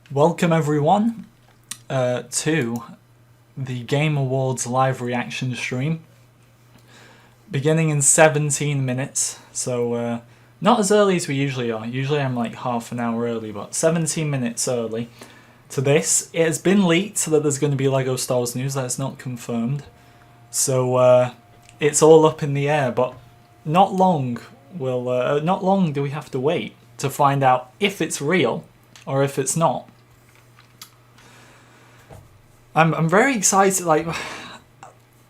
Welcome everyone to the Game Awards live reaction stream, beginning in 17 minutes, so not as early as we usually are. Usually I'm like half an hour early, but 17 minutes early to this. It has been leaked that there's going to be LEGO Star Wars news. That's not confirmed, so it's all up in the air, but not long do we have to wait to find out if it's real or if it's not. I'm very excited. Like,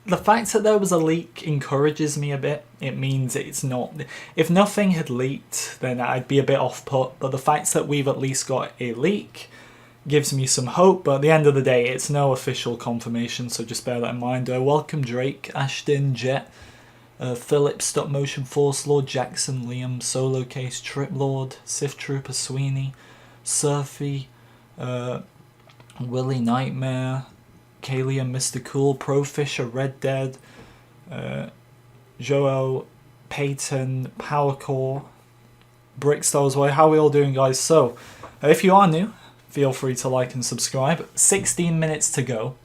the fact that there was a leak encourages me a bit. It means it's not. If nothing had leaked, then I'd be a bit off put. But the fact that we've at least got a leak gives me some hope. But at the end of the day, it's no official confirmation, so just bear that in mind. Welcome Drake, Ashton, Jet, Philip, Stop Motion Force Lord, Jackson, Liam, Solo Case, Trip Lord, Sith Trooper Sweeney, Surfy, Willie Nightmare, Kaylee and Mr. Cool, Pro Fisher, Red Dead, Joel, Peyton, Powercore, Brickstars Way. How are we all doing, guys? So, if you are new, feel free to like and subscribe. 16 minutes to go.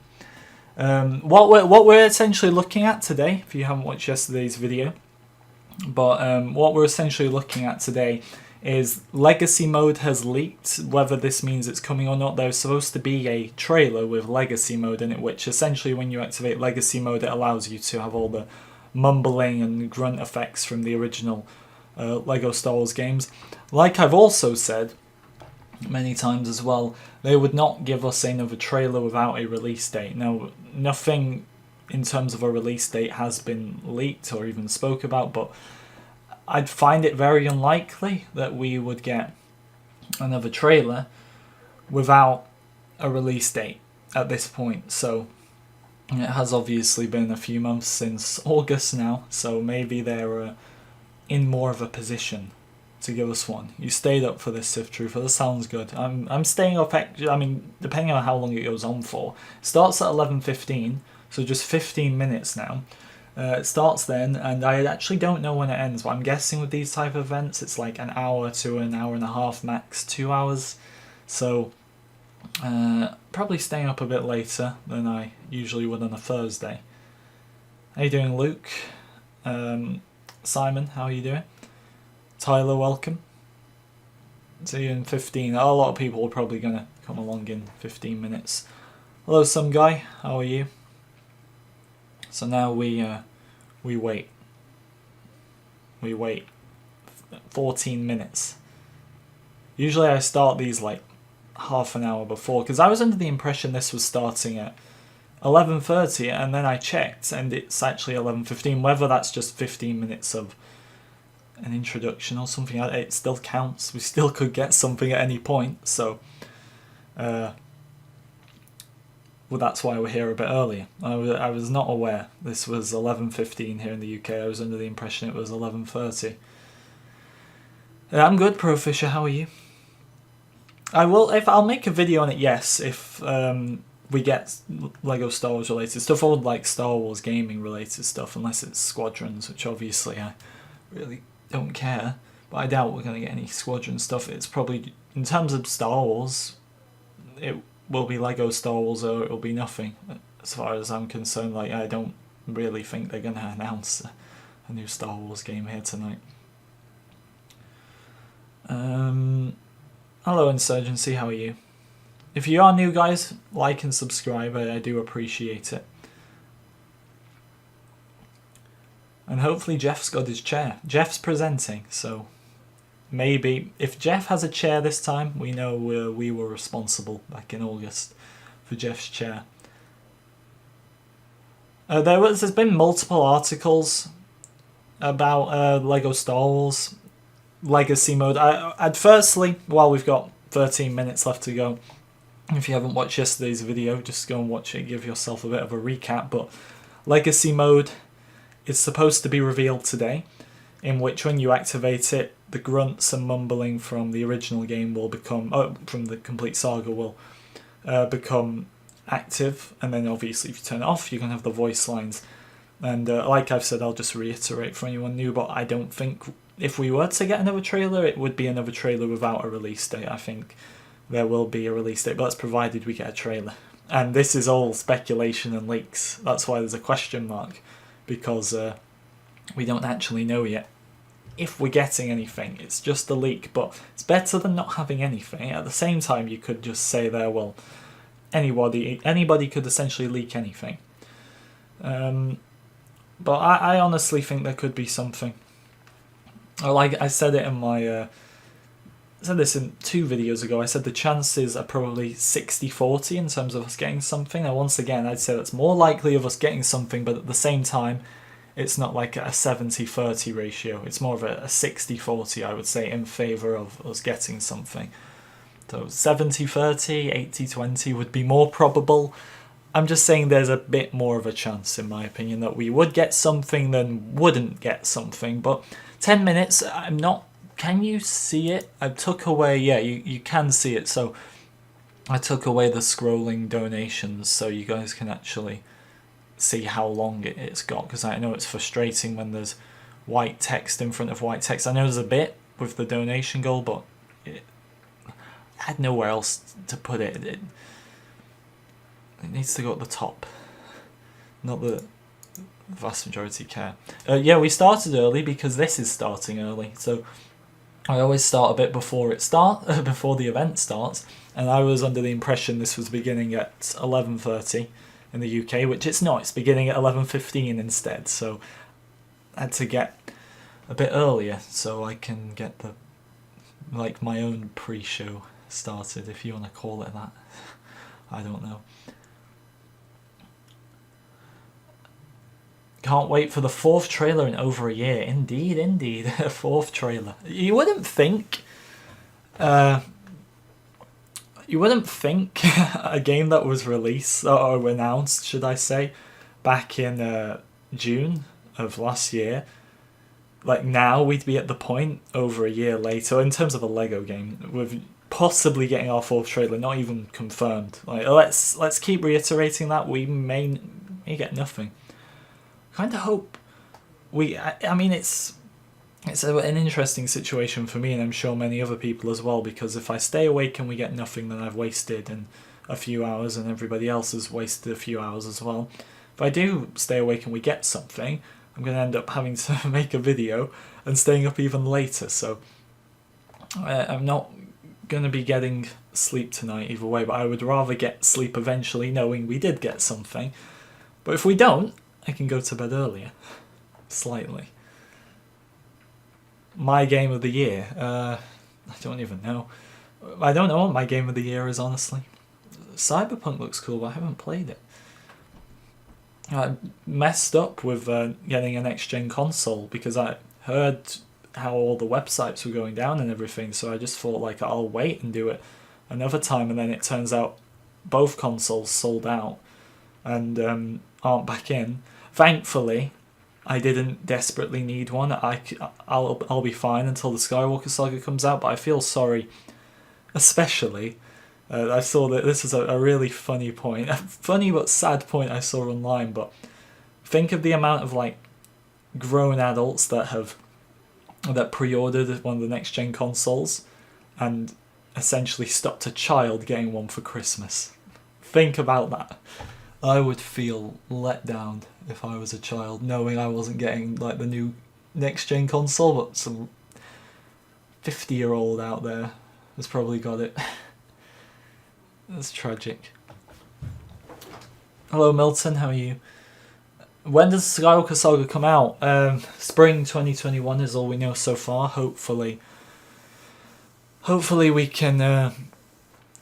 What we're essentially looking at today, if you haven't watched yesterday's video, but what we're essentially looking at today is Legacy Mode has leaked. Whether this means it's coming or not, there's supposed to be a trailer with Legacy Mode in it, which essentially when you activate Legacy Mode, it allows you to have all the mumbling and grunt effects from the original LEGO Star Wars games. Like I've also said many times as well, they would not give us another trailer without a release date. Now, nothing in terms of a release date has been leaked or even spoke about, but I'd find it very unlikely that we would get another trailer without a release date at this point. So it has obviously been a few months since August now, so maybe they're in more of a position to give us one. You stayed up for this, Sith Trooper. That sounds good. I'm staying up. I mean, depending on how long it goes on for. It starts at 11:15, so just 15 minutes now. It starts then, and I actually don't know when it ends, but I'm guessing with these type of events it's like an hour to an hour and a half, max 2 hours. So probably staying up a bit later than I usually would on a Thursday. How you doing, Luke? Simon, how are you doing? Tyler, welcome. See you in 15. A lot of people are probably going to come along in 15 minutes. Hello, some guy. How are you? So now we wait. We wait 14 minutes. Usually I start these like half an hour before, because I was under the impression this was starting at 11:30, and then I checked and it's actually 11:15. Whether that's just 15 minutes of an introduction or something, it still counts. We still could get something at any point, so well, that's why we're here a bit earlier. I was not aware this was 11:15 here in the UK. I was under the impression it was 11:30. I'm good, Pro Fisher. How are you? I'll make a video on it. Yes, if we get LEGO Star Wars related stuff, or like Star Wars gaming related stuff, unless it's Squadrons, which obviously I really don't care. But I doubt we're going to get any Squadron stuff. It's probably, in terms of Star Wars, it will be LEGO Star Wars or it'll be nothing, as far as I'm concerned. Like, I don't really think they're going to announce a new Star Wars game here tonight. Hello Insurgency, how are you? If you are new, guys, like and subscribe. I do appreciate it. And hopefully Jeff's got his chair. Jeff's presenting, so maybe if Jeff has a chair this time, we know we were responsible back in August for Jeff's chair. There's been multiple articles about LEGO Star Wars Legacy Mode. I'd firstly, while we've got 13 minutes left to go, if you haven't watched yesterday's video, just go and watch it, give yourself a bit of a recap. But Legacy Mode is supposed to be revealed today, in which when you activate it, the grunts and mumbling from the original game will become, from the complete saga will become active, and then obviously if you turn it off, you can have the voice lines. And like I've said, I'll just reiterate for anyone new, but I don't think if we were to get another trailer, it would be another trailer without a release date. I think there will be a release date, but that's provided we get a trailer. And this is all speculation and leaks. That's why there's a question mark, because we don't actually know yet if we're getting anything. It's just a leak, but it's better than not having anything. At the same time, you could just say there, well, anybody could essentially leak anything. But I honestly think there could be something. Like I said it in my... I said this in 2 videos ago. I said the chances are probably 60-40 in terms of us getting something. Now, once again, I'd say that's more likely of us getting something, but at the same time, it's not like a 70-30 ratio. It's more of a 60-40, I would say, in favour of us getting something. So 70-30, 80-20 would be more probable. I'm just saying there's a bit more of a chance, in my opinion, that we would get something than wouldn't get something. But 10 minutes, I'm not... Can you see it? I took away... Yeah, you can see it. So I took away the scrolling donations so you guys can actually see how long it's got, because I know it's frustrating when there's white text in front of white text. I know there's a bit with the donation goal, but I had nowhere else to put it. It needs to go at the top. Not the vast majority care. Yeah, we started early because this is starting early, so I always start a bit before before the event starts, and I was under the impression this was beginning at 11:30 in the UK, which it's not. It's beginning at 11:15 instead, so I had to get a bit earlier so I can get the my own pre-show started, if you want to call it that. I don't know. Can't wait for the 4th trailer in over a year. Indeed, indeed. A 4th trailer. You wouldn't think... a game that was released, or announced, should I say, back in June of last year, like now we'd be at the point over a year later, in terms of a Lego game, with possibly getting our 4th trailer, not even confirmed. Like, let's keep reiterating that. We may get nothing. Kind of hope I mean, it's an interesting situation for me, and I'm sure many other people as well, because if I stay awake and we get nothing, then I've wasted a few hours, and everybody else has wasted a few hours as well. If I do stay awake and we get something, I'm going to end up having to make a video and staying up even later, so I'm not going to be getting sleep tonight either way, but I would rather get sleep eventually knowing we did get something. But if we don't, I can go to bed earlier. Slightly. My game of the year. I don't even know. I don't know what my game of the year is, honestly. Cyberpunk looks cool, but I haven't played it. I messed up with getting a next-gen console because I heard how all the websites were going down and everything, so I just thought, like, I'll wait and do it another time, and then it turns out both consoles sold out and aren't back in. Thankfully, I didn't desperately need one. I'll be fine until the Skywalker Saga comes out, but I feel sorry, especially. I saw that this is a really funny point, a funny but sad point I saw online. But think of the amount of like grown adults that pre-ordered one of the next gen consoles, and essentially stopped a child getting one for Christmas. Think about that. I would feel let down if I was a child, knowing I wasn't getting like the new next-gen console, but some 50-year-old out there has probably got it. That's tragic. Hello Milton, how are you? When does Skywalker Saga come out? Spring 2021 is all we know so far. Hopefully we can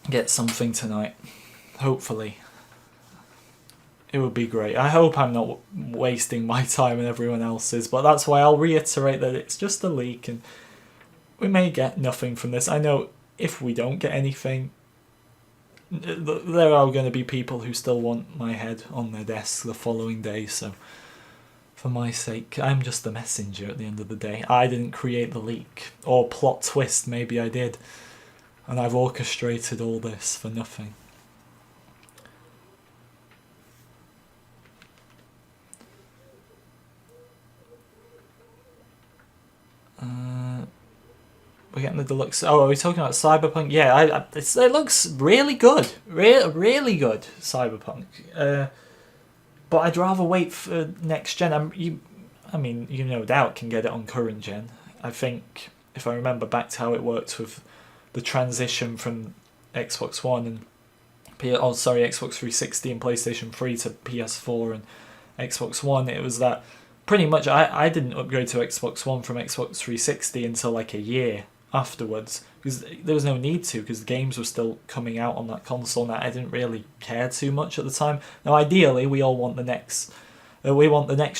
get something tonight. Hopefully. It would be great. I hope I'm not wasting my time and everyone else's, but that's why I'll reiterate that it's just a leak and we may get nothing from this. I know if we don't get anything, there are going to be people who still want my head on their desk the following day, so for my sake, I'm just the messenger at the end of the day. I didn't create the leak. Or plot twist, maybe I did. And I've orchestrated all this for nothing. we're getting the deluxe. Oh, are we talking about Cyberpunk? Yeah, it looks really good, really good, Cyberpunk. But I'd rather wait for next gen. You no doubt can get it on current gen. I think if I remember back to how it worked with the transition from Xbox One and Xbox 360 and PlayStation 3 to PS4 and Xbox One, it was that pretty much I didn't upgrade to Xbox One from Xbox 360 until like a year afterwards, because there was no need to, because the games were still coming out on that console and I didn't really care too much at the time. Now ideally we all want the next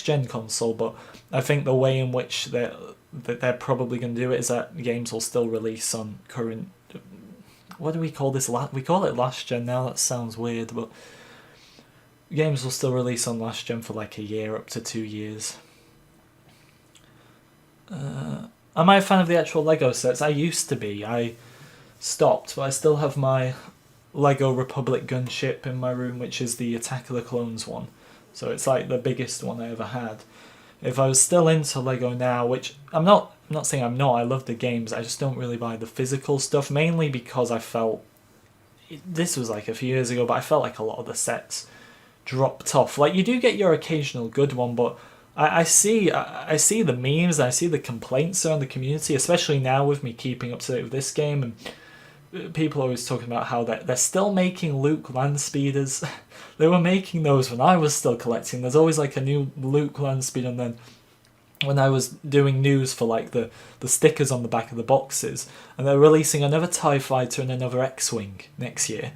gen console, but I think the way in which they're probably going to do it is that games will still release on current, what do we call this, we call it last gen now, that sounds weird, but games will still release on last gen for like a year up to 2 years. Am I a fan of the actual Lego sets? I used to be. I stopped, but I still have my Lego Republic gunship in my room, which is the Attack of the Clones one. So it's like the biggest one I ever had. If I was still into Lego now, which I'm not saying I'm not, I love the games, I just don't really buy the physical stuff, mainly because I felt, this was like a few years ago, but I felt like a lot of the sets dropped off. Like, you do get your occasional good one, but I see the memes, and I see the complaints around the community, especially now with me keeping up to date with this game, and people are always talking about how they're still making Luke Landspeeders. They were making those when I was still collecting. There's always like a new Luke Landspeeder, and then when I was doing news for like the stickers on the back of the boxes, and they're releasing another TIE Fighter and another X-Wing next year.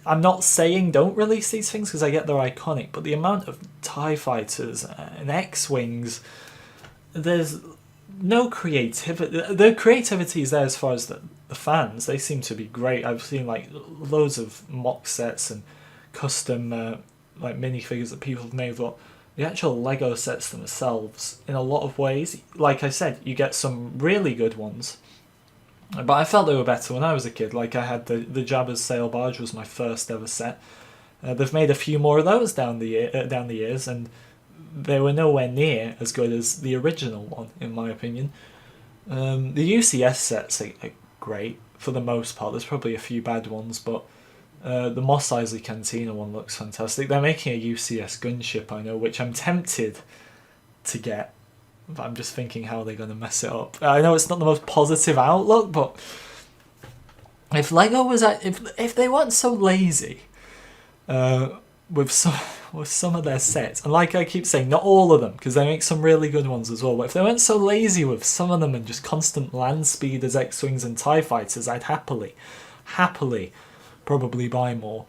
I'm not saying don't release these things because I get they're iconic, but the amount of TIE Fighters and X-Wings, there's no creativity. The creativity is there as far as the fans. They seem to be great. I've seen like loads of mock sets and custom like minifigures that people have made, but the actual Lego sets themselves, in a lot of ways, like I said, you get some really good ones. But I felt they were better when I was a kid. Like, I had the Jabba's Sail Barge was my first ever set. They've made a few more of those down the years, and they were nowhere near as good as the original one, in my opinion. The UCS sets are great for the most part. There's probably a few bad ones, but the Mos Eisley Cantina one looks fantastic. They're making a UCS gunship, I know, which I'm tempted to get. But I'm just thinking how they're going to mess it up. I know it's not the most positive outlook, but if Lego was if they weren't so lazy with some of their sets, and like I keep saying, not all of them, because they make some really good ones as well, but if they weren't so lazy with some of them and just constant land speeders, X-Wings and TIE Fighters, I'd happily probably buy more.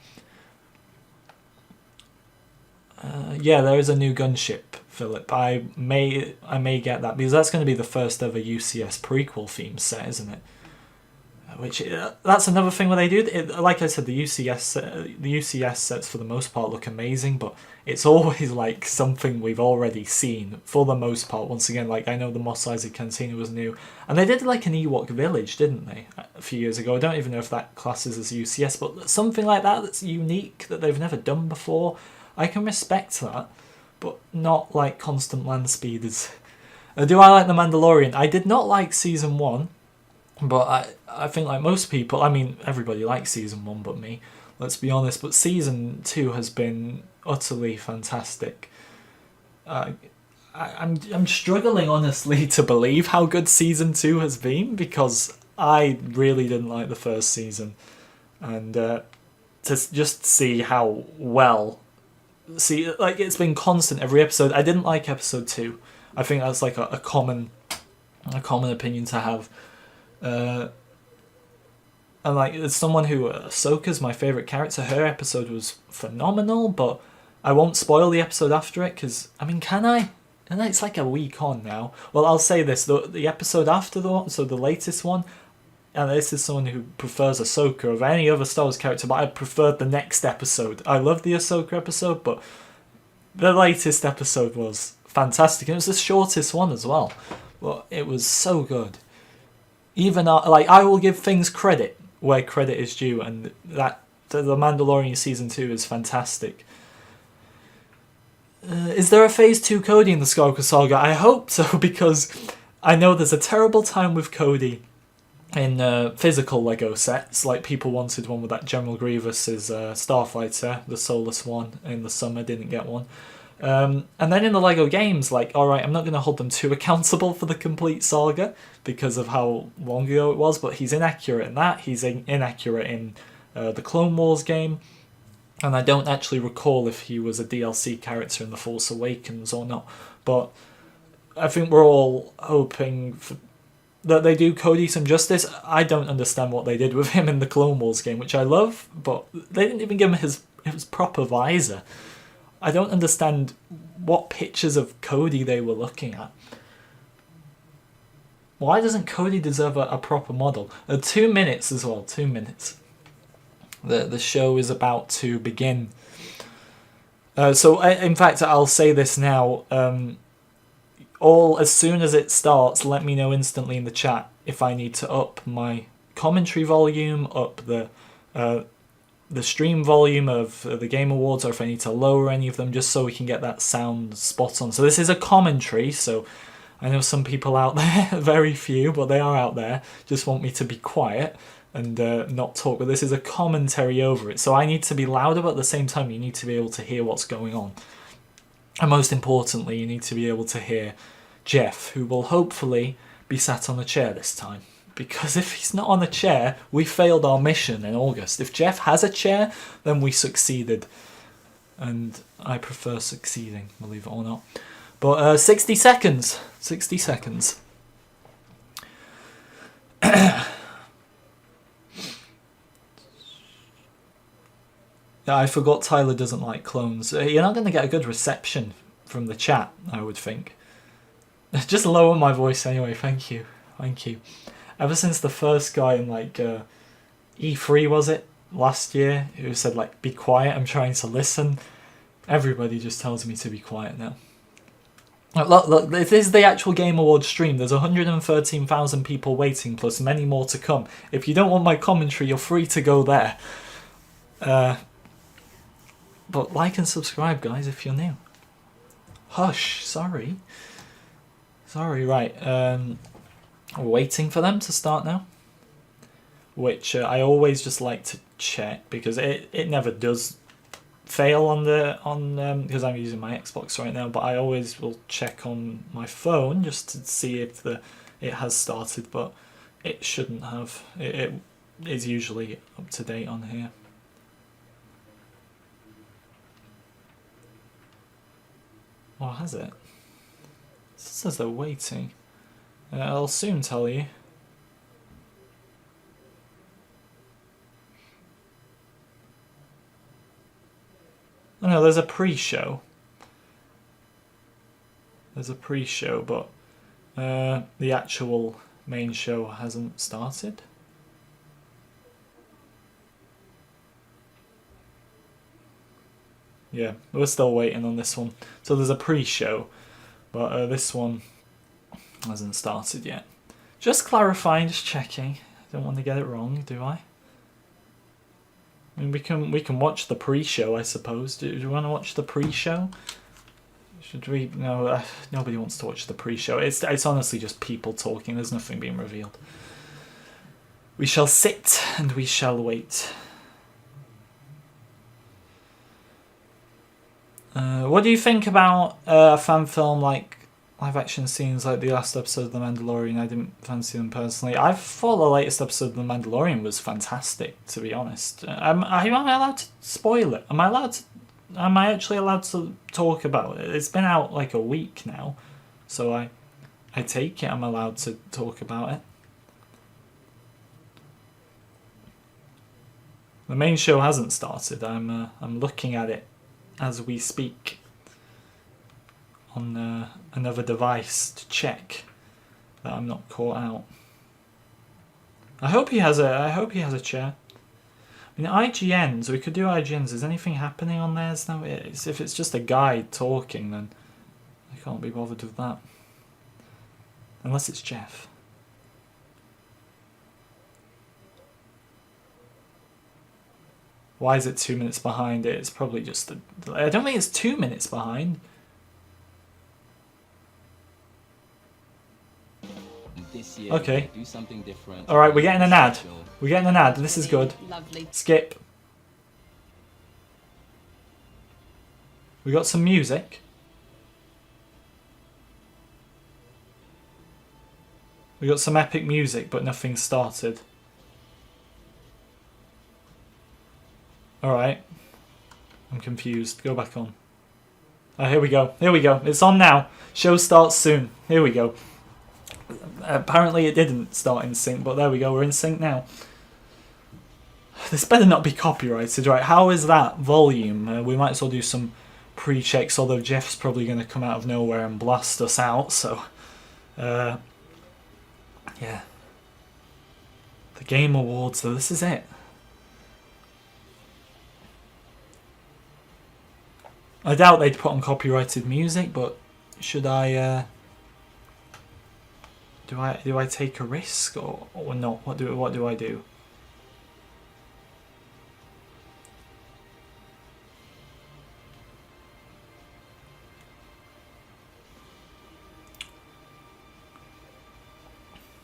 Yeah, there is a new gunship, Philip. I may get that, because that's going to be the first ever UCS prequel theme set, isn't it? Which that's another thing where they do. Like I said, the UCS sets for the most part look amazing, but it's always like something we've already seen for the most part. Once again, like I know the Mos Eisley Cantina was new, and they did like an Ewok village, didn't they, a few years ago? I don't even know if that classes as UCS, but something like that that's unique that they've never done before. I can respect that, but not like constant land speeders. Do I like The Mandalorian? I did not like Season 1, but I think like most people, I mean, everybody likes Season 1 but me, let's be honest, but Season 2 has been utterly fantastic. I'm struggling, honestly, to believe how good Season 2 has been, because I really didn't like the first season. And to just see how well... like, it's been constant every episode. I didn't like episode 2. I think that's like a common opinion to have. And like, as someone who Ahsoka's my favourite character, her episode was phenomenal, but I won't spoil the episode after it, because, I mean, can I? And it's like a week on now. Well, I'll say this, the episode after the one, so the latest one, and this is someone who prefers Ahsoka over any other Star Wars character, but I preferred the next episode. I loved the Ahsoka episode, but the latest episode was fantastic, and it was the shortest one as well. But it was so good. Even like, I will give things credit where credit is due, and that The Mandalorian Season 2 is fantastic. Is there a Phase 2 Cody in the Skywalker Saga? I hope so, because I know there's a terrible time with Cody in physical Lego sets. Like, people wanted one with that General Grievous's Starfighter, the soulless one, in the summer, didn't get one. And then in the Lego games, like, alright, I'm not going to hold them too accountable for the complete saga because of how long ago it was, but he's inaccurate in that. He's inaccurate in the Clone Wars game. And I don't actually recall if he was a DLC character in The Force Awakens or not. But I think we're all hoping that they do Cody some justice. I don't understand what they did with him in the Clone Wars game, which I love, but they didn't even give him his proper visor. I don't understand what pictures of Cody they were looking at. Why doesn't Cody deserve a proper model? 2 minutes as well, 2 minutes. The show is about to begin. So in fact, I'll say this now. As soon as it starts, let me know instantly in the chat if I need to up my commentary volume, up the stream volume of the Game Awards, or if I need to lower any of them, just so we can get that sound spot on. So this is a commentary, so I know some people out there, very few, but they are out there, just want me to be quiet and not talk, but this is a commentary over it. So I need to be louder, but at the same time you need to be able to hear what's going on. And most importantly, you need to be able to hear Jeff, who will hopefully be sat on a chair this time. Because if he's not on a chair, we failed our mission in August. If Jeff has a chair, then we succeeded. And I prefer succeeding, believe it or not. But 60 seconds. 60 seconds. Yeah, I forgot Tyler doesn't like clones. You're not going to get a good reception from the chat, I would think. Just lower my voice anyway, thank you. Thank you. Ever since the first guy in like E3, was it, last year, who said like, be quiet, I'm trying to listen, everybody just tells me to be quiet now. Look, this is the actual Game Awards stream. There's 113,000 people waiting, plus many more to come. If you don't want my commentary, you're free to go there. But like and subscribe, guys, if you're new. Hush, sorry. Sorry, right. We're waiting for them to start now. Which I always just like to check, because it never does fail on because I'm using my Xbox right now, but I always will check on my phone just to see if it has started, but it shouldn't have. It is usually up to date on here. Or has it? It says they're waiting. I'll soon tell you. Oh, no, there's a pre-show. There's a pre-show, but the actual main show hasn't started. Yeah, we're still waiting on this one. So there's a pre-show, but this one hasn't started yet. Just clarifying, just checking. Don't want to get it wrong, do I? I mean, we can watch the pre-show, I suppose. Do you want to watch the pre-show? Should we? No, nobody wants to watch the pre-show. It's honestly just people talking. There's nothing being revealed. We shall sit and we shall wait. What do you think about a fan film like live action scenes like the last episode of The Mandalorian? I didn't fancy them personally. I thought the latest episode of The Mandalorian was fantastic, to be honest. Am I allowed to spoil it? Am I actually allowed to talk about it? It's been out like a week now, so I take it I'm allowed to talk about it. The main show hasn't started. I'm looking at it as we speak on another device to check that I'm not caught out. I hope he has a chair. I mean, IGNs, we could do IGNs. Is anything happening on theirs now? If it's just a guy talking, then I can't be bothered with that. Unless it's Jeff. Why is it 2 minutes behind? It's probably just I don't think it's 2 minutes behind. year, Okay. do something different. Alright, we're getting an ad. Special. We're getting an ad. This is good. Lovely. Skip. We got some music. We got some epic music, but nothing started. Alright. I'm confused. Go back on. Oh, here we go. Here we go. It's on now. Show starts soon. Here we go. Apparently it didn't start in sync, but there we go. We're in sync now. This better not be copyrighted, right? How is that volume? We might as well do some pre-checks, although Jeff's probably going to come out of nowhere and blast us out, so... yeah. The Game Awards, though. This is it. I doubt they'd put on copyrighted music, but should I do I take a risk or not? What do I do?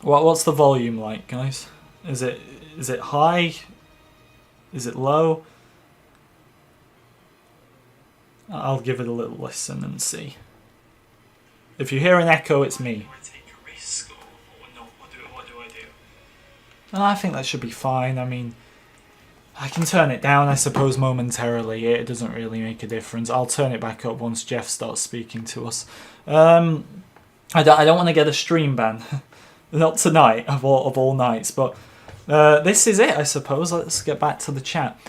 What's the volume like, guys? Is it high? Is it low? I'll give it a little listen and see. If you hear an echo, it's me. Do I take a risk or not? What do I do? I think that should be fine. I mean, I can turn it down, I suppose, momentarily. It doesn't really make a difference. I'll turn it back up once Jeff starts speaking to us. I don't want to get a stream ban. Not tonight, of all nights. But this is it, I suppose. Let's get back to the chat.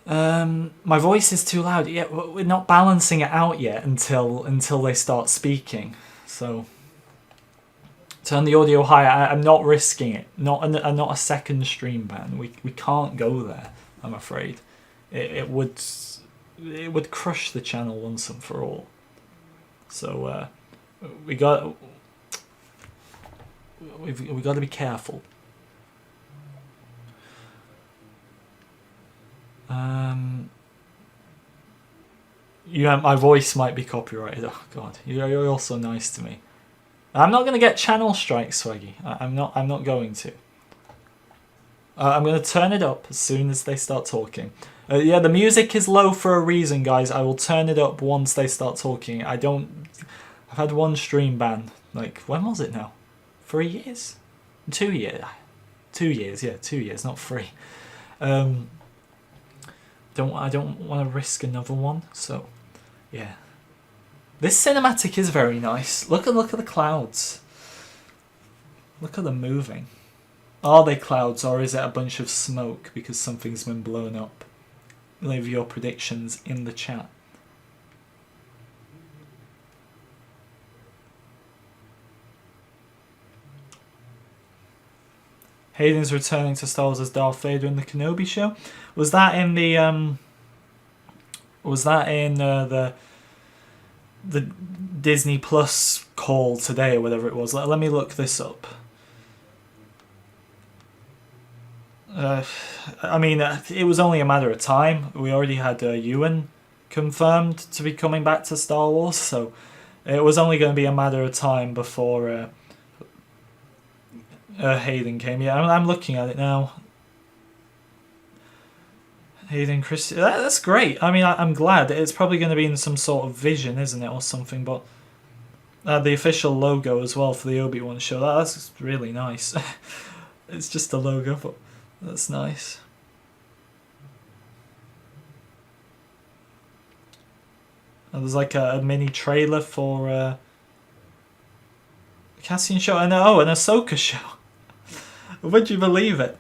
My voice is too loud. Yeah, we're not balancing it out yet until they start speaking. So turn the audio higher. I'm not risking it. Not a second stream ban. We can't go there. I'm afraid. It would crush the channel once and for all. So we've got to be careful. My voice might be copyrighted. Oh God, you're also nice to me. I'm not gonna get channel strikes, Swaggy. I'm not going to. I'm gonna turn it up as soon as they start talking. Yeah, the music is low for a reason, guys. I will turn it up once they start talking. I've had one stream ban. Like, when was it now? 3 years? 2 years? 2 years, yeah, 2 years, not 3. I don't want to risk another one, so yeah. This cinematic is very nice. Look at the clouds. Look at them moving. Are they clouds or is it a bunch of smoke because something's been blown up? Leave your predictions in the chat. Hayden's returning to Star Wars as Darth Vader in the Kenobi show. Was that in the the Disney Plus call today or whatever it was? Let me look this up. I mean, it was only a matter of time. We already had Ewan confirmed to be coming back to Star Wars, so it was only going to be a matter of time before Hayden came. Yeah, I'm looking at it now. Hayden Christie, that's great. I mean, I'm glad. It's probably going to be in some sort of vision, isn't it, or something, but the official logo as well for the Obi-Wan show, that's really nice. It's just a logo, but that's nice. And there's like a mini trailer for Cassian show, and an Ahsoka show. Would you believe it?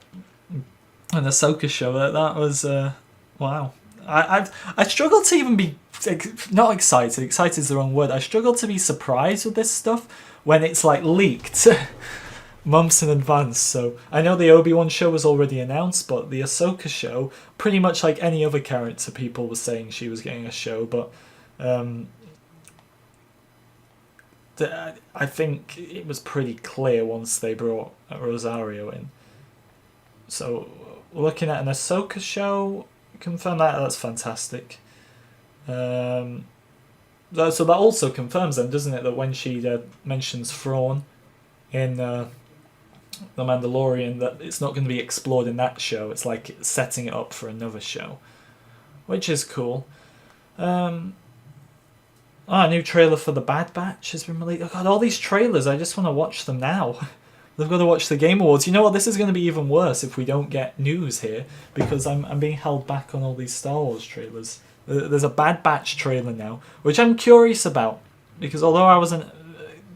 An Ahsoka show. That was wow. I struggle to even be not excited. Excited is the wrong word. I struggle to be surprised with this stuff when it's like leaked months in advance. So I know the Obi-Wan show was already announced, but the Ahsoka show, pretty much like any other character, people were saying she was getting a show, but I think it was pretty clear once they brought Rosario in. So we're looking at an Ahsoka show. Confirm that. That's fantastic. So that also confirms then, doesn't it, that when she mentions Thrawn in The Mandalorian that it's not going to be explored in that show. It's like setting it up for another show, which is cool. A new trailer for The Bad Batch has been released. Oh god, all these trailers, I just want to watch them now. I've got to watch the Game Awards. You know what, this is going to be even worse if we don't get news here, because I'm being held back on all these Star Wars trailers. There's a Bad Batch trailer now, which I'm curious about, because although I wasn't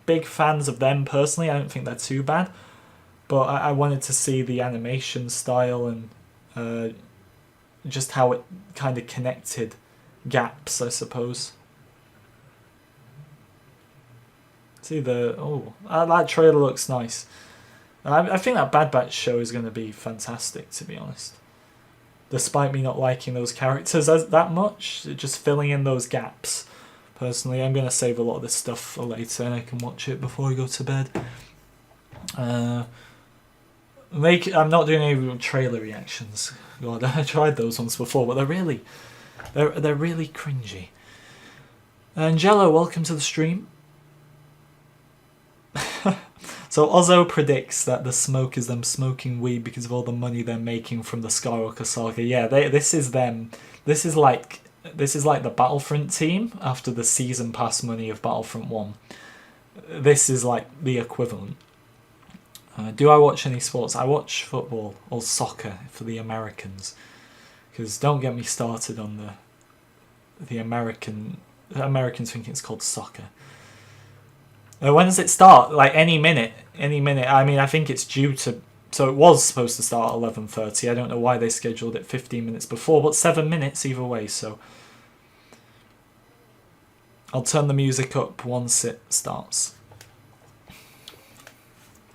big fans of them personally, I don't think they're too bad, but I wanted to see the animation style and just how it kind of connected gaps, I suppose. See that trailer looks nice. I think that Bad Batch show is going to be fantastic, to be honest. Despite me not liking those characters that much, just filling in those gaps. Personally, I'm going to save a lot of this stuff for later and I can watch it before I go to bed. I'm not doing any trailer reactions. God, I tried those ones before, but they're really cringy. Angelo, welcome to the stream. So Ozzo predicts that the smoke is them smoking weed because of all the money they're making from the Skywalker Saga. Yeah, this is them. This is like the Battlefront team after the season pass money of Battlefront 1. This is like the equivalent. Do I watch any sports? I watch football or soccer for the Americans. Because don't get me started on the Americans think it's called soccer. When does it start? Like any minute. I mean, I think it's due to... So it was supposed to start at 11:30. I don't know why they scheduled it 15 minutes before, but 7 minutes either way, so... I'll turn the music up once it starts.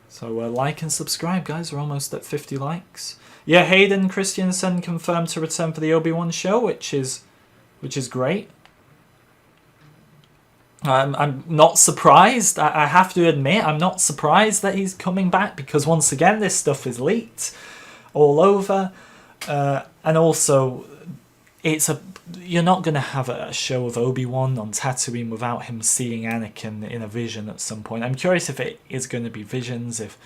So like and subscribe, guys. We're almost at 50 likes. Yeah, Hayden Christensen confirmed to return for the Obi-Wan show, which is great. I'm not surprised. I have to admit, I'm not surprised that he's coming back, because once again, this stuff is leaked all over, and also you're not going to have a show of Obi-Wan on Tatooine without him seeing Anakin in a vision at some point. I'm curious if it is going to be visions, if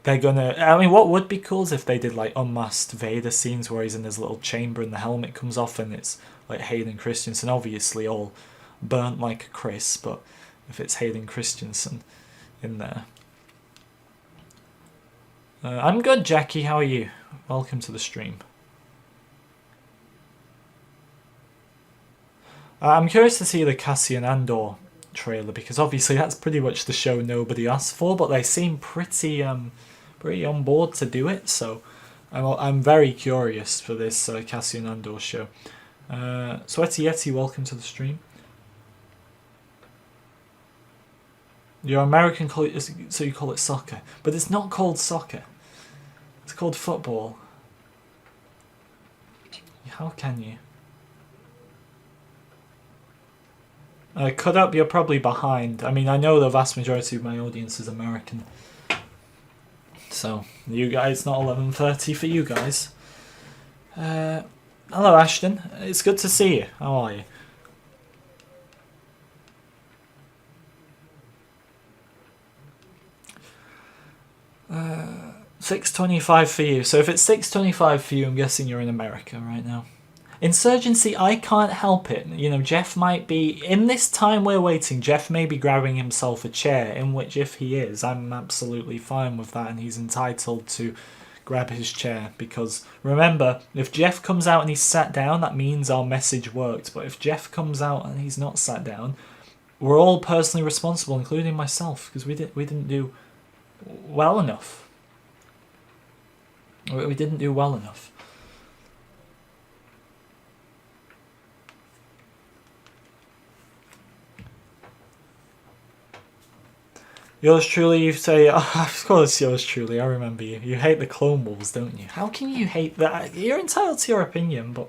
they're going to... I mean, what would be cool is if they did like unmasked Vader scenes where he's in his little chamber and the helmet comes off and it's like Hayden Christensen, obviously all burnt like a Chris, but if it's Hayden Christensen in there. I'm good, Jackie. How are you? Welcome to the stream. I'm curious to see the Cassian Andor trailer, because obviously that's pretty much the show nobody asked for, but they seem pretty on board to do it, so I'm very curious for this Cassian Andor show. Sweaty Yeti, welcome to the stream. You're American, so you call it soccer. But it's not called soccer. It's called football. How can you? Cut up, you're probably behind. I mean, I know the vast majority of my audience is American. So, you guys, not 11:30 for you guys. Hello, Ashton. It's good to see you. How are you? 6:25 for you. So if it's 6:25 for you, I'm guessing you're in America right now. Insurgency, I can't help it. You know, Jeff might be... In this time we're waiting, Jeff may be grabbing himself a chair, in which if he is, I'm absolutely fine with that, and he's entitled to grab his chair. Because, remember, if Jeff comes out and he's sat down, that means our message worked. But if Jeff comes out and he's not sat down, we're all personally responsible, including myself, because we didn't do well enough. We didn't do well enough. Yours truly, you say, oh, of course yours truly, I remember you. You hate the Clone Wars, don't you? How can you hate that? You're entitled to your opinion, but...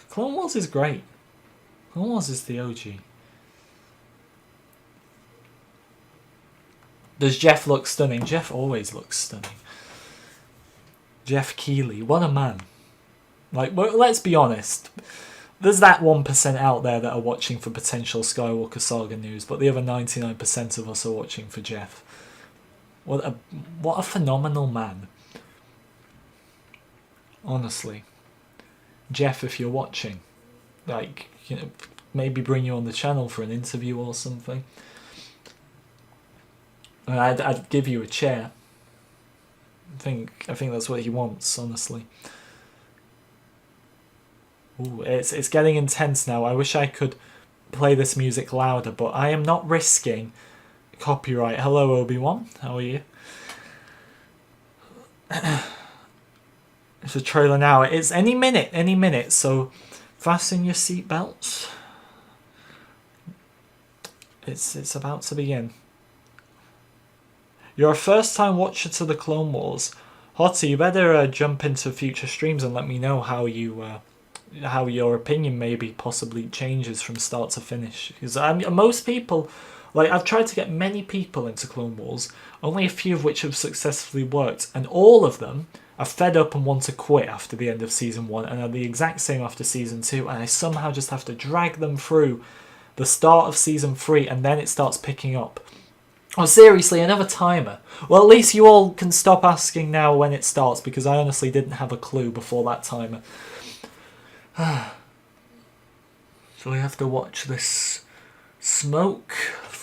Clone Wars is great. Clone Wars is the OG. Does Jeff look stunning? Jeff always looks stunning. Jeff Keighley, what a man. Like, well, let's be honest. there's that 1% out there that are watching for potential Skywalker Saga news, but the other 99% of us are watching for Jeff. What a phenomenal man. Honestly. Jeff, if you're watching, like, you know, maybe bring you on the channel for an interview or something. And I'd give you a chair. I think that's what he wants, honestly. Ooh, it's getting intense now. I wish I could play this music louder, but I am not risking copyright. Hello, Obi-Wan. How are you? It's a trailer now. It's any minute. So fasten your seatbelts. It's about to begin. You're a first-time watcher to the Clone Wars. Hottie, you better jump into future streams and let me know how your opinion maybe possibly changes from start to finish. Because most people, like, I've tried to get many people into Clone Wars, only a few of which have successfully worked, and all of them are fed up and want to quit after the end of Season 1 and are the exact same after Season 2, and I somehow just have to drag them through the start of Season 3 and then it starts picking up. Oh, seriously, another timer. Well, at least you all can stop asking now when it starts, because I honestly didn't have a clue before that timer. So we have to watch this smoke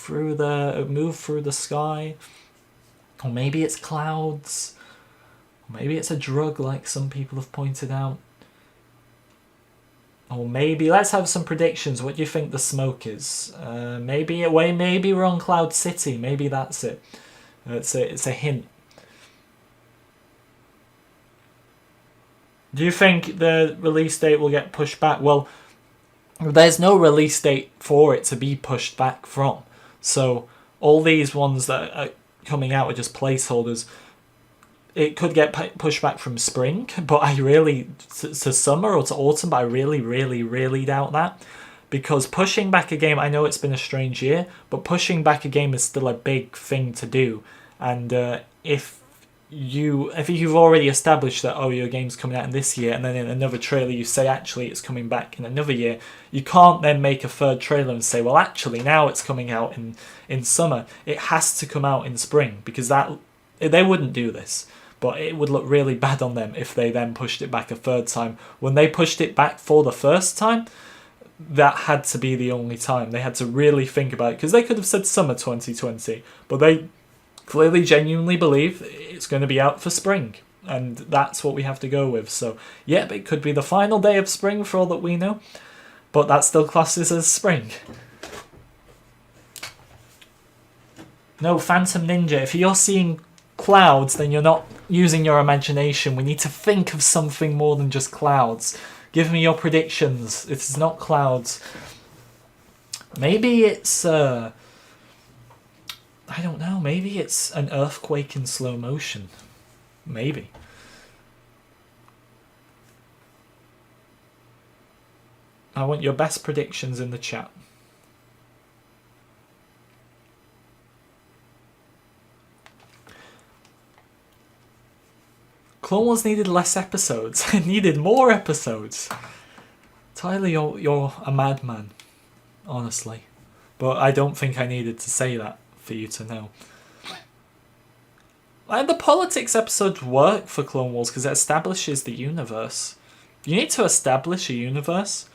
move through the sky. Or maybe it's clouds. Or maybe it's a drug, like some people have pointed out. Or maybe, let's have some predictions. What do you think the smoke is? Maybe we're on Cloud City. Maybe that's it. It's a hint. Do you think the release date will get pushed back? Well, there's no release date for it to be pushed back from. So all these ones that are coming out are just placeholders. It could get pushed back from spring, but I really, to summer or to autumn, but I really doubt that. Because pushing back a game, I know it's been a strange year, but pushing back a game is still a big thing to do. And if you've already established that, oh, your game's coming out in this year, and then in another trailer you say actually it's coming back in another year, you can't then make a third trailer and say, well, actually now it's coming out in summer. It has to come out in spring, because they wouldn't do this. But it would look really bad on them if they then pushed it back a third time. When they pushed it back for the first time, that had to be the only time. They had to really think about it, because they could have said summer 2020, but they clearly genuinely believe it's going to be out for spring, and that's what we have to go with. So yep, it could be the final day of spring for all that we know, but that still classes as spring. No, Phantom Ninja, if you're seeing clouds, then you're not using your imagination. We need to think of something more than just clouds. Give me your predictions. It's not clouds. Maybe it's I don't know, maybe it's an earthquake in slow motion. Maybe. I want your best predictions in the chat. Clone Wars needed less episodes. It needed more episodes. Tyler, you're a madman, honestly. But I don't think I needed to say that for you to know. And the politics episodes work for Clone Wars because it establishes the universe. You need to establish a universe.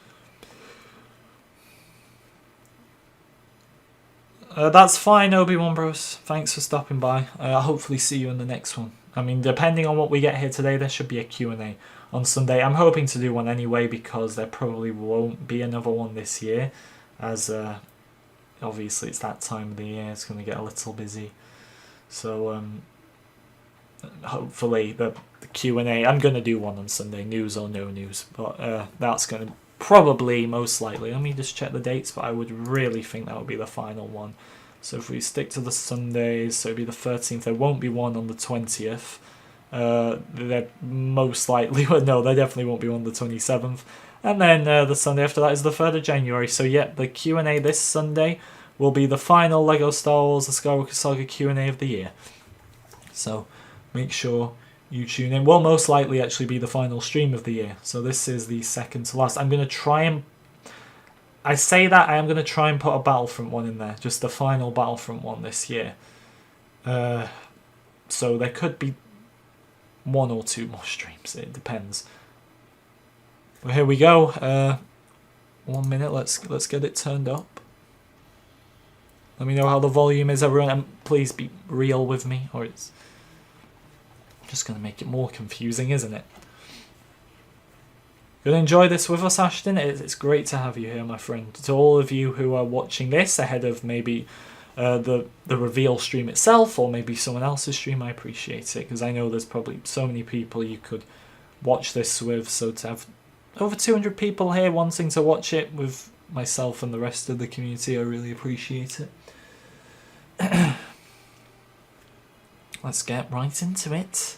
That's fine, Obi-Wan Bros. Thanks for stopping by. I'll hopefully see you in the next one. I mean, depending on what we get here today, there should be a Q&A on Sunday. I'm hoping to do one anyway, because there probably won't be another one this year, as obviously it's that time of the year. It's going to get a little busy. So hopefully the Q&A, I'm going to do one on Sunday, news or no news, but that's going to probably, most likely, let me just check the dates, but I would really think that would be the final one. So if we stick to the Sundays, so it'll be the 13th. There won't be one on the 20th. There most likely, no, there definitely won't be one on the 27th. And then the Sunday after that is the 3rd of January. So yeah, the Q&A this Sunday will be the final LEGO Star Wars The Skywalker Saga Q&A of the year. So make sure you tune in. Will most likely actually be the final stream of the year. So this is the second to last. I'm going to try and I say that I am going to try and put a Battlefront one in there, just the final Battlefront one this year. So there could be 1 or 2 more streams. It depends. But here we go. 1 minute. Let's get it turned up. Let me know how the volume is, everyone. And please be real with me, or it's just going to make it more confusing, isn't it? Gonna enjoy this with us, Ashton. It's great to have you here, my friend. To all of you who are watching this ahead of maybe the reveal stream itself, or maybe someone else's stream, I appreciate it, because I know there's probably so many people you could watch this with. So to have over 200 people here wanting to watch it with myself and the rest of the community, I really appreciate it. Let's get right into it.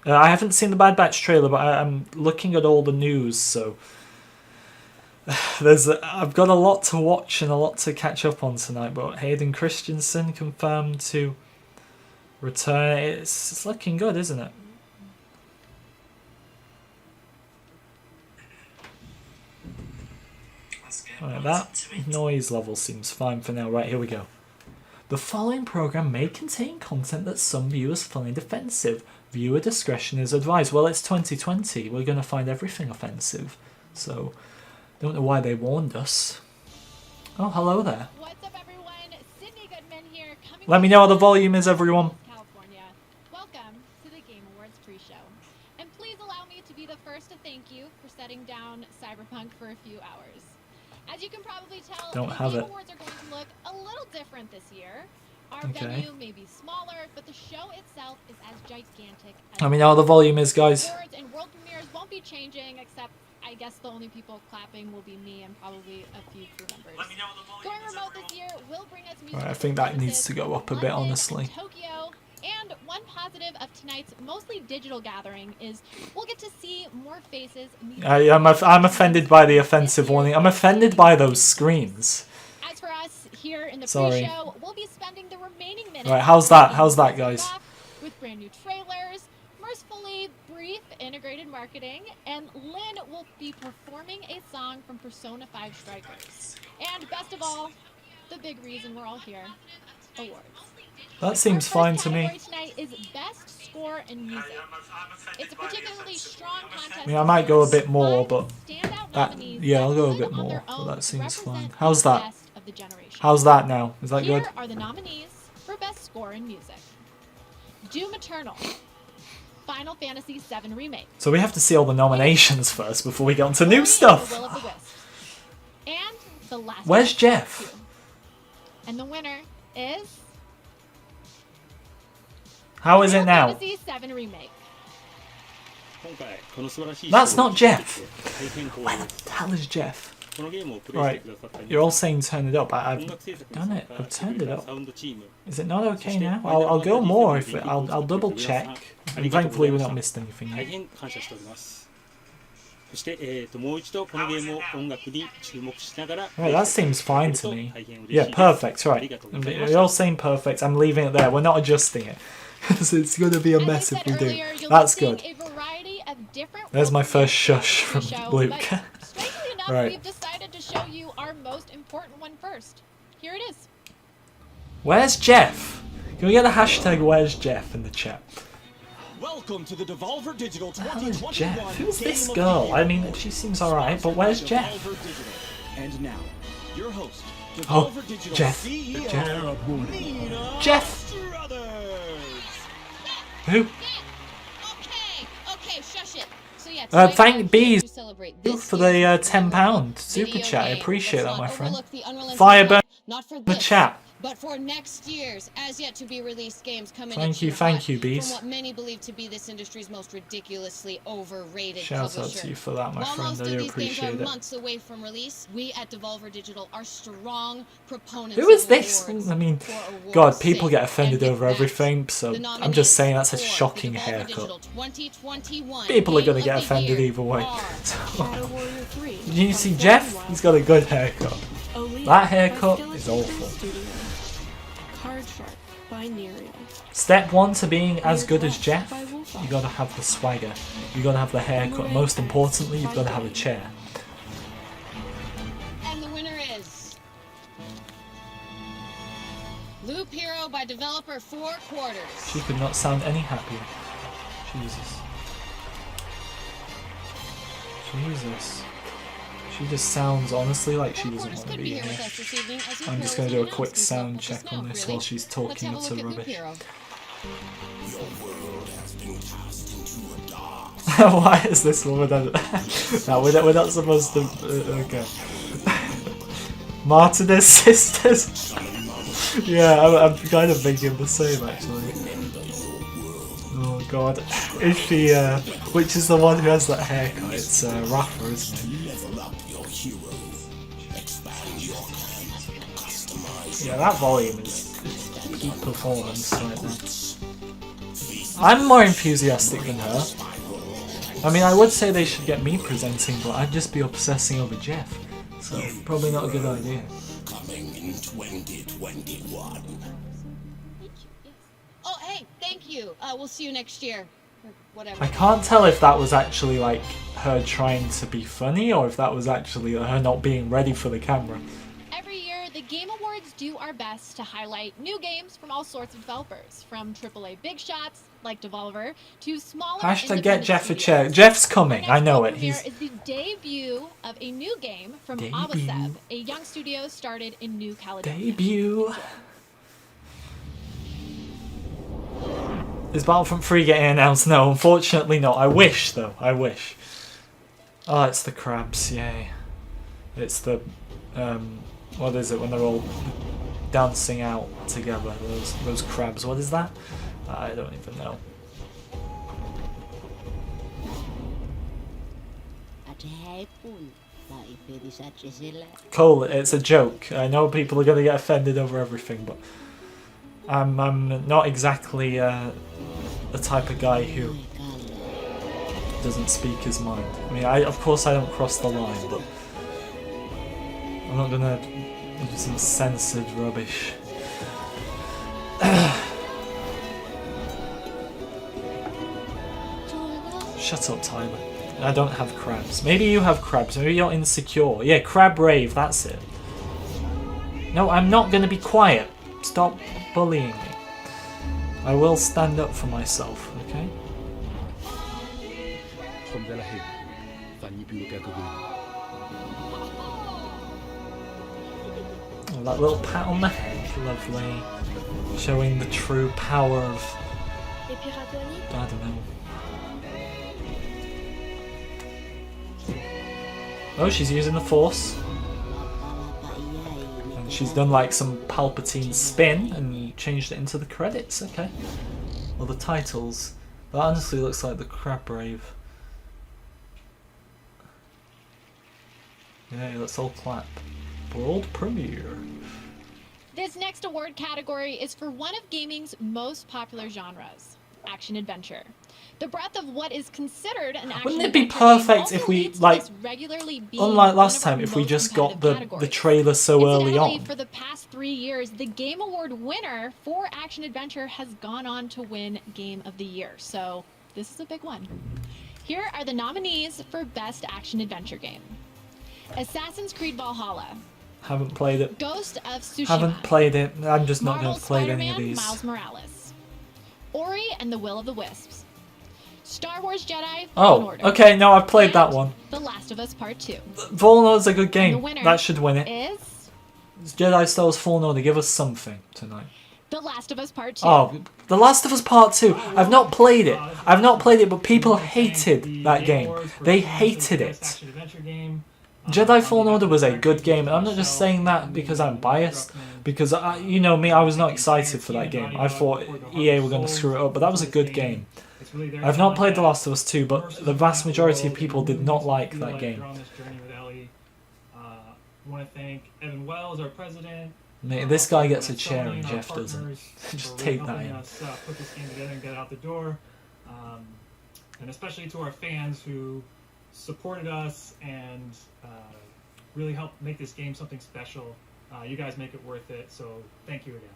I haven't seen the Bad Batch trailer, but I'm looking at all the news, so I've got a lot to watch and a lot to catch up on tonight. But Hayden Christensen confirmed to return. It's looking good, isn't it? Alright, that noise level seems fine for now. Right, here we go. The following program may contain content that some viewers find offensive. Viewer discretion is advised. Well, it's 2020. We're going to find everything offensive. So, don't know why they warned us. Oh, hello there. What's up, everyone? Sydney Goodman here. Let me know how the volume is, everyone. California. Welcome to the Game Awards pre-show. And please allow me to be the first to thank you for setting down Cyberpunk for a few hours. As you can probably tell, the Game Awards are going to look a little different this year. Our venue may be smaller, but the show itself is as gigantic as Let me know how the volume is, guys. Awards and world premieres won't be changing, except I guess the only people clapping will be me and probably a few crew members. Let me know the volume Going is, remote everyone. this year will bring us music. Right, I think that needs to go up a bit, honestly. Tokyo. And one positive of tonight's mostly digital gathering is we'll get to see more faces. I'm offended by the offensive warning. I'm offended by those screens. As for us here in the pre-show, we'll be spending the remaining minutes. Right, how's that, guys? With brand new trailers, mercifully brief integrated marketing, and Lynn will be performing a song from Persona 5 Strikers. And best of all, the big reason we're all here, awards. That seems fine to me. Tonight is best score in music. It's a particularly strong contest. I mean, I might go a bit more, but yeah, I'll go a bit more. But that seems fine. How's that? How's that now? Is that good? Here are the nominees for best score in music: Doom Eternal, Final Fantasy VII Remake. So we have to see all the nominations first before we get on to new stuff. Will of the Wisp, and The Last. Where's Jeff? And the winner is. How is it now? That's not Jeff. Where the hell is Jeff? Right, you're all saying turn it up. I've done it. I've turned it up. Is it not okay now? I'll go more if I'll double check. And thankfully we not missed anything yet. Right, that seems fine to me. Yeah, perfect. Right, you're all saying perfect. I'm leaving it there. We're not adjusting it. It's going to be a mess if we do. That's good. There's my first shush from Luke. Right. We've decided to show you our most important one first. Here it is. Where's Jeff? Can we get a hashtag Where's Jeff in the chat? Welcome to the Devolver Digital 2021 Jeff? Who's this girl? I mean, she seems alright, but where's Jeff? And now, your host, Devolver Digital Jeff. CEO, Jeff. Who? Okay, shush it. So yeah, thank Bees for the £10 super chat. I appreciate that, my friend. Fireburn in the chat. But for next year's as yet to be released games coming Thank you, Bees. From what many believe to be this industry's most ridiculously overrated Shout out to you for that, my friend. I do appreciate it. Months away from release, we at Devolver Digital are strong proponents. Who is this? I mean, God, people get offended over everything, so I'm just saying that's a shocking haircut. People are going to get offended either way. Did you see Jeff? He's got a good haircut. That haircut is awful. Step 1 to being as good as Jeff, you gotta have the swagger. You gotta have the haircut. Most importantly, you've gotta have a chair. developer 4 quarters. She could not sound any happier. Jesus. Jesus. She just sounds honestly like she doesn't want to be here. I'm just going to do a quick sound check on this while she's talking utter rubbish. Why is this woman? No, we're not supposed to. Okay. Martinez sisters. Yeah, I'm kind of thinking the same actually. Oh god, is she? Which is the one who has that haircut? It's Rafa, isn't it? Yeah, that volume is peak performance right there. I'm more enthusiastic than her. I mean, I would say they should get me presenting, but I'd just be obsessing over Jeff. So, probably not a good idea. Coming in 2021. Oh, hey, thank you. We'll see you next year. Or whatever. I can't tell if that was actually like her trying to be funny or if that was actually her not being ready for the camera. Every year, the Game Awards do our best to highlight new games from all sorts of developers, from AAA big shots like Devolver to smaller. Hashtag get Jeff a chair. Jeff's coming. I know it. He's is the debut of a new game from Abaseb, a young studio started in New Caledonia. Debut. Is Battlefront 3 getting announced? No, unfortunately not. I wish though. I wish. Oh, it's the crabs. Yay. It's the what is it when they're all dancing out together? Those crabs. What is that? I don't even know. Cole, it's a joke. I know people are going to get offended over everything, but I'm not exactly the type of guy who doesn't speak his mind. I mean, of course I don't cross the line, but I'm not gonna do some censored rubbish. Shut up, Tyler. I don't have crabs. Maybe you have crabs. Maybe you're insecure. Yeah, crab rave, that's it. No, I'm not gonna be quiet. Stop bullying me. I will stand up for myself, okay? Oh, that little pat on the head, lovely. Showing the true power of... I don't know. Oh, she's using the Force. And she's done like some Palpatine spin and changed it into the credits, okay. Or the titles. That honestly looks like the Crab Brave. Yeah, let's all clap. World premiere. This next award category is for one of gaming's most popular genres, action-adventure. The breadth of what is considered an action. Wouldn't it be perfect if we, like, unlike last time, if we just got the trailer so early on? For the past 3 years, the Game Award winner for action-adventure has gone on to win Game of the Year. So this is a big one. Here are the nominees for Best Action-Adventure Game. Assassin's Creed Valhalla. Haven't played it. Ghost of Tsushima. Haven't played it. I'm just not going to play any of these. Miles Morales. Ori and the Will of the Wisps. Star Wars Jedi Fallen Order. Okay, no, I've played that one. The Last of Us Part 2. Fallen Order's a good game. That should win it. Is Jedi Star Wars Fallen Order. Give us something tonight. The Last of Us Part 2. Oh, The Last of Us Part 2. I've not played it. But people hated that game. They hated it. Jedi Fallen Order was a good game, and I'm not just saying that because I'm biased, because, you know me, I was not excited for that game. I thought EA were going to screw it up, but that was a good game. I've not played The Last of Us 2, but the vast majority of people did not like that game. Mate, this guy gets a chair and Jeff doesn't. Just take that in. Put this game together and get it out the door. And especially to our fans who supported us and really helped make this game something special. You guys make it worth it, so thank you again.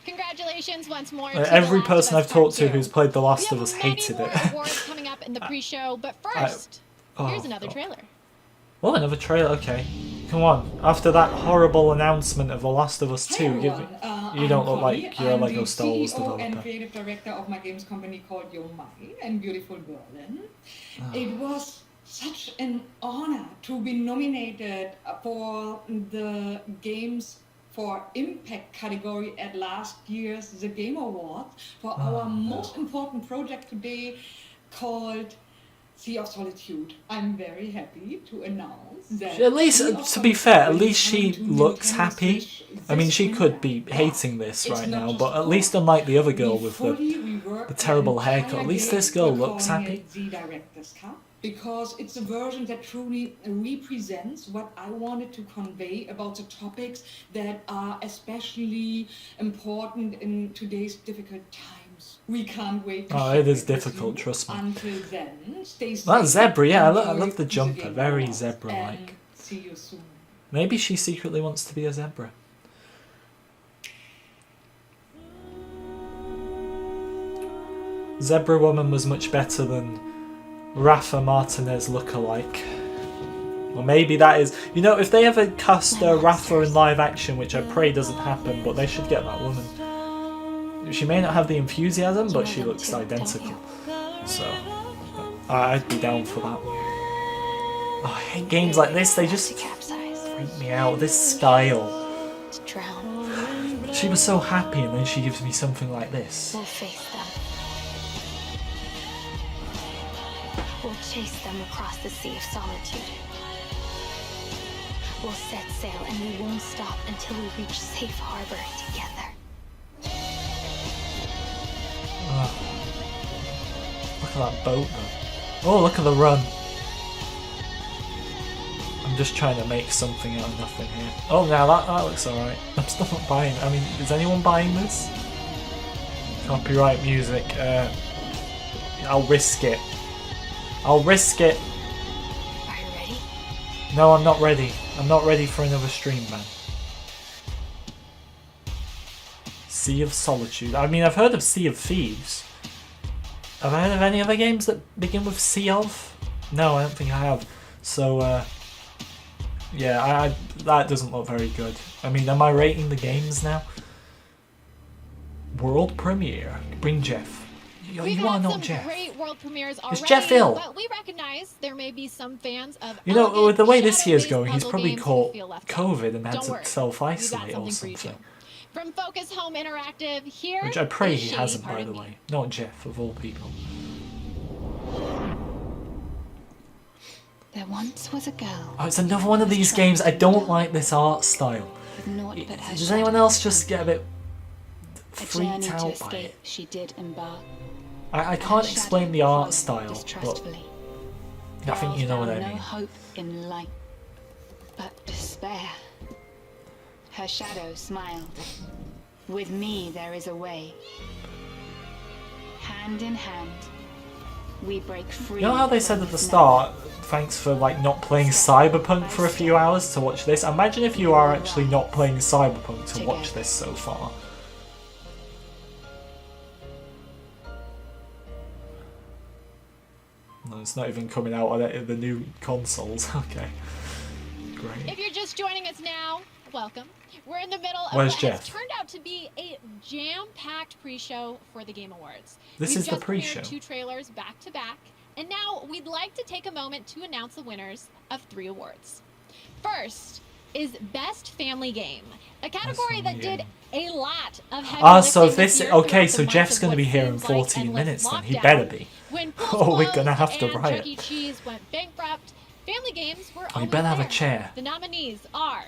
Congratulations once more. Every person I've talked to who's played The Last of Us hated it. Awards coming up in the pre-show, but first, here's another trailer. Oh, another trailer. Okay. Come on, after that horrible announcement of The Last of Us 2, you don't look like you're a Lego Star Wars developer. I'm the CEO and creative director of my games company called Yomai and beautiful Berlin. It was such an honor to be nominated for the Games for Impact category at last year's The Game Awards for our most important project today called Sea of Solitude. I'm very happy to announce that... At least, to be fair, at least she looks happy. I mean, she could be hating this right now, but at least unlike the other girl with the terrible haircut, at least this girl looks happy. Because it's a version that truly represents what I wanted to convey about the topics that are especially important in today's difficult times. We can't wait to it is difficult, trust me. Until then, stay safe. That zebra, yeah, I love the jumper, very zebra-like. See you soon. Maybe she secretly wants to be a zebra. Zebra Woman was much better than Rafa Martinez lookalike. Or maybe that is... You know, if they ever cast Rafa in live action, which I pray doesn't happen, but they should get that woman. She may not have the enthusiasm, but she looks identical. So, I'd be down for that. Oh, I hate games like this, they just freak me out. This style. She was so happy and then she gives me something like this. We'll face them. We'll chase them across the Sea of Solitude. We'll set sail and we won't stop until we reach safe harbor together. Look at that boat though. Oh, look at the run. I'm just trying to make something out of nothing here. Oh, now that looks alright. I'm still not buying. I mean, is anyone buying this? Copyright music. I'll risk it. I'll risk it. Are you ready? No, I'm not ready. I'm not ready for another stream, man. Sea of Solitude. I mean, I've heard of Sea of Thieves. Have I heard of any other games that begin with Sea of? No, I don't think I have. So, yeah, that doesn't look very good. I mean, am I rating the games now? World premiere. Bring Jeff. You are not Jeff. Great world premieres already, Is Jeff ill? But we recognize there may be some fans of you know, with the way this year's shadow-based going, he's puzzle probably games caught who feel left out. COVID and had Don't to worry. self-isolate or We've got something for you something. too. From Focus Home Interactive, here Which I pray is he Shady hasn't, Part by of the Me. way. Not Jeff, of all people. There once was a girl. Oh, it's another one of these games. I don't like this art style. With naught but her Does anyone else just get a bit a journey freaked to out by escape, it? she did embark. I can't explain the art style, but I think you know what I No mean. hope in light, but despair. Her shadow smiled. With me there is a way. Hand in hand, we break free. You know how they said at the start, thanks for like not playing Cyberpunk for a few hours to watch this? Imagine if you are actually not playing Cyberpunk to watch this so far. No, it's not even coming out on the new consoles. Okay. Great. If you're just joining us now, welcome. We're in the middle of Where's what Jeff? has turned out to be a jam-packed pre-show for the Game Awards. This is the pre-show. We've just premiered 2 trailers back-to-back, and now we'd like to take a moment to announce the winners of 3 awards. First is Best Family Game, a category that did a lot of heavy so lifting this this year okay, throughout so the months Jeff's of going to be what here in seems like 14 endless minutes then. He lockdown. better be. When pools Oh, we're gonna closed have to and riot. Chuck E. Cheese went bankrupt, family games were you always better have a there. chair. The nominees are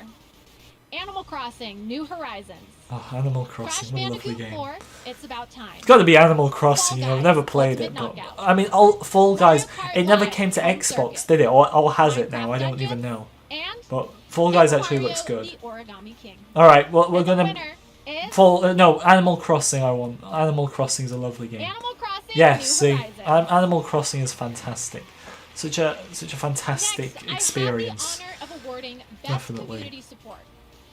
Animal Crossing: New Horizons, Oh, Animal Crash Crossing, what a lovely Bandicoot game. 4, It's About Time. It's got to be Animal Crossing, you know, I've Guys, never played it, Ultimate but... Knockout. I mean, Fall Guys, Mario Kart it never Live came to Home Xbox, Circuit. did it? Or has it now? Minecraft I don't even Dungeons, know. And But Fall Guys Super actually Mario, looks good. The Origami King. Alright, well, we're And the gonna... winner is No, Animal Crossing I want. Animal Crossing's a lovely game. Animal Crossing: Yes, New see, Horizons. Animal Crossing is fantastic. Such a fantastic Next, experience. I have the honor of awarding Best Definitely. Community Support.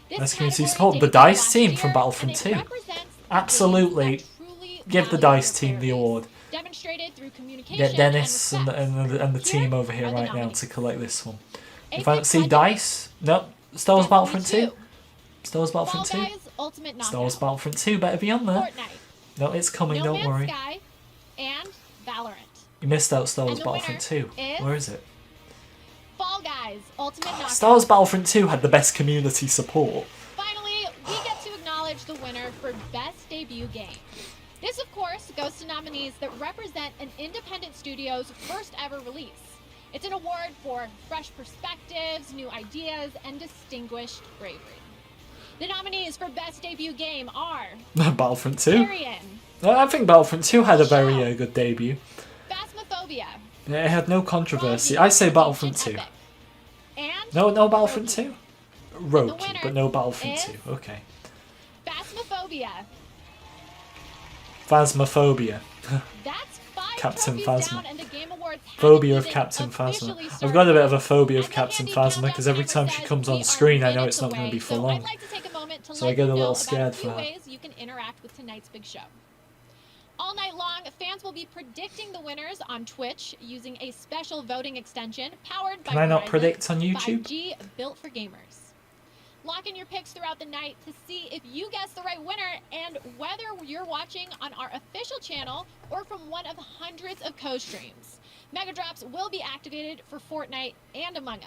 This Best community category support. The dated DICE last team year, from Battlefront and it 2. represents the Absolutely. games that truly Give the value DICE their team the player base, award. demonstrated through communication Get Dennis and and the team over here are the right now nominees. to collect this one. If Apex I don't see Legends, DICE, nope. Star Wars Destiny Battlefront 2? 2, Star Wars Fall Battlefront 2? Guys Ultimate Knockout, Star Wars Battlefront 2 better be on there. Fortnite, No, it's coming, No don't Man's worry. Sky, and Valorant. You missed out Star Wars And the Battlefront winner 2. is- Where is it? Fall Guys Ultimate Knockout. Star Wars Battlefront 2 had the best community support. Finally, we get to acknowledge the winner for Best Debut Game. This, of course, goes to nominees that represent an independent studio's first ever release. It's an award for fresh perspectives, new ideas, and distinguished bravery. The nominees for Best Debut Game are Battlefront 2. Carrion, I think Battlefront 2 had a very good debut. Phasmophobia, It had no controversy. I say Battlefront 2. Epic, and No Battlefront 2? Rogue, The winner but no Battlefront is- 2. Okay. Phasmophobia. Phasmophobia. That's 5 Captain trophies Phasma. down, and the Game Awards haven't Phobia of even Captain Phasma. officially I've started got a bit yet. of a phobia of And the Captain handy Phasma countdown because every timer time she says comes we on are screen I know minutes it's not going to away, be for so long. I'd like to take a moment to So I let get you a little know scared about a for few that. ways you can interact with tonight's big show. All night long, fans will be predicting the winners on Twitch using a special voting extension powered by Can I not Verizon predict on YouTube? 5G built for gamers. Lock in your picks throughout the night to see if you guess the right winner and whether you're watching on our official channel or from one of hundreds of co-streams. Mega Drops will be activated for Fortnite and Among Us.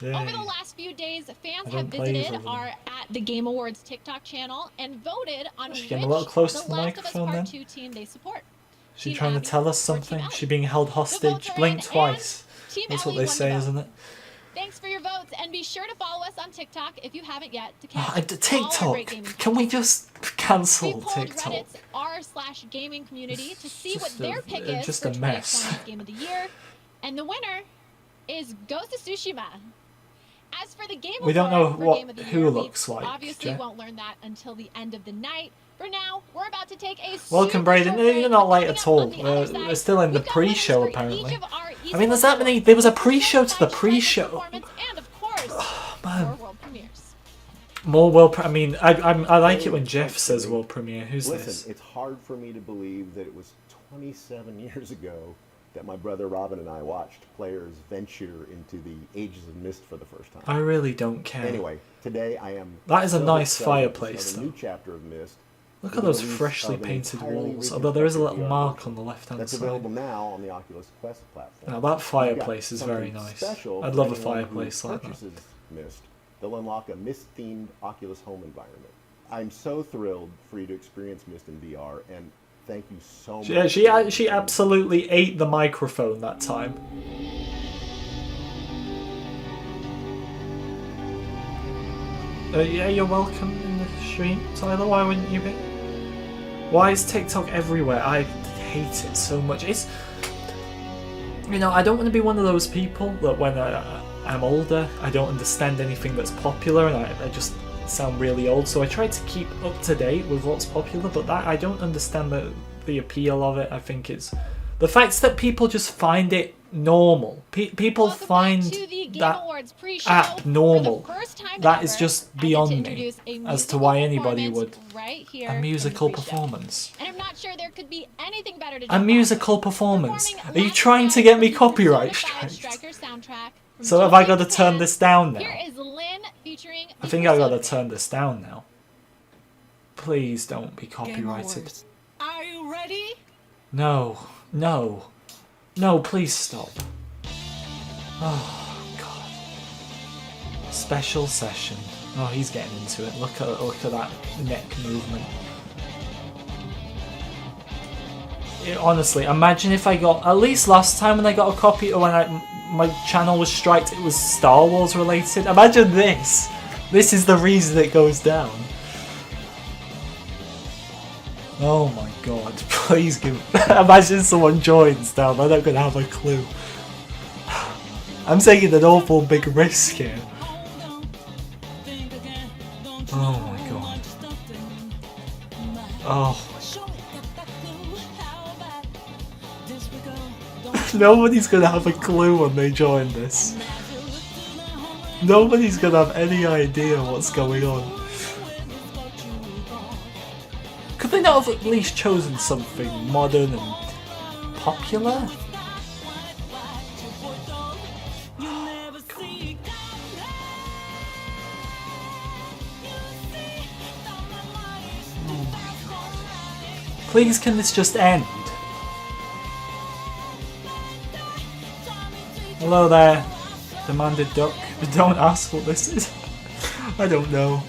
Over the last few days, fans I have don't play visited either of them. our at the Game Awards TikTok channel and voted on She's which getting a little close to The the Last of Us microphone Part then. 2 team they support. She Team trying to Abby tell us or Team something? Ellie. She being held The hostage. votes are Blink in, twice. and Team That's what Ellie they won say, the vote. isn't it? Thanks for your votes, and be sure to follow us on TikTok if you haven't yet to catch Oh, all our great TikTok. gaming Can we content. just We cancel polled TikTok? Reddit's r/gaming community to see what just their a- pick is just for a mess. 2020's Game of the Year, and the winner is Ghost of Tsushima. As for the Game We don't know Award for what- Game of the who Year, looks we like, obviously Jeff. won't learn that until the end of the night. For now, we're about to take a Welcome, super Braden. short No, break, you're not but late coming at up all. on the other side, We're still in the we've got winners pre-show, for each apparently. of our I mean, there's esports that many. awards, There was a certified pre-show to the strength pre-show. performance, and of course, Man. more world premieres. More world. I mean, I like it when Jeff says world premiere. Who's Listen, this? it's hard for me to believe that it was 27 years ago that my brother Robin and I watched players venture into the Ages of Mist for the first time. I really don't care. Anyway, today I am. That is a so nice excited to fireplace, start a though. new chapter of Mist. Look with at the those release freshly of an painted entirely walls. Although there is a little reconstructed mark VR on the left-hand that's side. available now on the Oculus Quest platform. Now that We've fireplace got is very something nice. special I'd for love a anyone who fireplace like that. purchases Mist. They'll unlock a Mist-themed Oculus home environment. I'm so thrilled for you to experience Mist in VR, and thank you so much. Yeah, she absolutely ate the microphone that time. Yeah, you're welcome in the stream, Tyler. Why wouldn't you be? Why is TikTok everywhere? I hate it so much. It's, you know, I don't want to be one of those people that when I'm older, I don't understand anything that's popular, and I just sound really old. So I try to keep up to date with what's popular, but that I don't understand the appeal of it. I think it's the fact that people just find it normal. People Welcome find back to the Game that Awards pre-show. abnormal. For the first time That is ever, just I get beyond to me introduce a as to musical why anybody would. performance right here A in the musical pre-show. performance. And I'm not sure there could be anything better to A jump musical off of. performance. Performing Are you Last trying to Night get me from the copyright Persona 5 strikes? Striker soundtrack from So have I got to Japan. turn this down now? Here is Lynn featuring I the think I got to Persona turn this down now. Please don't be copyrighted. Are you ready? No, no, no! Please stop. Oh God. Special session. Oh, he's getting into it. Look at that neck movement. Honestly, imagine if I got, at least last time when I got a copy, or when my channel was striked, it was Star Wars related. Imagine this. This is the reason it goes down. Oh my god, please give... Imagine someone joins now, they're not going to have a clue. I'm taking an awful big risk here. Oh my god. Oh. Nobody's going to have a clue when they join this. Nobody's going to have any idea what's going on. Could they not have at least chosen something modern and popular? Please, can this just end? Hello there, demanded duck. Don't ask what this is. I don't know.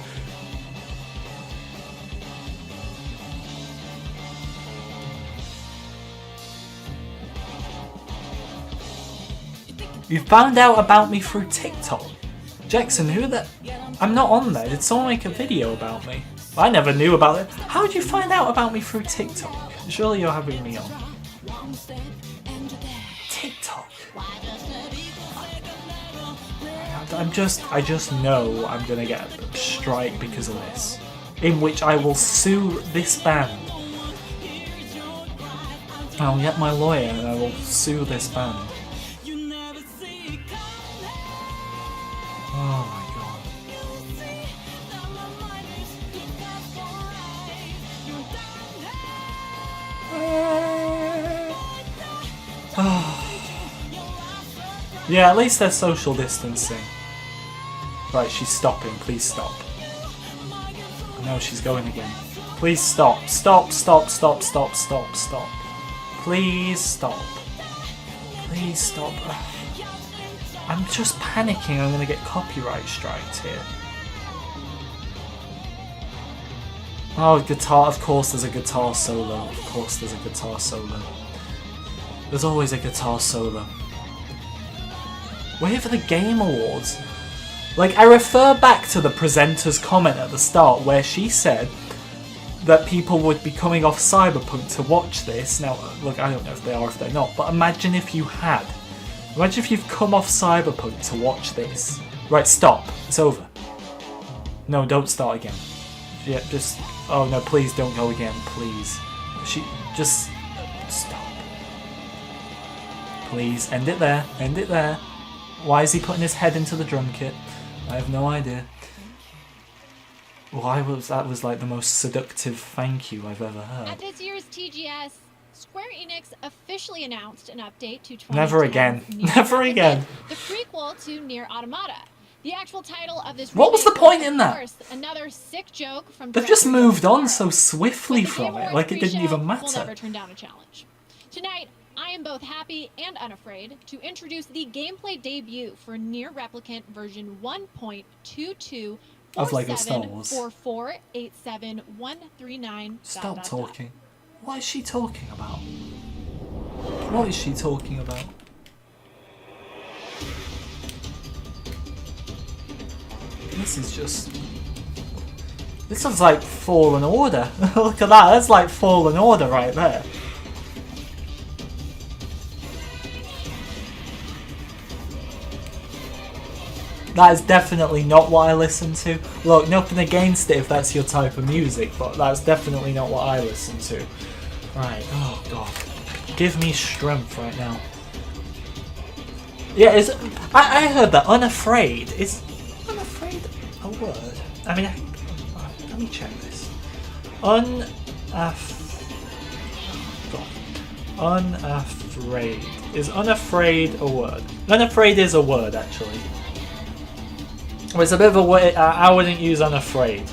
You found out about me through TikTok. Jackson, who the... I'm not on there. Did someone make a video about me? I never knew about it. How did you find out about me through TikTok? Surely you're having me on. TikTok. I just know I'm gonna get a strike because of this. In which I will sue this band. I'll get my lawyer and I will sue this band. Oh my god. Yeah, at least they're social distancing. Right, she's stopping. Please stop. No, she's going again. Please stop. Stop, stop, stop, stop, stop, stop. Please stop. Please stop. I'm just panicking I'm going to get copyright strikes here. Oh, guitar. Of course there's a guitar solo. Of course there's a guitar solo. There's always a guitar solo. We're here for the Game Awards. Like, I refer back to the presenter's comment at the start where she said that people would be coming off Cyberpunk to watch this. Now, look, I don't know if they are or if they're not, but imagine if you had. Imagine if you've come off Cyberpunk to watch this. Right, stop. It's over. No, don't start again. Yeah, just... Oh no, please don't go again, please. Just... Stop. Please, end it there. End it there. Why is he putting his head into the drum kit? I have no idea. That was like the most seductive thank you I've ever heard. At this year's TGS, Square Enix officially announced an update to 2010's Never again. Never again. The prequel to Nier Automata. The actual title of this What was the point in that? Course, another sick joke from They've just moved on so swiftly from it, like it didn't even matter. We'll never turn down a challenge. Tonight, I am both happy and unafraid to introduce the gameplay debut for Nier Replicant version 1.22 of LEGO Star Wars. 4487139. Stop talking. What is she talking about? What is she talking about? This is just... This is like Fallen Order. Look at that, that's like Fallen Order right there. That is definitely not what I listen to. Look, nothing against it if that's your type of music, but that's definitely not what I listen to. Right, oh god. Give me strength right now. Yeah, I heard that unafraid. Is unafraid a word? I mean, let me check this. Unafraid. Is unafraid a word? Unafraid is a word, actually. Well, it's a bit of a word. I wouldn't use unafraid.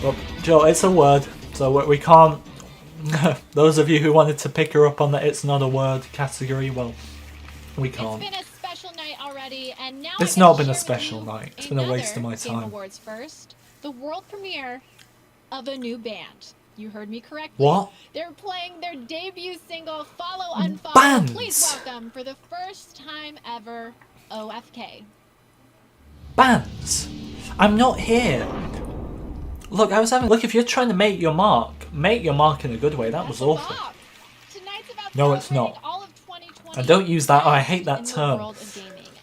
Well, Joe, it's a word, so we can't... Those of you who wanted to pick her up on that it's not a word category, well, we can't. It's been a special night already, and now it's not been a special night. It's been a waste of my time. Game Awards first, the world premiere of a new band. You heard me correctly. What? They're playing their debut single, Follow Unfollow. Bands. Please welcome, for the first time ever, OFK. Bands. I'm not here. Look, I was having... Look, if you're trying to make your mark in a good way. That was awful. No, it's not. And don't use that. Oh, I hate that term.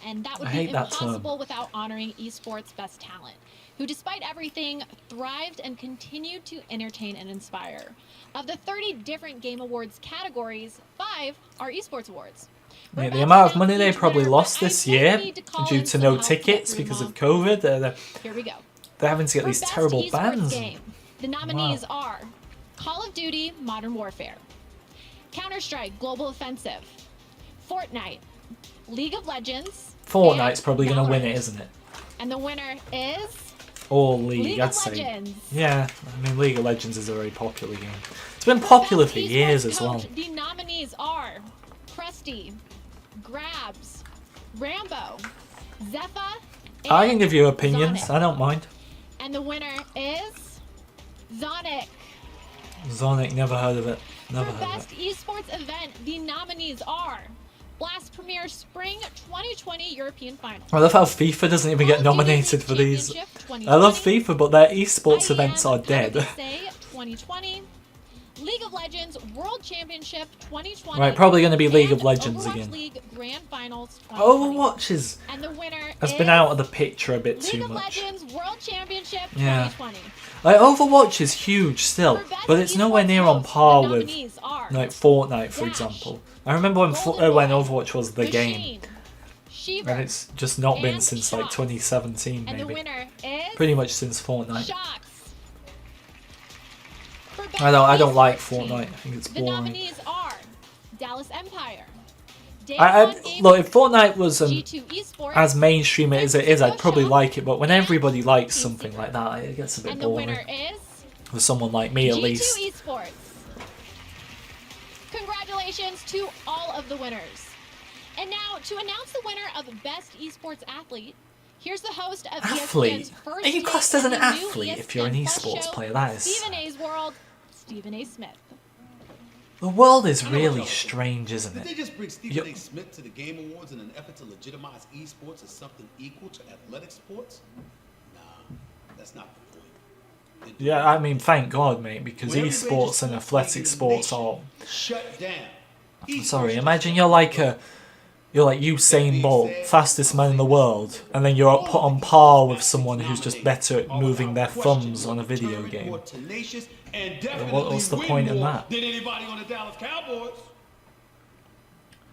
And that would be impossible without honoring esports best talent, who despite everything thrived and continued to entertain and inspire. Of the 30 different Game Awards categories, 5 are esports awards. Yeah, the amount of money they probably lost this year due to no tickets because of COVID. Here we go. They're having to get these terrible bans. The nominees are Call of Duty Modern Warfare, Counter-Strike Global Offensive, Fortnite, League of Legends. Fortnite's probably going to win it, isn't it? And the winner is Or League, I'd say. Legends. Yeah, I mean, League of Legends is a very popular game. It's been popular for years as well. The nominees are Krusty, Grabs, Rambo, Zephyr, I can give you opinions, Sonic. I don't mind. And the winner is Sonic. Sonic, never heard of it. Never For heard of Best it. Esports Event, the nominees are Blast Premier Spring 2020 European Finals. I love how FIFA doesn't even get Call of Duty nominated for these. Championship 2020, I love FIFA, but their esports events are dead. IEM 2020, League of Legends World Championship 2020. Right, probably going to be League of and Legends Overwatch again. League Grand Finals 2020. Overwatch And the winner has is been out of the picture a bit League too of much. Legends World Championship Yeah. 2020. Like, Overwatch is huge still, but it's nowhere near on par with like Fortnite, for example. I remember when Overwatch was the game, and it's just not been since like 2017 And the maybe. winner is Pretty much since Fortnite. Shox. For Best I don't like Esports Team, Fortnite. I think it's the boring. nominees are Dallas Empire, Day I One Gaming, look, if Fortnite was G2 Esports, as mainstream as it is, I'd probably Social, like it. But when and everybody likes Team something Secret. like that, it gets a bit and the winner boring. is For someone like me, at G2 least. Esports. Congratulations to all of the winners. And now, to announce the winner of Best Esports Athlete, here's the host of Athlete? ESPN's first Are you take classed as an at the new athlete if you're an ESPN Plus esports show, player? That is. Stephen A's World, Stephen A. Smith. The world is really strange, isn't Did they it? just bring Stephen You- A. Smith to the Game Awards in an effort to legitimize esports as something equal to athletic sports? Nah, that's not the point. They're doing Yeah, I mean, thank God, mate, because When every esports major and sport athletic league in the sports nation are. shut down. I'm sorry, Esports imagine just you're shut like down. you're like Usain Bolt, fastest man in the world, and then you're put on par with someone who's just better at moving their thumbs on a video game. More tenacious and What's the definitely point win in more that? than anybody on the Dallas Cowboys.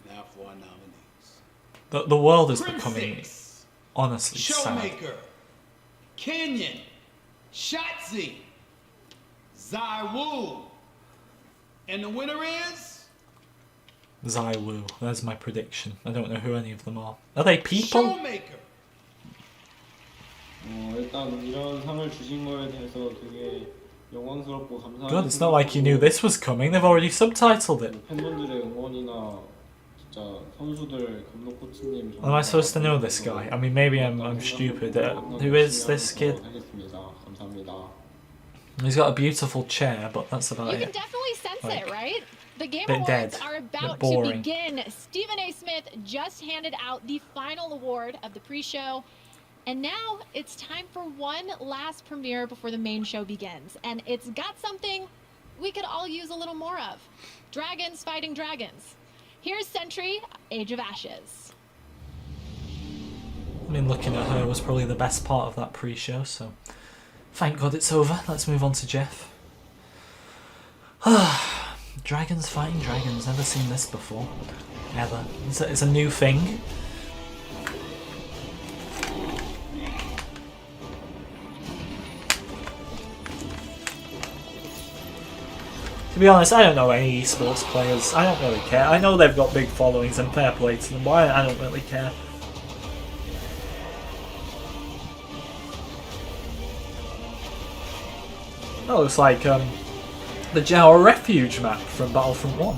Now for our nominees. The world is Crim becoming Six, honestly sad. Showmaker, Kenyon, Shotzi, Zywoo, and the winner is Zywoo, there's my prediction. I don't know who any of them are. Are they people? Showmaker. 일단 이런 상을 주신 거에 대해서 되게 영광스럽고 감사합니다. God, it's not like you knew this was coming. They've already subtitled it. 팬분들의 응원이나 진짜 선수들 감독 코치님. Am I supposed to know this guy? I mean, maybe I'm stupid. Who is this kid? 하겠습니다. 감사합니다. He's got a beautiful chair, but that's about You can it. definitely sense Like, it, right? The Game bit Awards dead, are bit about to boring. begin. Stephen A. Smith just handed out the final award of the pre-show. And now it's time for one last premiere before the main show begins. And it's got something we could all use a little more of. Dragons fighting dragons. Here's Sentry, Age of Ashes. I mean, looking at her was probably the best part of that pre-show, so thank God it's over. Let's move on to Jeff. Dragons fighting dragons. Never seen this before. Ever. It's a new thing. To be honest, I don't know any esports players. I don't really care. I know they've got big followings and fair play to them, but I don't really care. That looks like the Jawa Refuge map from Battlefront 1.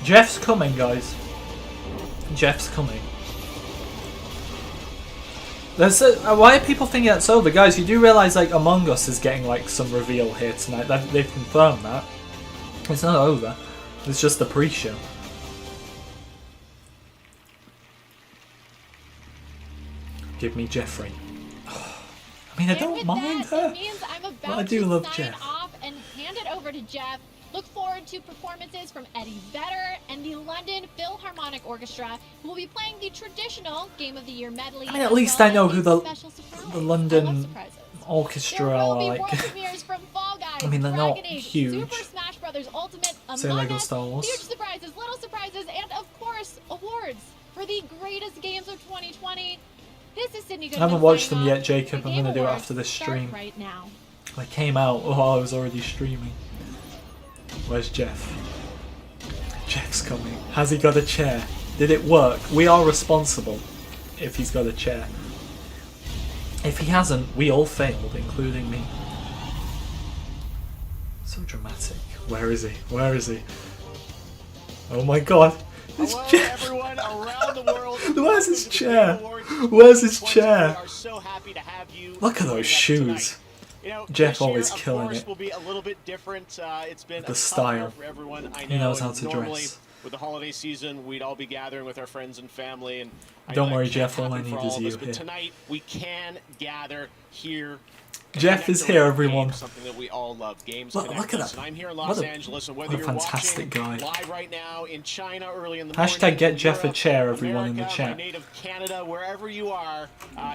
Jeff's coming, guys. Jeff's coming. Why are people thinking that's over? Guys, you do realise like Among Us is getting like some reveal here tonight. They've confirmed that. It's not over. It's just the pre-show. Give me Jeffrey. I mean, I don't mind her, It means I'm but about I do to love sign Jeff. off and hand it over to Jeff. Look forward to performances from Eddie Vedder and the London Philharmonic Orchestra, who will be playing the traditional Game of the Year medley. I mean, at as least well I know as who a the special surprise. I love London surprises. Orchestra There are will be like. world premieres from Fall Guys, I mean, they're not Dragon Age, huge. Super Smash Bros. Ultimate, Say Among Lego Us, Star Wars. huge surprises, little surprises, and of course, awards for the greatest games of 2020. This is Sydney Goodman. I haven't watched signing them yet, off. Jacob. The I'm Game gonna do it Awards after this start stream. right now. I came out while I was already streaming. Where's Jeff? Jeff's coming. Has he got a chair? Did it work? We are responsible if he's got a chair. If he hasn't, we all failed, including me. So dramatic. Where is he? Where is he? Oh my god. It's Jeff. Everyone around the world. Where's his chair? Where's his chair? We are so happy to have you. Look at those shoes. You know, Jeff this year, always of killing course, it. will be a little bit different. It's been The a style. for everyone. I know, He knows how and to normally, dress. with the holiday season, we'd all be gathering with our friends and family, and I Don't know worry, that Jeff, can't all I happen for need is of you us, but here. tonight we can gather here. Jeff is here, everyone. Games, something that we all love. Games Look connect at us. that. And I'm here in What Los a- Angeles, and what whether a you're fantastic watching guy. live right now in China early in the Hashtag morning, get in Jeff a Europe, chair, everyone in the America, chat. my native Canada, wherever you are,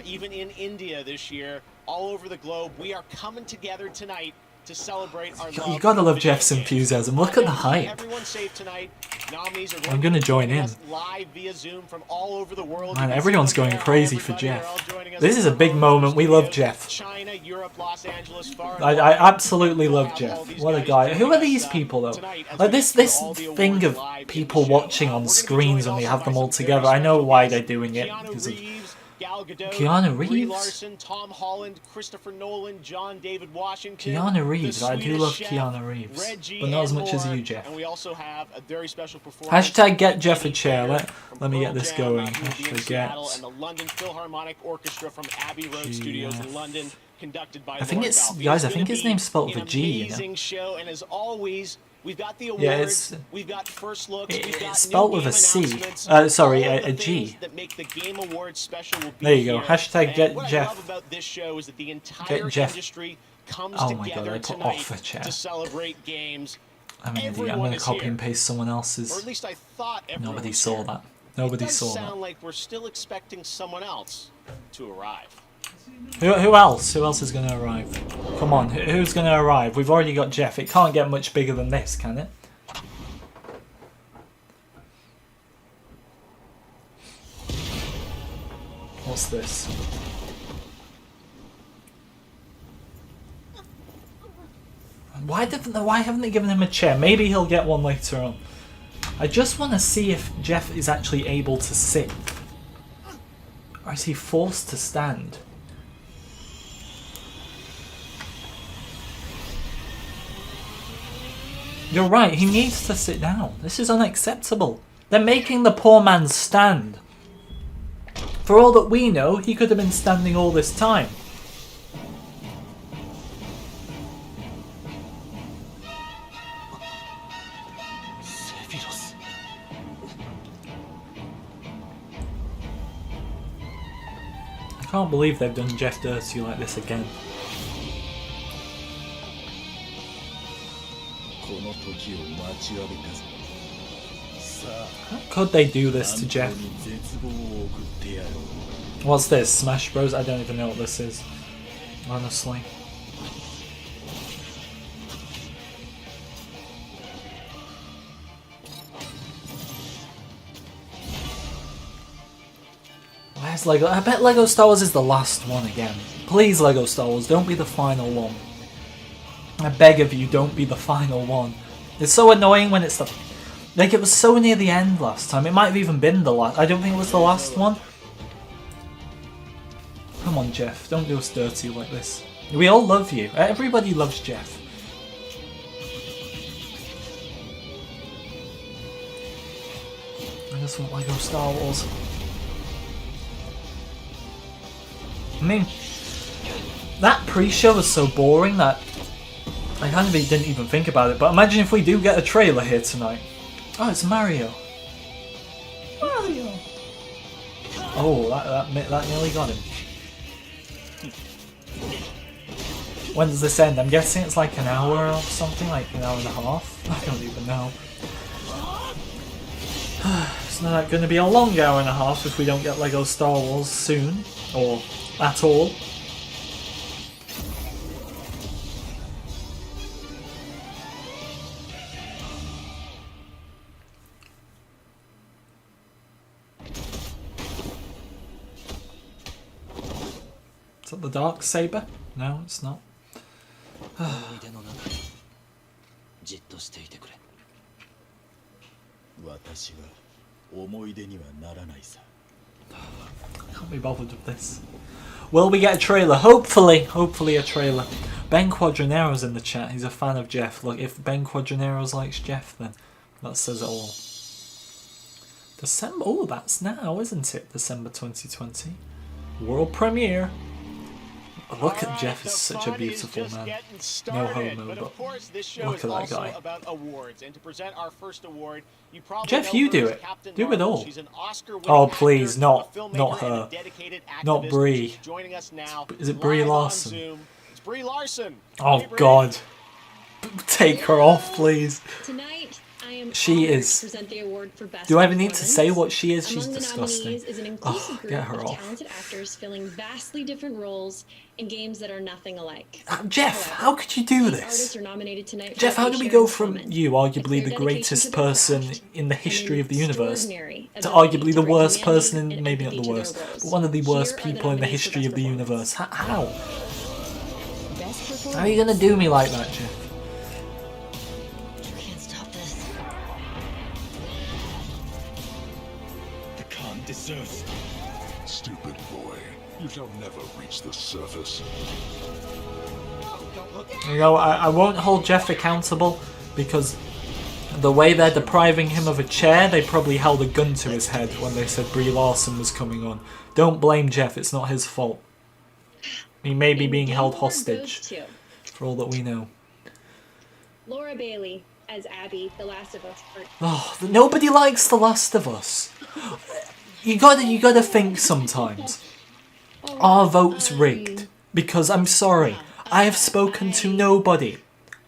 even in India this year, all over the globe, we are coming together tonight to celebrate our love. You gotta love for Jeff's video games. enthusiasm. Look at the hype. Everyone's safe tonight. Nominees are I'm gonna join in. us live via Zoom from all over the world. Man, You can everyone's see them going there. crazy for Everybody, they're all Jeff. joining us This is a from big all over moment. the We love studios. Jeff. China, Europe, Los Angeles, far and I wide. absolutely We'll love have Jeff. all these What a guys guy. Who joining are us, these people though? tonight as Like we this do all the thing awards of live in the people show. watching on We're gonna be screens joined and we also have by them all some together. very I know special why guests. they're doing it Keanu because of Reeves, Gal Gadot, Keanu Brie Reeves? Larson, Tom Holland, Christopher Nolan, John David Washington. Keanu Reeves. the I do Swedish love chef, Keanu Reeves, Reggie, but not as and much as more. you, Jeff. And we also have a very special performance. Hashtag get Jeff a Eddie chair. Vedder Let from me get Pearl this Jam, going. who will be in Hashtag Seattle, get. and the London Philharmonic Orchestra from Abbey Road Studios in London, conducted by I think Lauren it's Balfe. guys. I It's think gonna his be name's spelled with an a G. You know? amazing show, and as always, we've got the awards, Yeah, it's we've got first looks, we've got it's spelled new with a game C. announcements. Sorry, All of a the G. things that make the Game Awards special will be There you go. here. Hashtag And get what Jeff. I love about this show is that the entire Get Jeff. industry comes Oh my god! together I put tonight off a chair. to celebrate games. I'm an idiot. I'm Everyone gonna is copy here. and paste someone Or else's. at least I thought everyone Nobody was saw here. that. Nobody It does saw sound that. like we're still expecting someone else to arrive. Who else? Who else is going to arrive? Come on, who's going to arrive? We've already got Jeff. It can't get much bigger than this, can it? What's this? Why haven't they given him a chair? Maybe he'll get one later on. I just want to see if Jeff is actually able to sit. Or is he forced to stand? You're right, he needs to sit down. This is unacceptable. They're making the poor man stand. For all that we know, he could have been standing all this time. I can't believe they've done Jeff dirty like this again. How could they do this to Jeff? What's this? Smash Bros? I don't even know what this is. Honestly. Where's Lego? I bet Lego Star Wars is the last one again. Please, Lego Star Wars, don't be the final one. I beg of you, don't be the final one. It's so annoying when it's the... Like, it was so near the end last time. It might have even been the last... I don't think it was the last one. Come on, Jeff. Don't do us dirty like this. We all love you. Everybody loves Jeff. I just want Lego Star Wars. I mean, that pre-show was so boring that I kind of didn't even think about it. But imagine if we do get a trailer here tonight. Oh, it's Mario. Mario. Oh, that nearly got him. When does this end? I'm guessing it's like an hour or something, like an hour and a half. I don't even know. It's not going to be a long hour and a half if we don't get Lego Star Wars soon, or at all. Is that the dark saber? No, it's not. Can't be bothered with this. Will we get a trailer? Hopefully a trailer. Ben Quadranero's in the chat. He's a fan of Jeff. Look, if Ben Quadraneros likes Jeff, then that says it all. December. Oh, that's now, isn't it? December 2020. World premiere. Look at Jeff, is such a beautiful man. No homo, but look at that guy. Jeff, you do it. Do it all. Oh, please, not her. Not Brie. Is it Brie Larson? Oh, God. Take her off, please. Tonight, I am she is. to present the award for best Do I even need to performance. say what she is? She's Among the disgusting. nominees is an inclusive group get her of off. talented actors filling vastly different roles in games that are nothing alike. Jeff, However, how could you do these this? artists are nominated tonight for Jeff, how what do they we share go in from common. you, arguably It's the their greatest dedication to their person craft in the history of the universe, extraordinary to ability arguably to the bring worst humanity person, and maybe not empathy the to their worst, roles. but one of the worst Here are the people in the nominees for history best of the universe? How? Best How are you going to do me like that, Jeff? You can't stop this. The Khan deserves. Stupid boy, you shall never reach the surface. You know, I won't hold Jeff accountable because the way they're depriving him of a chair, they probably held a gun to his head when they said Brie Larson was coming on. Don't blame Jeff, it's not his fault. He may be being held hostage, for all that we know. Laura Bailey as Abby, The Last of Us Part Oh, nobody likes The Last of Us. You gotta think sometimes. Are votes rigged? Because I'm sorry, I have spoken to nobody.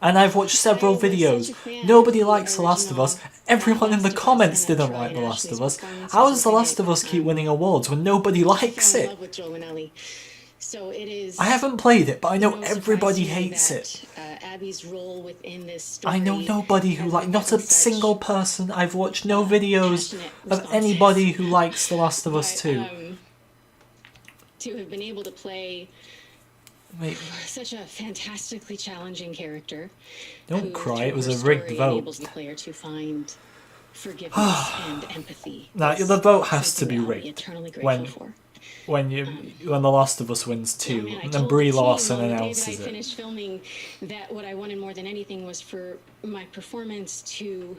And I've watched several videos. Nobody likes The Last of Us. Everyone in the comments didn't like The Last of Us. How does The Last of Us keep winning awards when nobody likes it? So it is. I haven't played it, but I know everybody hates it. Abby's role within this story. I know nobody who not a single person. I've watched no videos of anybody who likes The Last of Us 2. To have been able to play Wait, such a fantastically challenging character. don't who, cry, through it was her a rigged story, vote. enables the player to find forgiveness and empathy. Now, It's the vote has to something be that I'll rigged eternally grateful for. when The Last of Us wins 2, and then Brie Larson announces I it. finished filming that what I wanted more than anything was for my performance to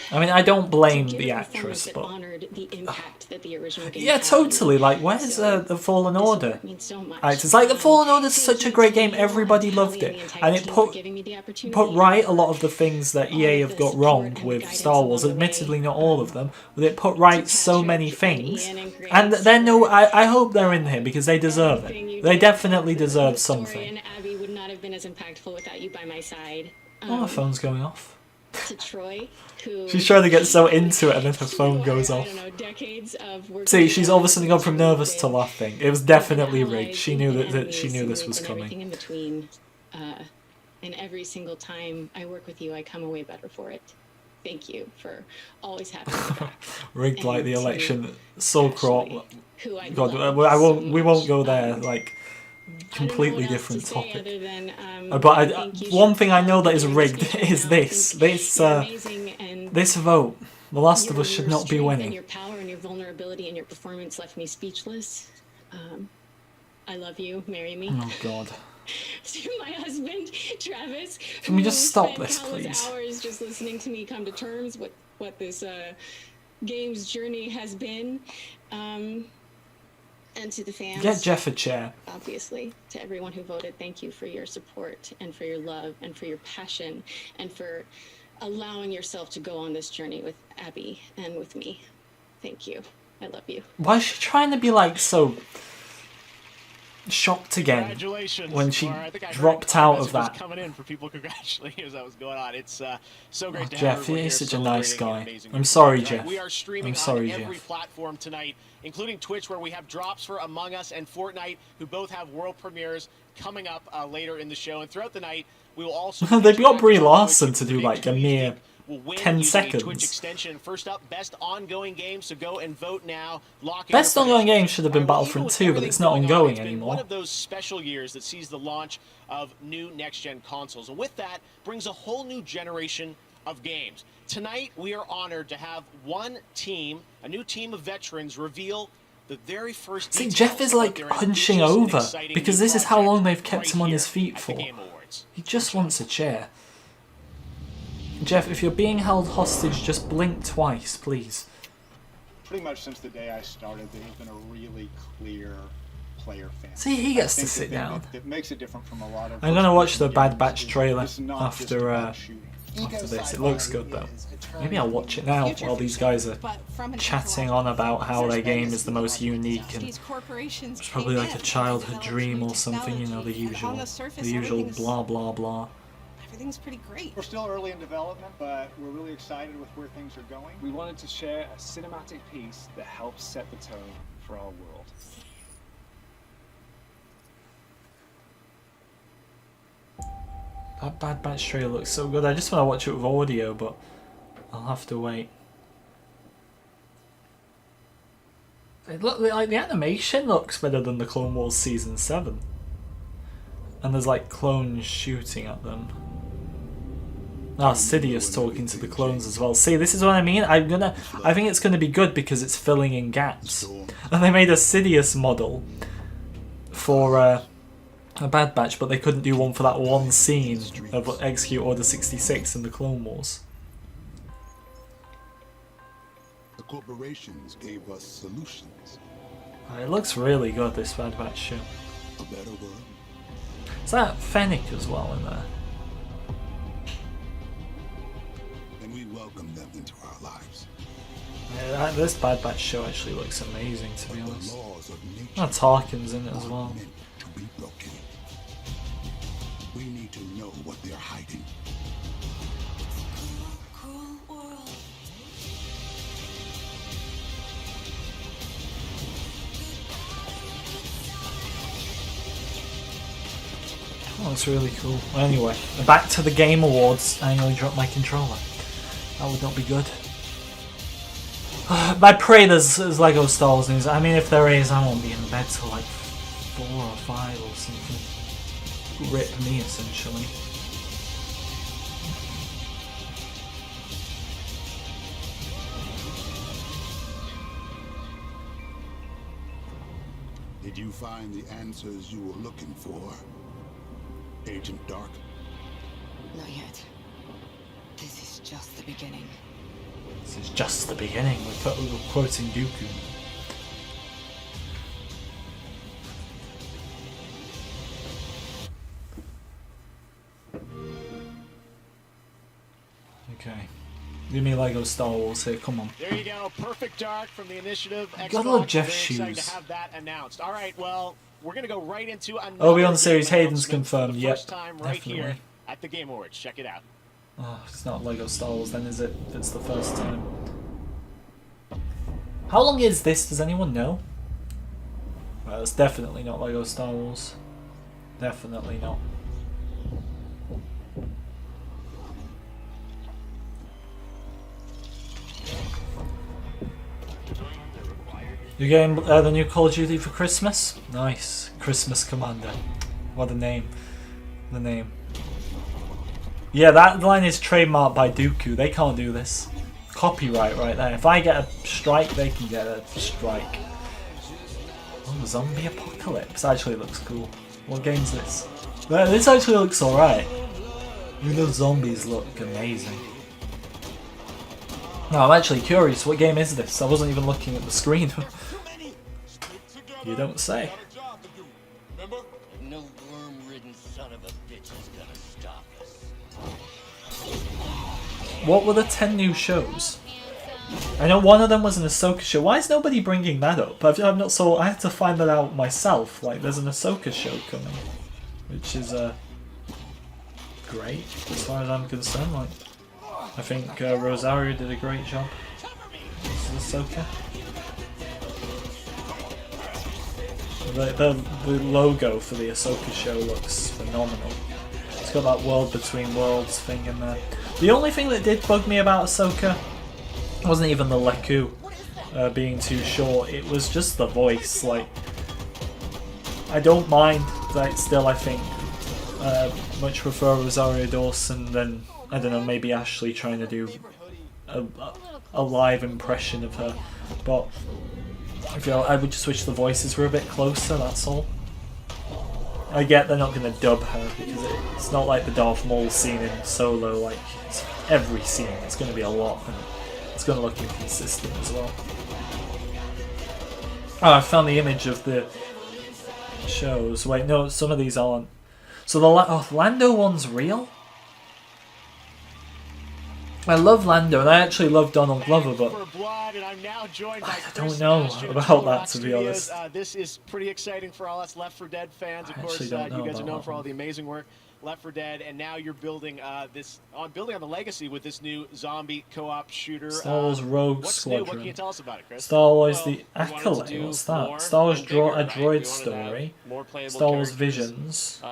I mean, I don't blame give the a performance actress, that but honored the impact that the original game yeah, had. totally. Like, where's the Fallen Order? Means so much. It's like the Fallen Order is such a great game. Everybody loved it, and it put right a lot of the things that EA have got wrong with Star Wars. Admittedly, not all of them, but it put right so many things. And then I hope they're in here because they deserve it. They definitely deserve something. And Abby would not have been as impactful without you by my side. Oh, her phone's going off. To Troy, who She's trying to get so into it, and then her phone goes off. decades of working See, she's all of a sudden together gone from nervous to laughing. It was definitely rigged. She knew that she knew this was and everything coming. in between. And every single time I work with you, I come away better for it. Thank you for always having me back. Rigged like the election. Soul Crop. who I God, love I so won't. We won't much. go there. Like, completely I don't know what else different to say topic. other than, But thank you, one Jeff, thing I know that is for rigged speaking is out. this. You're amazing, and This vote. The Last of your Us should not be strength winning. And your power and your vulnerability and your performance left me speechless. I love you. Marry me. Oh God. To my husband, Travis. Can we who just stop spent this, countless please? hours just listening to me come to terms with what this game's journey has been. And to the fans. Get Jeff a chair. Obviously, to everyone who voted, thank you for your support and for your love and for your passion and for allowing yourself to go on this journey with Abby and with me. Thank you. I love you. Why is she trying to be like so shocked again when she dropped out of that? Coming in for people congratulating as that was going on. It's so great to have Jeff, everyone he's here such a nice celebrating an guy. amazing I'm week. sorry, Jeff. We are streaming I'm sorry, on every Jeff. platform tonight, including Twitch, where we have drops for Among Us and Fortnite, who both have world premieres coming up later in the show. And throughout the night, we will also They've got Brie Larson to do like a mere will win 10 using a Twitch seconds. extension. First up, best ongoing game, so go and vote now. Lock in Best your ongoing predictions. game should have been Battlefront 2, but it's not ongoing It's been anymore. one of those special years that sees the launch of new next-gen consoles, and with that brings a whole new generation of games. Tonight, we are honored to have one team, a new team of veterans, reveal the very first. See, Jeff is like hunching over because this is how long they've kept him on his feet for. He just wants a chair. Jeff, if you're being held hostage, just blink twice, please. Pretty much since the day I started, there's been a really clear player fan. See, he gets to sit down. That makes it different from a lot of. I'm gonna watch the Bad Batch trailer after this. It looks good though. Maybe I'll watch it now while these guys are chatting on about how their game is the most unique and it's probably like a childhood dream or something, you know, the usual blah blah blah. Everything's pretty great. We're still early in development, but we're really excited with where things are going. We wanted to share a cinematic piece that helps set the tone for our world. That Bad Batch trailer looks so good. I just want to watch it with audio, but I'll have to wait. It look like the animation looks better than the Clone Wars Season 7. And there's like clones shooting at them. Ah, Sidious talking to the clones as well. See, this is what I mean. I think it's gonna be good because it's filling in gaps. And they made a Sidious model for a Bad Batch, but they couldn't do one for that one scene of Execute Order 66 in the Clone Wars. The corporations gave us solutions. It looks really good, this Bad Batch show. A better world. Is that Fennec as well in there? And we welcome them into our lives. Yeah, this Bad Batch show actually looks amazing, to be honest. Tarkin's in it as well. To be broken. We need to know what they're hiding. Oh, that's really cool. Anyway, back to the Game Awards. I nearly dropped my controller. That would not be good. I pray there's Lego Star Wars news. I mean, if there is, I won't be in bed till like 4 or 5 or something. Rip me, essentially. Did you find the answers you were looking for, Agent Dark? Not yet. This is just the beginning. This is just the beginning. We're quoting Dooku. Okay. Give me Lego Star Wars here, come on. There you go, Perfect Dark from the Initiative. Gotta love Jeff's excited shoes. to have that announced. All right, well, we're gonna go right into another Obi-Wan series, game Hayden's announcement for confirmed. the Yep, first time right definitely. here at the Game Awards. Check it out. Oh, it's not Lego Star Wars then, is it? If it's the first time. How long is this? Does anyone know? Well, it's definitely not Lego Star Wars. Definitely not. You're getting the new Call of Duty for Christmas? Nice. Christmas Commander. What a name. The name. Yeah, that line is trademarked by Dooku. They can't do this. Copyright right there. If I get a strike, they can get a strike. Oh, Zombie Apocalypse. Actually looks cool. What game's this? This actually looks alright. Even though zombies look amazing. No, I'm actually curious. What game is this? I wasn't even looking at the screen. You don't say. No worm-ridden son of a bitch is gonna stop us. What were the 10 new shows? I know one of them was an Ahsoka show. Why is nobody bringing that up? I've not saw. I had to find that out myself. Like, there's an Ahsoka show coming, which is great as far as I'm concerned. Like, I think Rosario did a great job as Ahsoka. The logo for the Ahsoka show looks phenomenal. It's got that world between worlds thing in there. The only thing that did bug me about Ahsoka wasn't even the Leku being too short, it was just the voice. Like, I don't mind, like, still I think much prefer Rosario Dawson than I don't know, maybe Ashley trying to do a live impression of her, but I feel I would just wish the voices were a bit closer, that's all. I get they're not going to dub her, because it's not like the Darth Maul scene in Solo, like every scene, it's going to be a lot, and it's going to look inconsistent as well. Oh, I found the image of the shows. Wait, no, some of these aren't. So the Lando one's real? I love Lando, and I actually love Donald Glover, but I don't know about that, to be honest. This is pretty exciting for all us Left 4 Dead fans. Of course, you guys are known for all the amazing work, Left 4 Dead, and now you're building building on the legacy with this new zombie co-op shooter. Star Wars Rogue Squadron. New? What can you tell us about it, Chris? Star Wars The Acolyte. What's that? Star Wars a Droid Story. Star Wars Visions.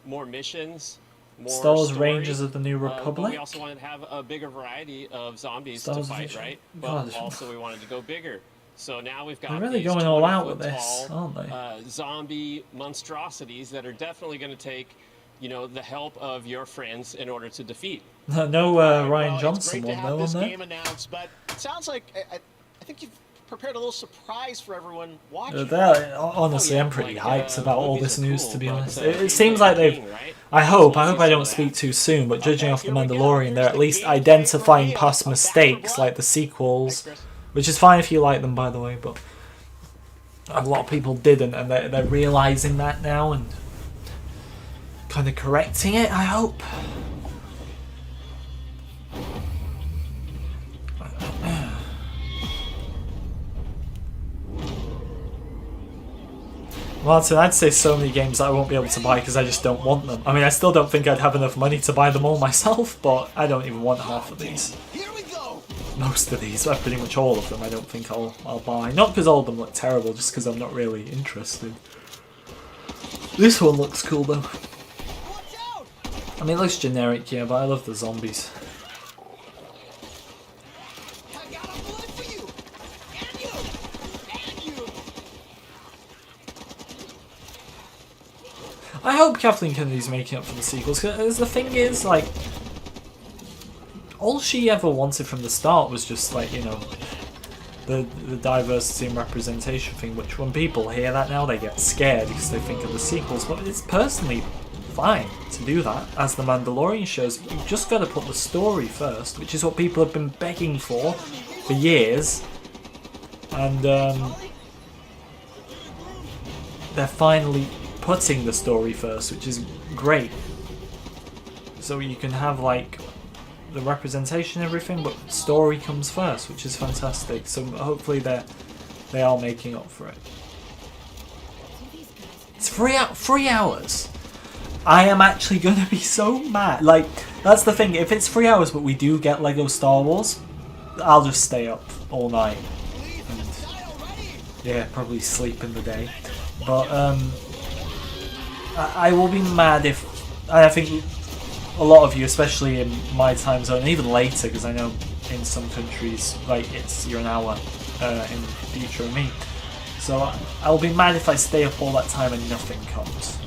More missions. Star Wars Rangers of the New Republic. But we also wanted to have a bigger variety of zombies to fight, right? But also we wanted to go bigger. So now we've got They're really going all out with this, aren't they? Zombie monstrosities that are definitely going to take, you know, the help of your friends in order to defeat. No Ryan Johnson one though on there. Game announced, but it sounds like I think you've prepared a little surprise for everyone watching. Honestly, I'm pretty hyped about all this news, to be honest. It seems like they've... I hope I don't speak too soon, but judging off The Mandalorian, they're at least identifying past mistakes, like the sequels, which is fine if you like them, by the way, but a lot of people didn't, and they're realising that now and kind of correcting it, I hope. Martin, I'd say so many games that I won't be able to buy because I just don't want them. I mean, I still don't think I'd have enough money to buy them all myself, but I don't even want half of these. Most of these, pretty much all of them, I don't think I'll buy. Not because all of them look terrible, just because I'm not really interested. This one looks cool though. I mean, it looks generic, yeah, but I love the zombies. I hope Kathleen Kennedy's making up for the sequels, because the thing is, like, all she ever wanted from the start was just, like, you know, the diversity and representation thing, which when people hear that now, they get scared because they think of the sequels, but it's personally fine to do that. As The Mandalorian shows, you've just got to put the story first, which is what people have been begging for years, and they're finally putting the story first, which is great. So you can have like the representation and everything, but story comes first, which is fantastic. So hopefully they are making up for it. It's 3 hours. I am actually gonna be so mad. Like, that's the thing. If it's 3 hours, but we do get Lego Star Wars, I'll just stay up all night. And, yeah, probably sleep in the day. But I will be mad if, I think a lot of you, especially in my time zone, and even later, because I know in some countries, like, you're an hour in future of me. So I'll be mad if I stay up all that time and nothing comes.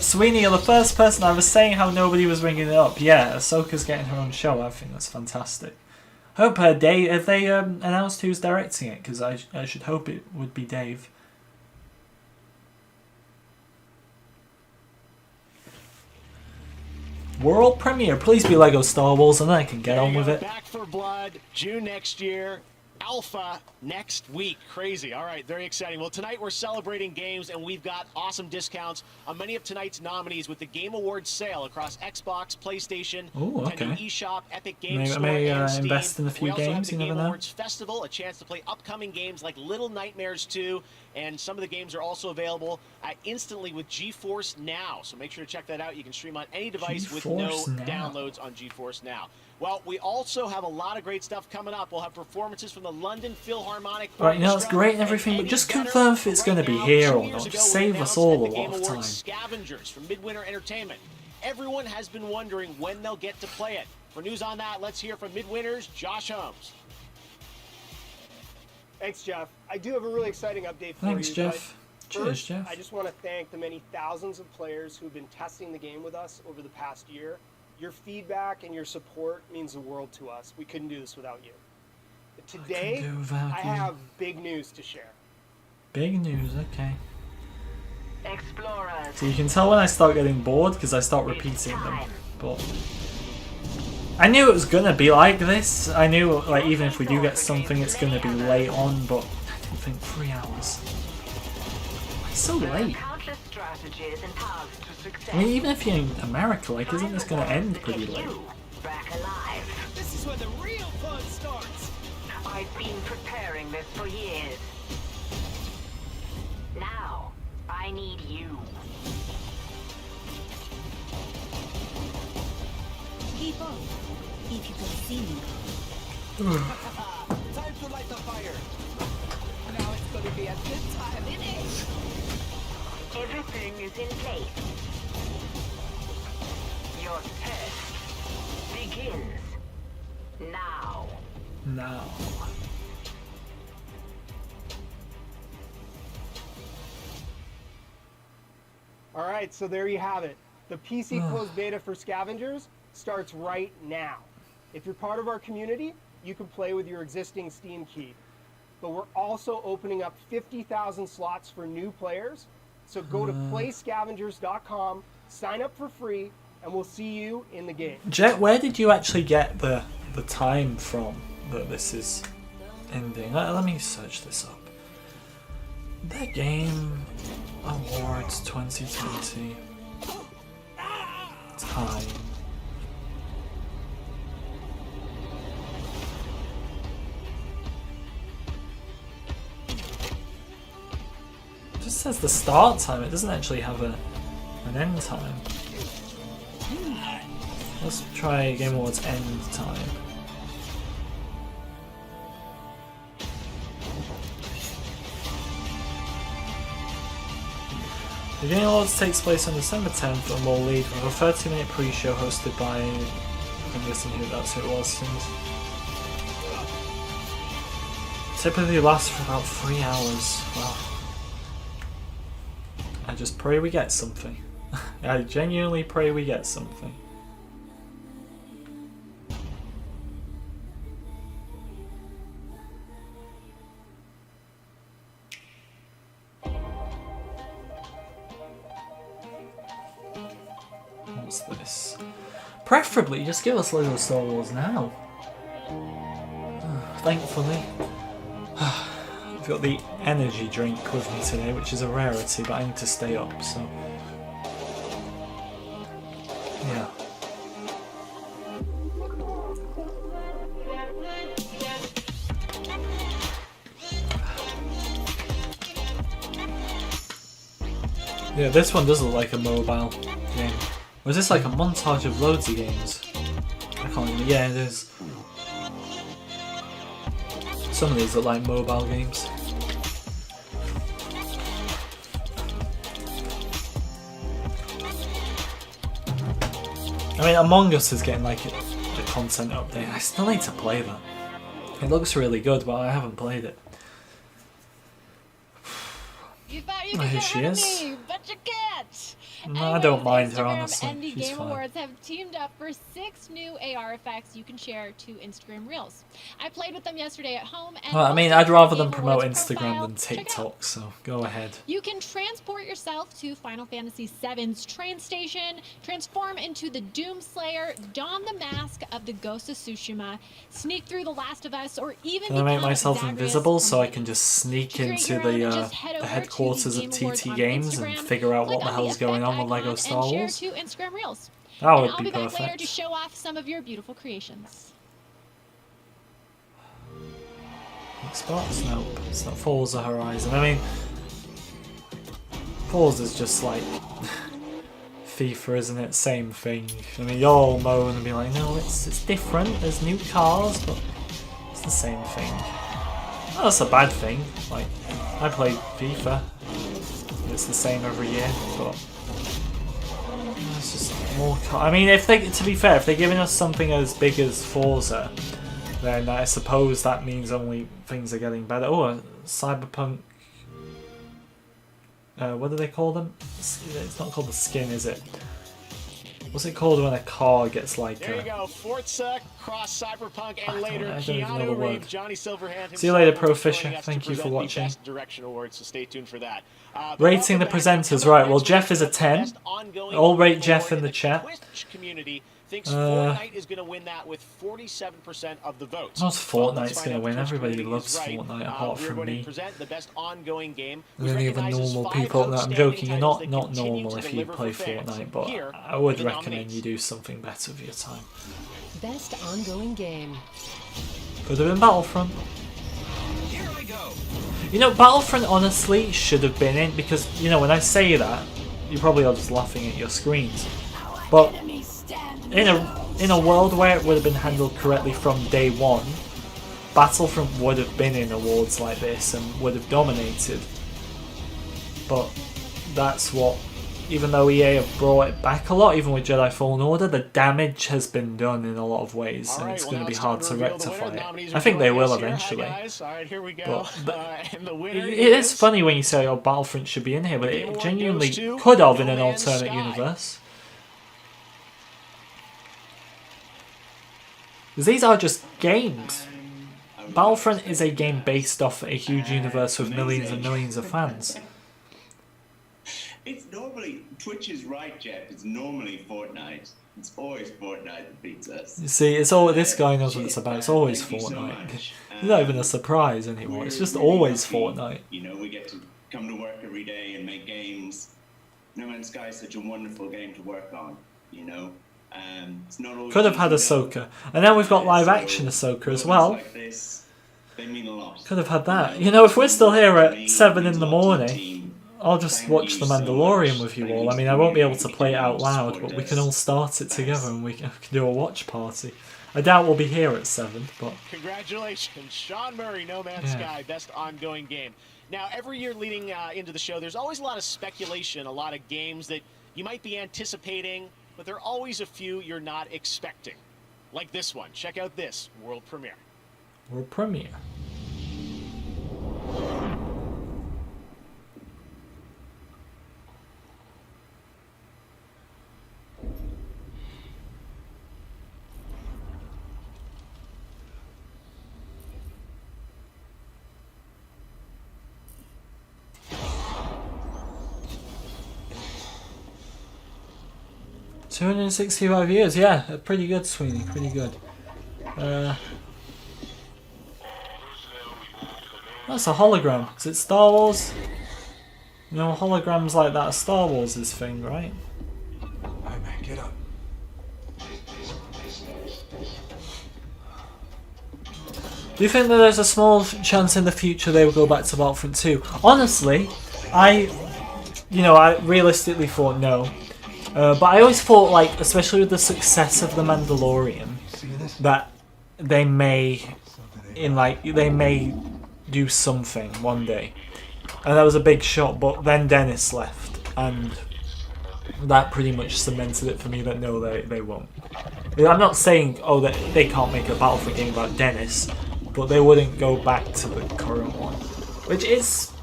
Sweeney, you're the first person I was saying how nobody was ringing it up. Yeah, Ahsoka's getting her own show. I think that's fantastic. Hope Dave, have they announced who's directing it? Because I should hope it would be Dave. World premiere, please be Lego Star Wars, and then I can get on with it. Back for Blood, June next year. Alpha next week. Crazy. All right, very exciting. Well, tonight we're celebrating games, and we've got awesome discounts on many of tonight's nominees with the Game Awards sale across Xbox, PlayStation, Nintendo eShop, Epic Games Store, and Steam. Invest in a few games, you never know. Game Awards Festival, a chance to play upcoming games like Little Nightmares 2, and some of the games are also available instantly with GeForce Now. So make sure to check that out. You can stream on any device with no downloads on GeForce Now. Well, we also have a lot of great stuff coming up. We'll have performances from the London Philharmonic. Right, you know, it's great and everything, but just confirm if it's going to be here or not. Just save us all a lot of time. Scavengers from Midwinter Entertainment. Everyone has been wondering when they'll get to play it. For news on that, let's hear from Midwinter's Josh Holmes. Thanks, Jeff. I do have a really exciting update for you. Thanks, Jeff. Cheers, First, Jeff. I just want to thank the many thousands of players who've been testing the game with us over the past year. Your feedback and your support means the world to us. We couldn't do this without you. But today, I have big news to share. Big news, okay. Explorers. So you can tell when I start getting bored because I start repeating them. But I knew it was gonna be like this. I knew, like, even if we do get something, it's gonna be late on. But I didn't think 3 hours. It's so late. I mean, even if you're in America, like, isn't this gonna end pretty late? This is where the real fun starts. I've been preparing this for years. Now, I need you. Keep on, if you can see me. Time to light the fire. Now it's going to be a good time, isn't it? Everything is in place. Your test begins now. Now. All right, so there you have it. The PC closed beta for Scavengers starts right now. If you're part of our community, you can play with your existing Steam key. But we're also opening up 50,000 slots for new players. So go to playscavengers.com, sign up for free, and we'll see you in the game. Jet, where did you actually get the time from that this is ending? Let me search this up. The Game Awards 2020 time. It just says the start time. It doesn't actually have an end time. Let's try Game Awards end time. The Game Awards takes place on December 10th and will lead with a 30-minute pre-show hosted by... I'm guessing who that's who it was. Typically lasts for about 3 hours. Wow. I just pray we get something. I genuinely pray we get something. What's this? Preferably, just give us Lego Star Wars now. Thankfully. I've got the energy drink with me today, which is a rarity, but I need to stay up, so... yeah. Yeah, this one does look like a mobile game. Or is this like a montage of loads of games? I can't even... yeah, it is. Some of these look like mobile games. I mean, Among Us is getting like a content update. I still need to play that. It looks really good, but I haven't played it. You thought you Oh, could here get she rid of is. me, but you can't. No, I don't mind her, Instagram honestly. and the She's Game fine. Awards have teamed up for 6 new AR effects you can share to Instagram Reels. I played with them yesterday at home, and Well, I mean, posted I'd to rather the them Game promote Awards Instagram profile. than Check it out. TikTok, so go ahead. You can transport yourself to Final Fantasy VII's train station, transform into the Doomslayer, don the mask of the Ghost of Tsushima, sneak through The Last of Us, or even Can I make become myself Zagreus invisible from so I can just sneak into the headquarters of TT Games and figure out what the hell's going on with Lego Star and share Wars? to Instagram Reels. That And would I'll be be back later perfect. to show off some of your beautiful creations. Xbox? Nope. It's not Forza Horizon. I mean, Forza's just like FIFA, isn't it? Same thing. I mean, you'll all moan and be like, no, it's different. There's new cars, but it's the same thing. Well, that's a bad thing. Like, I play FIFA. It's the same every year, but it's just more. I mean, if they, to be fair, if they're giving us something as big as Forza, then I suppose that means only things are getting better. Oh, Cyberpunk what do they call them? It's not called the skin, is it? What's it called when a car gets like there you go, Forza, Cross Cyberpunk, and later I don't even know the Keanu word. Reeves, Johnny Silverhand. See you later, Pro Joining Fisher. us Thank to you for present the watching. Best Direction Award, so stay tuned for that. Rating the presenters, right? Well, Jeff is a 10. I'll rate Jeff in the chat. Community thinks Fortnite is going to win that with 47% of the votes. How's Fortnite's going to win? Everybody loves Fortnite apart from me. The best ongoing game. Any of the normal people. No, I'm joking. You're not normal if you play Fortnite, but I would recommend you do something better with your time. Best ongoing game. Could have been Battlefront. Here we go. You know, Battlefront honestly should have been in because, you know, when I say that, you probably are just laughing at your screens. But in a world where it would have been handled correctly from day one, Battlefront would have been in awards like this and would have dominated. But that's what, even though EA have brought it back a lot, even with Jedi Fallen Order, the damage has been done in a lot of ways, and it's going to be hard to rectify it. I think they will eventually. Alright, here we go. And the winner It is funny when you say, oh, Battlefront should be in here, but it genuinely could have in an alternate universe. These are just games. Battlefront is a game based off a huge universe with millions and millions of fans. It's normally, Twitch is right, Jeff. It's normally Fortnite. It's always Fortnite that beats us. You see, it's all this guy knows what it's about. It's always Fortnite. It's not even a surprise anymore. It's just always Fortnite. You know, we get to come to work every day and make games. No Man's Sky is such a wonderful game to work on, you know. It's not always Could have had Ahsoka. And now we've got live action Ahsoka as well. like this, they mean a lot. Could have had that. You know, if we're still here at 7 in the morning, I'll just watch The Mandalorian with you all. I mean, I won't be able to play it out loud, but we can all start it together and we can do a watch party. I doubt we'll be here at 7, but... Congratulations, Sean Murray, No Man's Sky, best ongoing game. Now, every year leading into the show, there's always a lot of speculation, a lot of games that you might be anticipating, but there are always a few you're not expecting. Like this one. Check out this world premiere. World premiere. $265 years, yeah, pretty good, Sweeney, pretty good. That's a hologram. Is it Star Wars? You know, holograms like that are Star Wars' thing, right? Alright, man, get up. Do you think that there's a small chance in the future they will go back to Battlefront 2? Honestly, I realistically thought no. But I always thought, like, especially with the success of The Mandalorian, that they may do something one day. And that was a big shot, but then Dennis left, and that pretty much cemented it for me that no, they won't. I'm not saying, oh, that they can't make a Battlefront game about Dennis, but they wouldn't go back to the current one. Which is,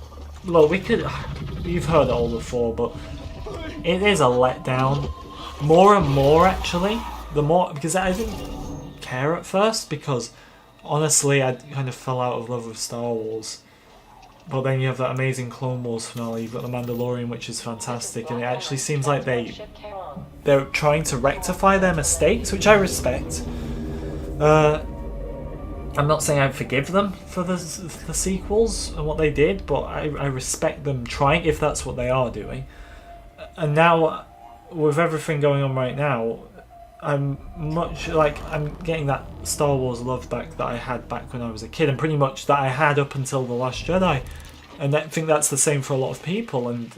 well, you've heard it all before, but it is a letdown. More and more, actually. The more, because I didn't care at first, because honestly, I kind of fell out of love with Star Wars. But then you have that amazing Clone Wars finale, you've got The Mandalorian, which is fantastic, and it actually seems like they're trying to rectify their mistakes, which I respect. I'm not saying I forgive them for the sequels and what they did, but I respect them trying, if that's what they are doing. And now, with everything going on right now, I'm getting that Star Wars love back that I had back when I was a kid, and pretty much that I had up until The Last Jedi. And I think that's the same for a lot of people, and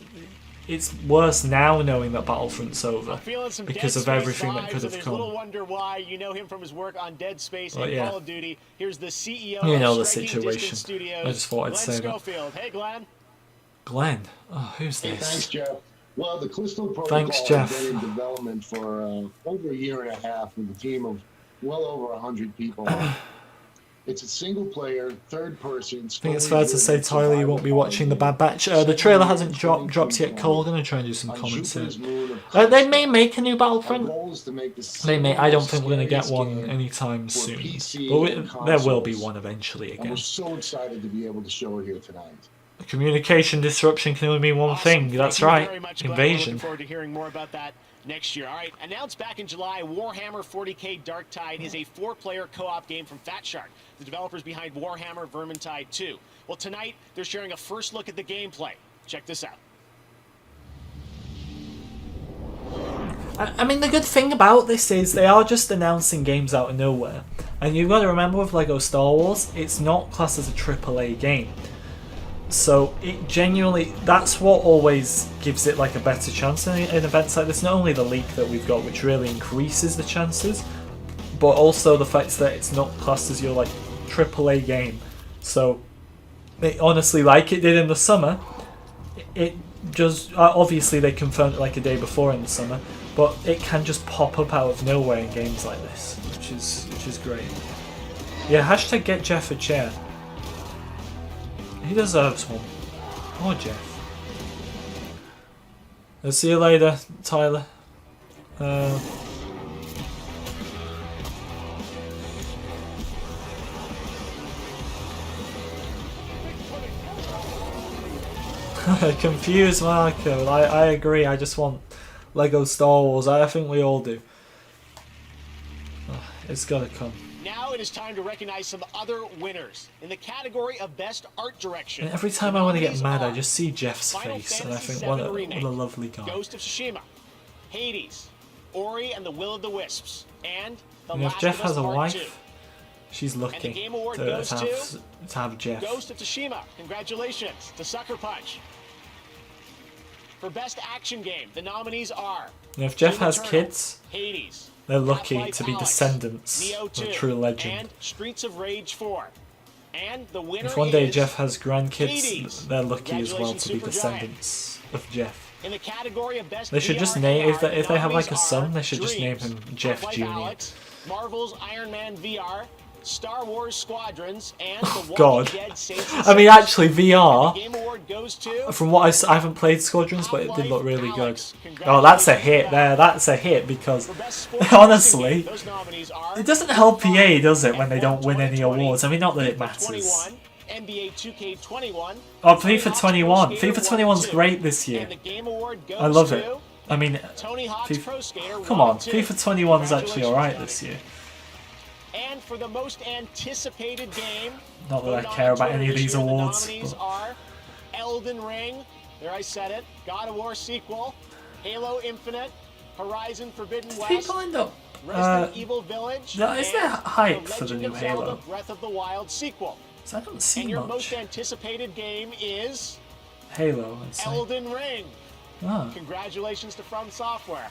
it's worse now knowing that Battlefront's over because of everything that could have come. Little wonder why. You know him from his work on Dead Space and yeah. Call of Duty. Here's the CEO you know of the Striking situation. Distance Studios, I just thought I'd Glenn say Schofield. that. Hey, Glenn. Glenn? Oh, who's this? Hey, thanks, Jeff. Well, the Crystal Protocol Thanks, Jeff. has been in development for over a year and a half with a team of well over 100 people. It's a single-player, third-person. I think it's fair to say, Tyler, you won't be watching The Bad Batch. The trailer hasn't dropped yet. Cole, going to try and do some comments here. They may make a new Battlefront. They may. I don't think we're going to get one anytime soon. But there will be one eventually again. And we're so excited to be able to show it here tonight. Communication disruption can only mean one thing. That's right. Invasion. Looking forward to hearing more about that next year. All right, announced back in July, Warhammer 40k Darktide is a 4-player co-op game from Fat Shark, the developers behind Warhammer Vermintide 2. Well, tonight, they're sharing a first look at the gameplay. Check this out. I mean, the good thing about this is they are just announcing games out of nowhere. And you've got to remember with LEGO Star Wars, it's not classed as a AAA game. So it genuinely, that's what always gives it like a better chance in events like this. Not only the leak that we've got, which really increases the chances, but also the fact that it's not classed as your like AAA game. So it honestly, like it did in the summer, it just obviously they confirmed it like a day before in the summer, but it can just pop up out of nowhere in games like this, which is great. Yeah, hashtag get Jeff a chair. He deserves one. Oh, Jeff. I'll see you later, Tyler. Confused Marco. I agree. I just want LEGO Star Wars. I think we all do. It's gotta come. Now it is time to recognize some other winners in the category of Best Art Direction. And every time I want to get mad, I just see Jeff's face, and I think, what a lovely guy. Ghost of Tsushima, Hades, Ori and the Will of the Wisps, and The And Last if Jeff of Us has a Part wife, 2. she's lucky And the Game Award to goes have Jeff. Ghost of Tsushima, congratulations to Sucker Punch. For Best Action Game, the nominees are And if Jeff Doom has Eternal, kids, Hades, they're lucky Half-Life to be Alyx, descendants Neo of a 2, true legend. and Streets of Rage 4. And the winner If one day is Jeff has grandkids, Hades. they're lucky as well Congratulations, to be Supergiant. descendants of Jeff. In the category of Best They should just VR name, if AR, they have like a nominees son, are they should just name him Dreams, Jeff Half-Life Jr. Alyx, Marvel's Iron Man VR, Star Wars Squadrons, and The Walking God. Dead Saints and I mean, Sinners. actually, The VR, Game Award goes to from what I haven't played Squadrons, but it did look really good. Oh, that's a hit there. That's a hit because, honestly, it doesn't help EA, does it, when they don't win any awards? I mean, not that it matters. NBA 2K21. Oh, FIFA 21. FIFA 21's great this year. And the Game Award goes I love to it. I mean, Tony Hawk's Pro Skater come 1 on, and 2. FIFA 21's actually alright Congratulations, this year. And for the most anticipated game, Not that I voted on care about Twitter any of this these year, the awards. nominees are Elden Ring, there I said it, God of War sequel, Halo Infinite, Horizon Forbidden West, People end up. Resident Evil Village, no, is there and hype The for the Legend new of Zelda Halo? Breath of the Wild sequel. So I don't see And your much. most anticipated game is Halo, I'd say. Elden Ring. Ah. Congratulations to From Software.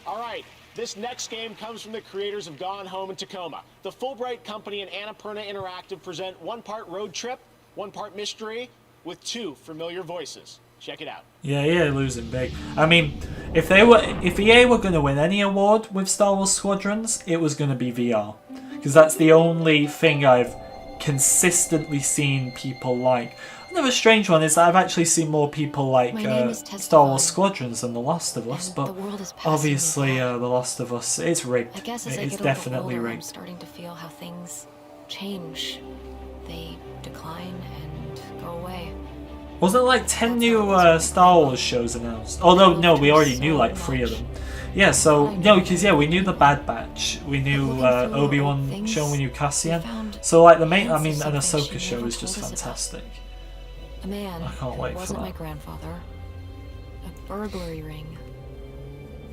All right, this next game comes from the creators of Gone Home and Tacoma. The Fulbright Company and Annapurna Interactive present one part road trip, one part mystery, with 2 familiar voices. Check it out. Yeah, EA losing big. I mean, if EA were going to win any award with Star Wars Squadrons, it was going to be VR, because that's the only thing I've consistently seen people like. Another strange one is that I've actually seen more people like Star Wars Squadrons than The Last of Us, but obviously The Last of Us, it's rigged. I guess as I It's get a definitely little older, I'm rigged. starting to feel how things change. They decline and go away. Wasn't it like 10 new Star Wars shows announced? Oh no, we already knew like 3 of them. Yeah, so, no, because yeah, we knew the Bad Batch, we knew Obi-Wan show, we knew Cassian. So like the main, I mean, an Ahsoka show is just fantastic. A man I can't wait who for wasn't that. my grandfather. A burglary ring.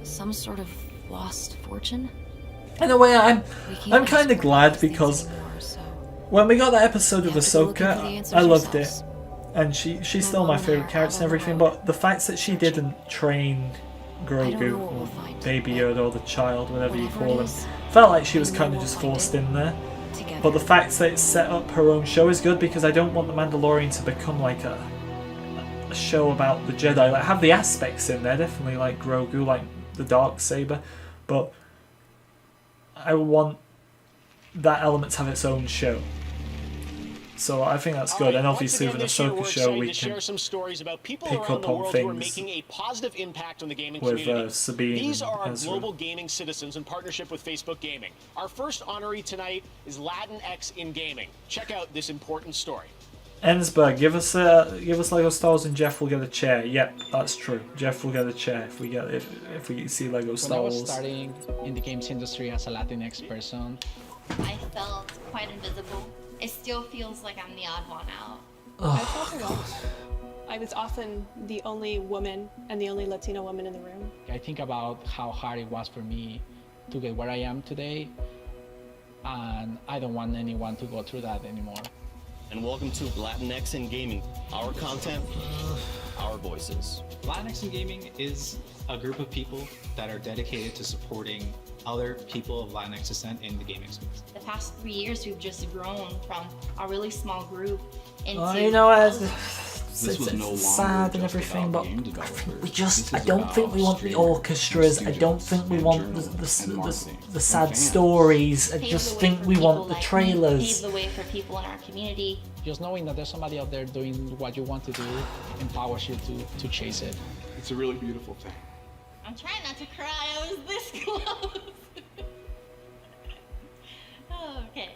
Some sort of lost fortune. In a way, I'm kind of glad because when we got that episode of Ahsoka, I loved it, and she's still my favorite character and everything. But the fact that she didn't train Grogu or Baby Yoda or the child, whatever you call him, felt like she was kind of just forced in there. But the fact that it set up her own show is good because I don't want the Mandalorian to become like a show about the Jedi. Like, have the aspects in there, definitely like Grogu, like the Darksaber, but I want that element to have its own show. So I think that's good, and obviously with an Ahsoka show we can share some stories about people pick around up the on world who are things making a positive impact on the gaming with community. Sabine These are our and Ezra. global gaming citizens in partnership with Facebook Gaming. Our first honoree tonight is Latinx in gaming. Check out this important story. Ensberg, give us Lego Star Wars and Jeff will get a chair. Yep, that's true. Jeff will get a chair if we see Lego Star Wars. When I was starting in the games industry as a Latinx person, I felt quite invisible. It still feels like I'm the odd one out. I felt alone. I was often the only woman and the only Latina woman in the room. I think about how hard it was for me to get where I am today, and I don't want anyone to go through that anymore. And welcome to Latinx in Gaming. Our content, our voices. Latinx in Gaming is a group of people that are dedicated to supporting other people of Latinx descent in the gaming space. The past 3 years, we've just grown from a really small group into... you know, it's sad and everything, but I don't think we want the orchestras. I don't think we want the sad stories. I just think we want the trailers. Pave the way for people in our community. Just knowing that there's somebody out there doing what you want to do empowers you to chase it. It's a really beautiful thing. I'm trying not to cry. I was this close. Oh, okay.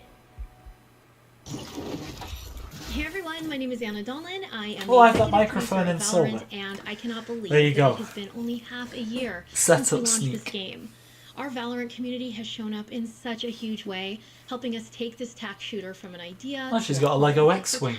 Hey everyone, my name is Anna Dolan. I am I have the that microphone in silver. And I cannot believe there you go. It has been only half a year Set since we up launched sneak. this game. Our Valorant community has shown up in such a huge way, helping us take this tac shooter from an idea. Oh, she's got a Lego X-Wing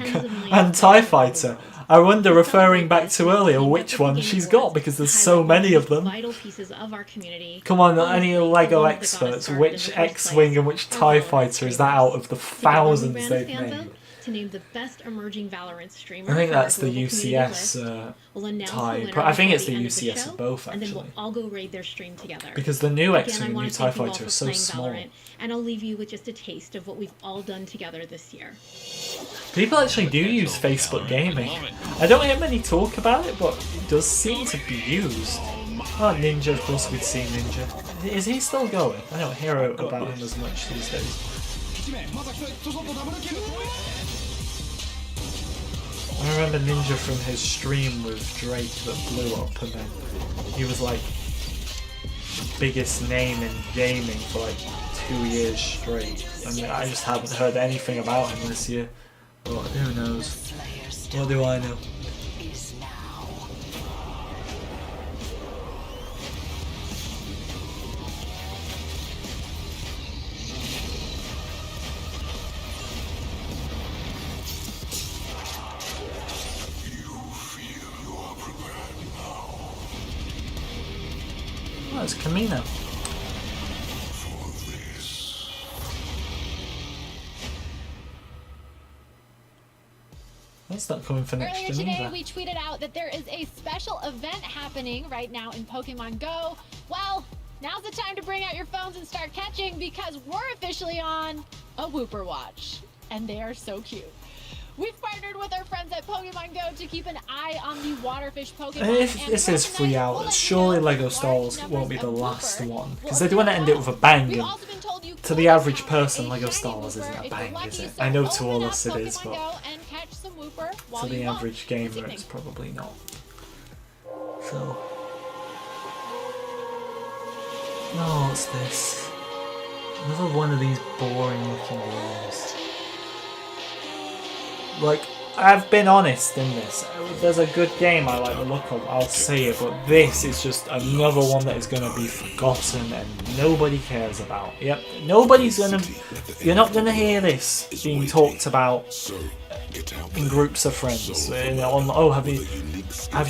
and TIE Fighter. I wonder, referring back to earlier, which one she's got, because there's so many of them. Vital pieces of our community. Come on, any Lego experts, which X-Wing and which TIE Fighter is that out of the thousands they've made? To name the best emerging Valorant streamer. I think that's the UCS TIE. I think it's the UCS of both, and then actually. we'll all go raid their stream together. Because the new X-Wing and I new want to TIE thank you all Fighter are for so playing small. Valorant, and I'll leave you with just a taste of what we've all done together this year. People actually do use Facebook Gaming. I don't hear many talk about it, but it does seem to be used. Oh, Ninja, of course we'd seen Ninja. Is he still going? I don't hear about him as much these days. I remember Ninja from his stream with Drake that blew up, and then he was like the biggest name in gaming for like 2 years straight. I mean, I just haven't heard anything about him this year. But who knows? What do I know? Oh, it's Camino. That's not coming for next Earlier gen today, either. we tweeted out that there is a special event happening right now in Pokemon Go. Well, now's the time to bring out your phones and start catching, because we're officially on a Whooper Watch. And they are so cute. We've partnered with our friends at Pokemon Go to keep an eye on the waterfish Pokemon. And if this is 3 hours, surely Lego Star Wars won't be the last one. Because they do want to end it with a bang. And to the average person, Lego Star Wars isn't a bang, is it? I know to all us it is, but to the average gamer it's probably not. So... Oh, what's this? Another one of these boring looking games. Like, I've been honest in this. If there's a good game I like the look of, I'll say it, but this is just another one that is going to be forgotten and nobody cares about. Yep, nobody's going to... You're not going to hear this being talked about in groups of friends. Oh, have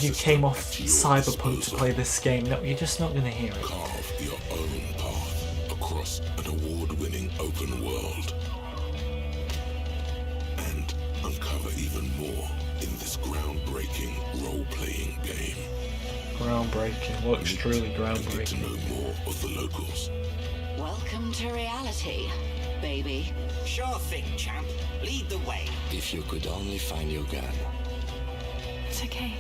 you came off Cyberpunk to play this game? No, you're just not going to hear it. Carve your own path across an award-winning open world. And uncover even more in this groundbreaking role-playing game. Groundbreaking. Looks truly groundbreaking. Get to know more of the locals. Welcome to reality, baby. Sure thing, champ. Lead the way. If you could only find your gun. It's okay.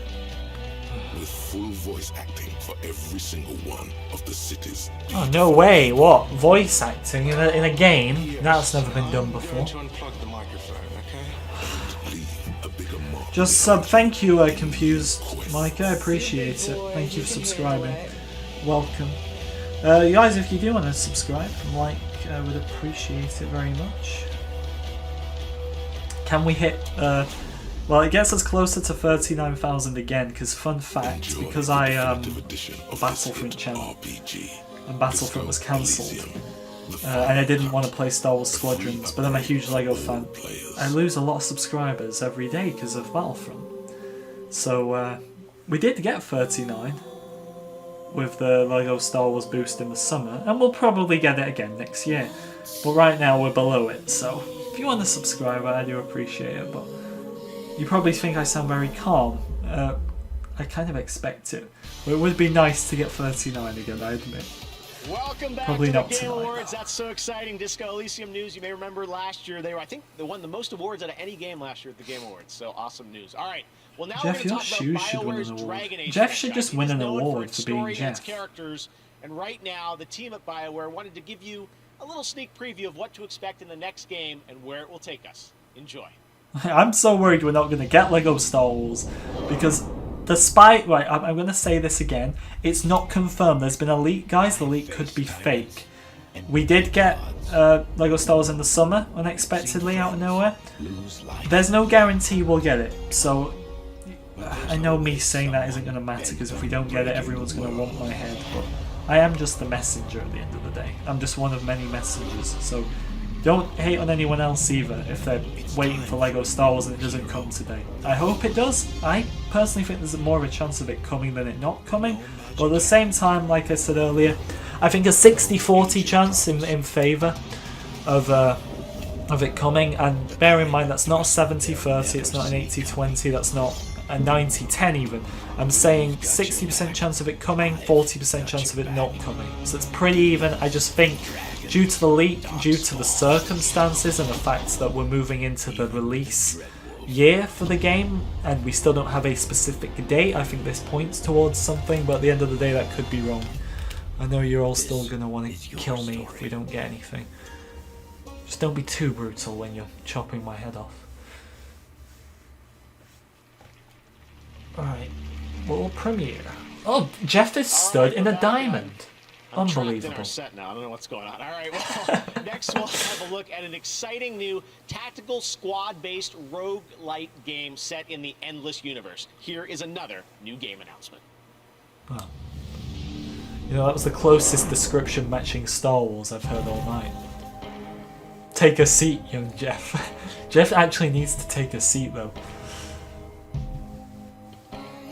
with full voice acting for every single one of the cities. Oh, no way. What? Voice acting in a game? That's never been done before. Just sub. Thank you, Confused Mike. I appreciate it. Thank you for subscribing. Welcome. You guys, if you do want to subscribe and like, I would appreciate it very much. Can we hit... well, it gets us closer to 39,000 again, because fun fact, because I Battlefront channel, and Battlefront was cancelled, and I didn't want to play Star Wars Squadrons, but I'm a huge LEGO fan, I lose a lot of subscribers every day because of Battlefront. So we did get 39 with the LEGO Star Wars boost in the summer, and we'll probably get it again next year. But right now we're below it, so if you want to subscribe, I do appreciate it. But you probably think I sound very calm. I kind of expect it. But it would be nice to get 39 again, I admit. Welcome back Probably to not the Game tonight. Awards. That's so exciting. Disco Elysium news. You may remember last year I think they won the most awards out of any game last year at the Game Awards. So awesome news. All right. Well, now Jeff, we're your going to talk shoes about should win BioWare's an award. Dragon Age Jeff should franchise. just win It is an known for award its for being story and its Jeff. characters. And right now, the team at BioWare wanted to give you a little sneak preview of what to expect in the next game and where it will take us. Enjoy. I'm so worried we're not going to get LEGO Star Wars, because despite... Right, I'm going to say this again. It's not confirmed. There's been a leak, guys. The leak could be fake. We did get LEGO Star Wars in the summer, unexpectedly, out of nowhere. There's no guarantee we'll get it, so I know me saying that isn't going to matter, because if we don't get it, everyone's going to want my head, but I am just the messenger at the end of the day. I'm just one of many messengers, so don't hate on anyone else either if they're waiting for LEGO Star Wars and it doesn't come today. I hope it does. I personally think there's more of a chance of it coming than it not coming, but at the same time, like I said earlier, I think a 60-40 chance in favour of it coming, and bear in mind that's not a 70-30, it's not an 80-20, that's not a 90-10 even. I'm saying 60% chance of it coming, 40% chance of it not coming. So it's pretty even. I just think due to the leak, due to the circumstances and the fact that we're moving into the release year for the game and we still don't have a specific date, I think this points towards something, but at the end of the day that could be wrong. I know you're all still going to want to kill me if we don't get anything. Just don't be too brutal when you're chopping my head off. Alright, world premiere. Oh, Jeff is stood in a diamond. Unbelievable. In our set now. I don't know what's going on. All right, well, next we'll have a look at an exciting new tactical squad-based roguelite game set in the Endless Universe. Here is another new game announcement. Wow. You know, that was the closest description matching Star Wars I've heard all night. Take a seat, young Jeff. Jeff actually needs to take a seat, though.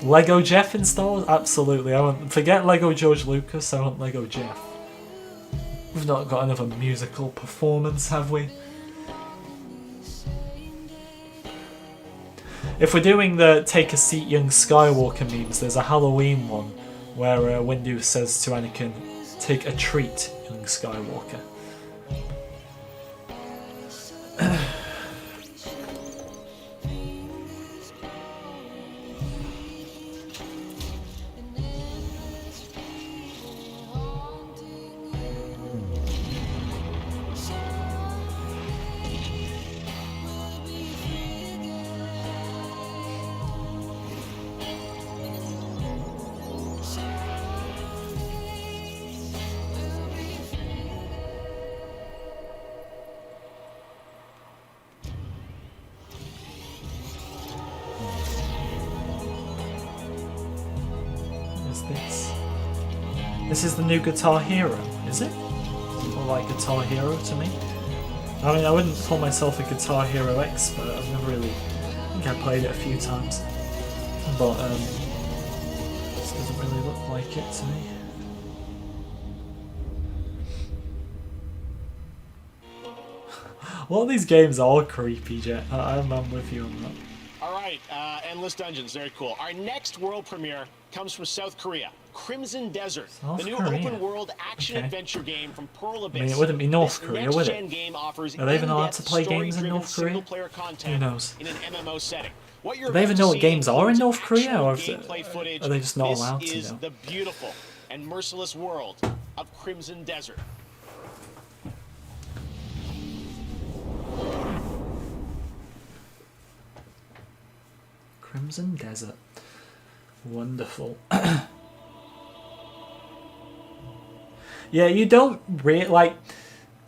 Lego Jeff in Star Wars? Absolutely. I want forget Lego George Lucas, I want Lego Jeff. We've not got another musical performance, have we? If we're doing the take a seat young Skywalker memes, there's a Halloween one where Windu says to Anakin, take a treat, young Skywalker. This is the new Guitar Hero, is it? More like Guitar Hero to me. I mean, I wouldn't call myself a Guitar Hero expert. I've never really... I think I played it a few times. But, this doesn't really look like it to me. A lot of these games are all creepy, Jet. I'm with you on that. All right, Endless Dungeons, very cool. Our next world premiere comes from South Korea. Crimson Desert, the new open-world action-adventure game from Pearl Abyss. I mean, it wouldn't be North Korea, would it? Game offers Are they even allowed to play games in North Korea? single-player content Who knows? in an MMO setting. What you're Do they even about to know what see games are in includes North Korea, actual or gameplay footage. are they just not allowed to This is know? the beautiful and merciless world of Crimson Desert. Crimson Desert. Wonderful. Yeah, you don't like.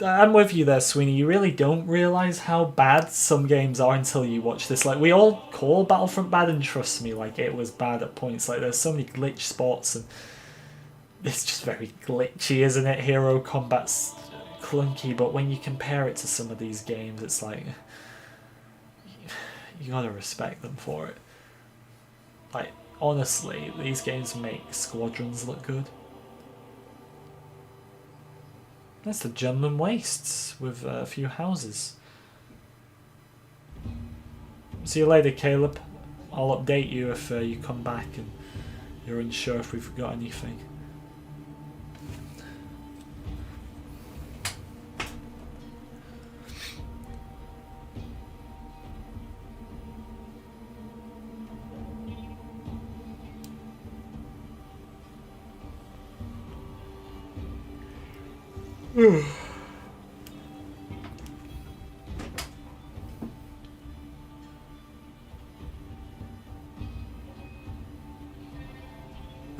I'm with you there, Sweeney. You really don't realise how bad some games are until you watch this. Like, we all call Battlefront bad, and trust me, like, it was bad at points. Like, there's so many glitch spots, and it's just very glitchy, isn't it? Hero combat's clunky, but when you compare it to some of these games, it's like, you gotta respect them for it. Like, honestly, these games make squadrons look good. That's the German Wastes with a few houses. See you later, Caleb. I'll update you if you come back and you're unsure if we've got anything.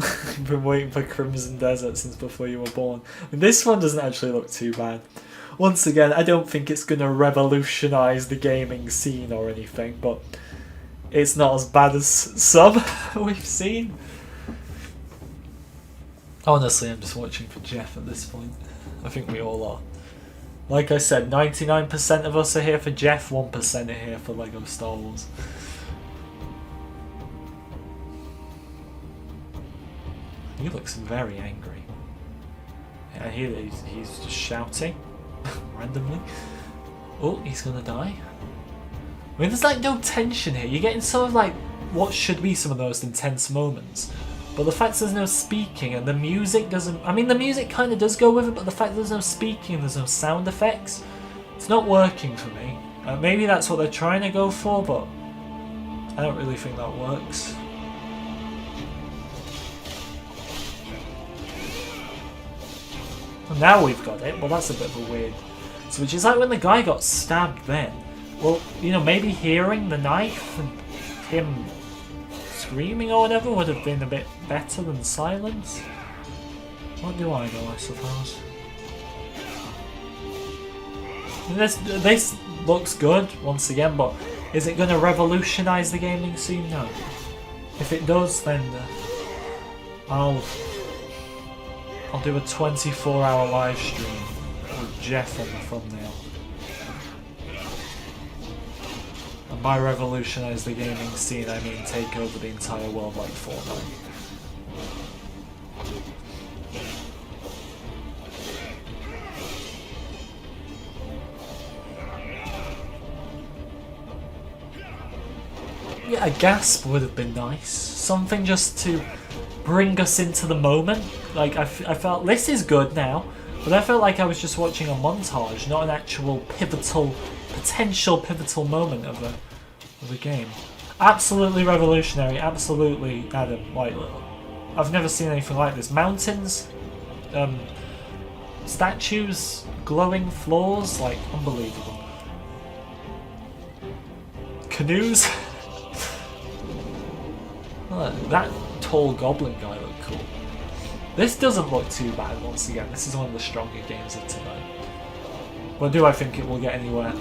I've been waiting for Crimson Desert since before you were born. This one doesn't actually look too bad. Once again, I don't think it's going to revolutionise the gaming scene or anything, but it's not as bad as some we've seen. Honestly, I'm just watching for Jeff at this point. I think we all are. Like I said, 99% of us are here for Jeff, 1% are here for LEGO Star Wars. He looks very angry. Yeah, he's just shouting randomly. Oh, he's gonna die. I mean, there's like no tension here. You're getting sort of like what should be some of the most intense moments. But the fact there's no speaking and the music doesn't... I mean, the music kind of does go with it, but the fact there's no speaking and there's no sound effects, it's not working for me. Maybe that's what they're trying to go for, but I don't really think that works. Well, now we've got it. Well, that's a bit of a weird... So, which is like when the guy got stabbed then. Well, you know, maybe hearing the knife and him screaming or whatever would have been a bit better than silence. What do I know, I suppose. This looks good, once again, but is it going to revolutionise the gaming scene? No. If it does, then I'll do a 24-hour live stream with Jeff on the thumbnail. And by revolutionise the gaming scene, I mean take over the entire world like Fortnite. Yeah, a gasp would have been nice. Something just to bring us into the moment. Like, I felt this is good now, but I felt like I was just watching a montage, not an actual potential pivotal moment of a game. Absolutely revolutionary, absolutely, Adam. Like, I've never seen anything like this. Mountains, statues, glowing floors, like, unbelievable. Canoes. Oh, that tall goblin guy looked cool. This doesn't look too bad once again. This is one of the stronger games of tonight. But do I think it will get anywhere?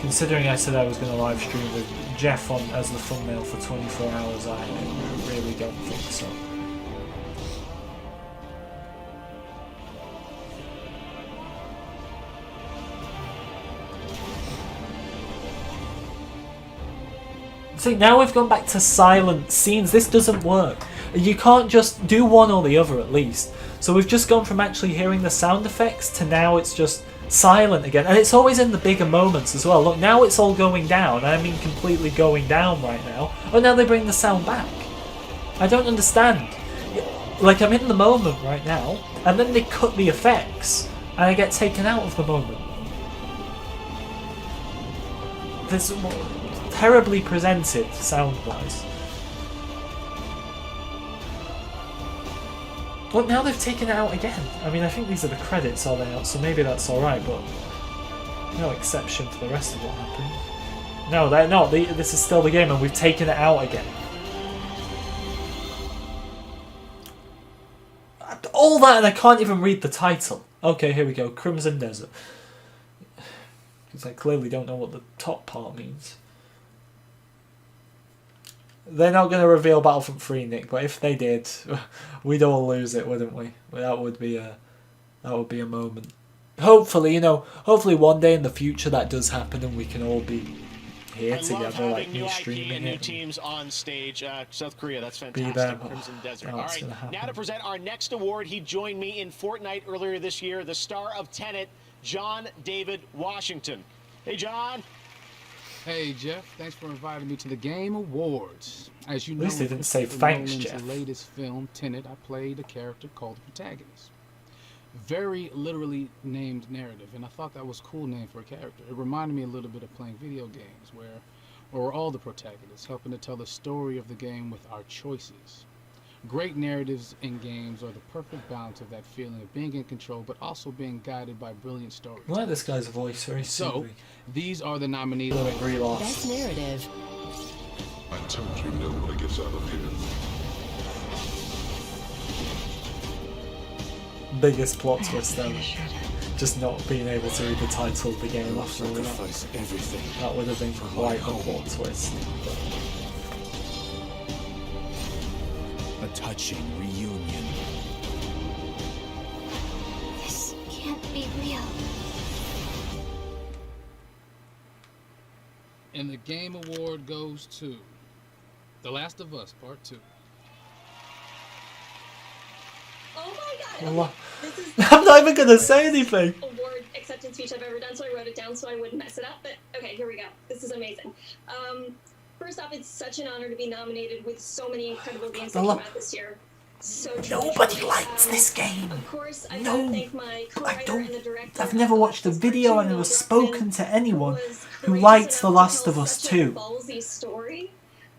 Considering I said I was going to live stream with Jeff on as the thumbnail for 24 hours, I really don't think so. See, now we've gone back to silent scenes. This doesn't work. You can't just do one or the other at least. So we've just gone from actually hearing the sound effects to now it's just silent again. And it's always in the bigger moments as well. Look, now it's all going down. I mean completely going down right now. Oh, now they bring the sound back. I don't understand. Like, I'm in the moment right now, and then they cut the effects, and I get taken out of the moment. This... terribly presented sound-wise. But now they've taken it out again. I mean, I think these are the credits, are they not? So maybe that's alright, but no exception for the rest of what happened. No, they're not. This is still the game, and we've taken it out again. All that, and I can't even read the title. Okay, here we go. Crimson Desert. Because I clearly don't know what the top part means. They're not going to reveal Battlefront 3, Nick, but if they did, we'd all lose it, wouldn't we? That would be a moment. Hopefully, you know, hopefully one day in the future that does happen and we can all be here together, like me streaming new it. teams on stage. South Korea, that's Be fantastic. there. Crimson Desert. Oh, All it's right, gonna happen. now to present our next award. He joined me in Fortnite earlier this year, the star of Tenet, John David Washington. Hey, John. Hey, Jeff. Thanks for inviting me to the Game Awards. As you know, At least they didn't say Christopher thanks, Nolan's Jeff. latest film, Tenet, I played a character called the protagonist. Very literally named narrative, and I thought that was a cool name for a character. It reminded me a little bit of playing video games, where we're all the protagonists, helping to tell the story of the game with our choices. Great narratives in games are the perfect balance of that feeling of being in control, but also being guided by brilliant stories. I like this guy's voice, very So, soothing. these are the nominees. Best narrative. I told you nobody gets out of here. Biggest plot twist ever. Just not being able to read the title of the game after all that. Everything. That would have been quite a plot twist. A touching reunion. This can't be real. And the Game Award goes to The Last of Us Part 2. Oh my god! Allah. This is I'm not even gonna say anything. award acceptance speech I've ever done, so I wrote it down so I wouldn't mess it up. But okay, here we go. This is amazing. First off, it's such an honor to be nominated with so many incredible games that came out this year. So Nobody likes this game. Of course, I No, gotta thank my co-writer and the director. I've never watched a video and never spoken to anyone who liked The Last of Us 2. Ballsy story.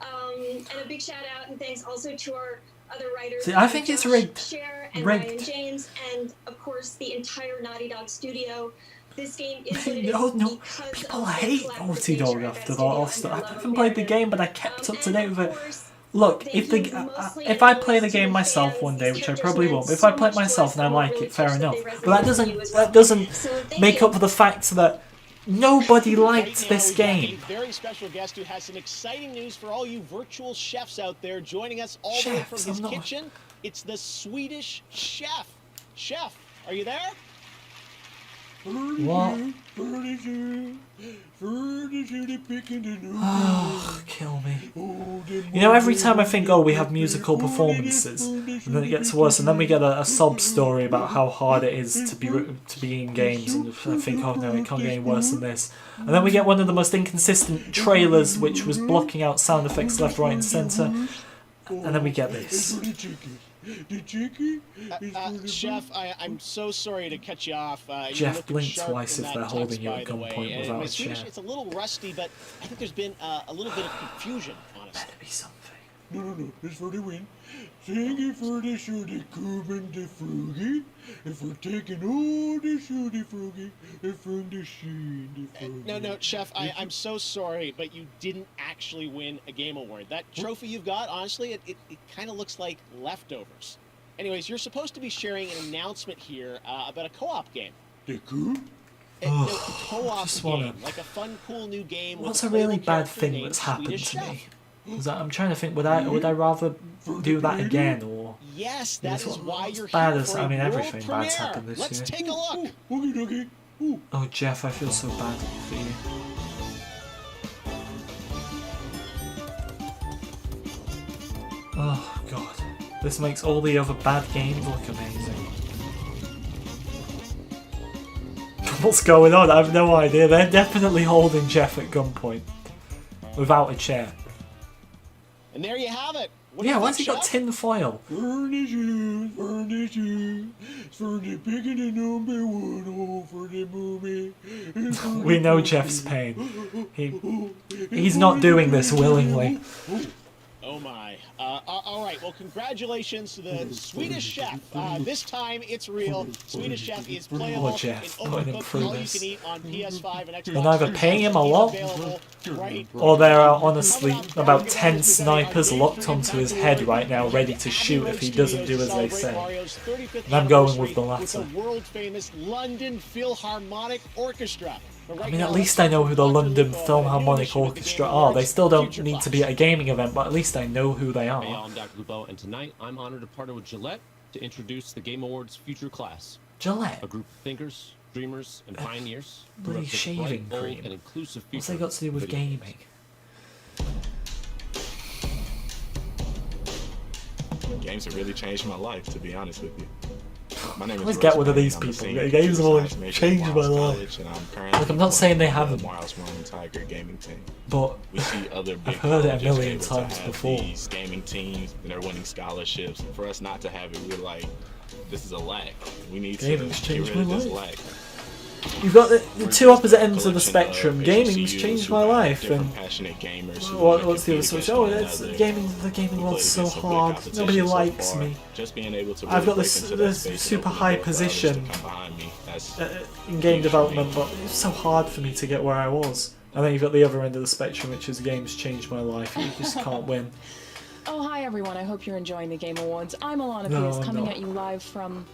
And a big shout out and thanks also to our other writers. See, I think it's Josh rigged. Scher and Rigged. Ryan James, and of course the entire Naughty Dog studio. This game is what it No, is no, because people of the hate collaborative Naughty nature Dog of that after that. studio Also, and I the love haven't of played the narrative. game, but I kept up to date with it. course, Look, thank if you the mostly if I play the anyways to game the myself fans. one day, These which I characters probably meant won't, but if so I play it much to myself us and I and we're like really it, fair touched that enough. they But resonated with you as well. that doesn't So thank make you. up for the fact that nobody liked Right now, this we've got game. a very special guest who has some exciting news for all you virtual chefs out there. Joining us all the way from Chefs, his I'm not- kitchen, it's the Swedish chef. Chef, are you there? What? Oh, kill me. You know, every time I think, oh, we have musical performances, and then it gets worse, and then we get a sob story about how hard it is to be in games, and I think, oh no, it can't get any worse than this. And then we get one of the most inconsistent trailers, which was blocking out sound effects left, right, and centre, and then we get this. Chef, I'm so sorry to cut you off. You're Jeff, looking blink sharp twice in if that they're tux, holding you by at the way. gunpoint And without my a Swedish, chair. it's a little rusty, but I think there's been a little bit of confusion, honestly. Better be something. No, it's for the win. Thank you for the shooty cube and the frugy, and for taking all the shooty frugy and from the sheen. No, Chef, I'm so sorry, but you didn't actually win a game award. That trophy you've got, honestly, it kind of looks like leftovers. Anyways, you're supposed to be sharing an announcement here about a co-op game. The coup? No, a co-op just game, wanna- like a fun, cool new game. What's with a really playable bad character thing named that's happened Swedish to Chef. me? 'Cause I'm trying to think, would I rather do that again, or Yes, that is why you're bad here as for a I mean, world everything bad's premiere. happened this Let's year. take a look. Okay. Oh, Jeff, I feel so bad for you. Oh god, this makes all the other bad games look amazing. What's going on? I have no idea. They're definitely holding Jeff at gunpoint without a chair. And there you have it. Yeah, why's he got tin foil? Furniture, furniture, for the picking the number one hole for the movie. We know Jeff's pain. He's not doing this willingly. Oh my. All right, well, congratulations to the Swedish Chef. This time it's real. Swedish Chef is playable Oh, Jeff, in putting him Overcooked, through all you this. can eat on PS5 and Xbox. They're either paying him a lot, or there are honestly about 10 snipers locked onto his head right now, ready to shoot if he doesn't do as they say. And I'm going with the latter. With the world-famous London Philharmonic Orchestra. I mean, at least I know who the London Philharmonic Orchestra are. They still don't need to be at a gaming event, but at least I know who they are. Hey, I'm Dr. Lupo, and tonight I'm honored to partner with Gillette to introduce the Game Awards Future Class. Gillette? A group of thinkers, dreamers, and pioneers. Bloody shaving bright, bold, cream. and inclusive future. What's they got to do with video games. gaming? Games have really changed my life, to be honest with you. My name is Let's get one of these I'm a people. senior Games have always computer science changed major my at Miles life. College, and I'm currently Look, I'm not saying they haven't, Miles Roman Tiger gaming team. but We see other big I've heard it a colleges million able to times have before. These gaming teams, and they're winning scholarships. And for us not to have it, we're like, this is a lack. We need Gaming's to get changed rid of my this life. lack. You've got the two opposite ends of the spectrum. Gaming's HBCUs changed who my have life, different and passionate gamers who what's the other compete switch? Oh, against it's one gaming. The another. gaming We world's play so against some great hard. competition Nobody so likes far. me. Just being able to I've got really this break into that space and super open the high door for others to position come behind me. That's in game development, but it's so hard for me to get where I was. And then you've got the other end of the spectrum, which is games changed my life. You just can't win. Oh, hi everyone. I hope you're enjoying the Game Awards. I'm Alana No, Pierce, I'm coming not. at you live from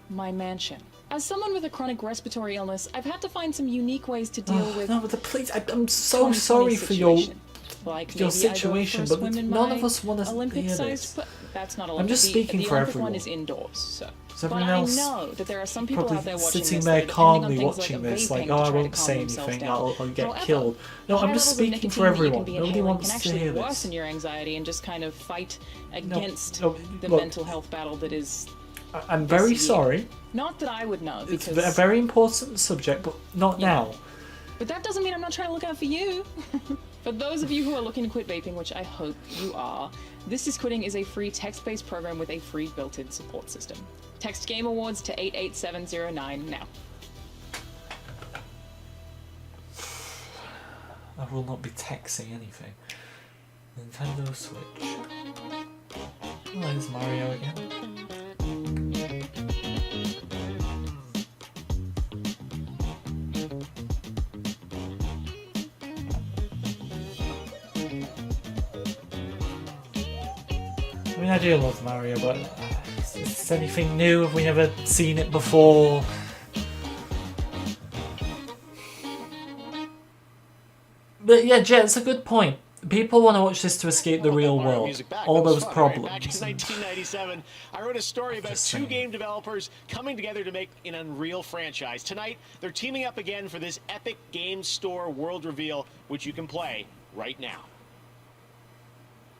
my mansion. As someone with a chronic respiratory illness, I've had to find some unique ways to deal with. No, but please, I'm so sorry for your situation, but none of us want to hear this. That's not I'm just speaking for Olympic everyone. one is indoors, so. Is But everyone I else know that there are some people probably out there watching sitting this there that are depending on calmly things watching like this, vaping like, to oh, I try to won't calm say themselves anything, down. I'll get However, killed. No, I'm high just levels of speaking for nicotine that you can everyone. be Nobody inhaling wants can to actually hear this. worsen your anxiety and just kind of fight against no, the look. mental health battle that is. I'm very this year. sorry. Not that I would know, It's because. a very important subject, but not now. But that doesn't mean I'm not trying to look out for you. For those of you who are looking to quit vaping, which I hope you are, This Is Quitting is a free text-based program with a free built-in support system. Text Game Awards to 88709 now. I will not be texting anything. Nintendo Switch. Oh, there's Mario again. I mean, I do love Mario, but is this anything new? Have we never seen it before? But yeah, Jet, it's a good point. People want to watch this to escape the real world. All those problems. Back in 1997, I wrote a story about two game developers coming together to make an Unreal franchise. Tonight, they're teaming up again for this epic game store world reveal, which you can play right now.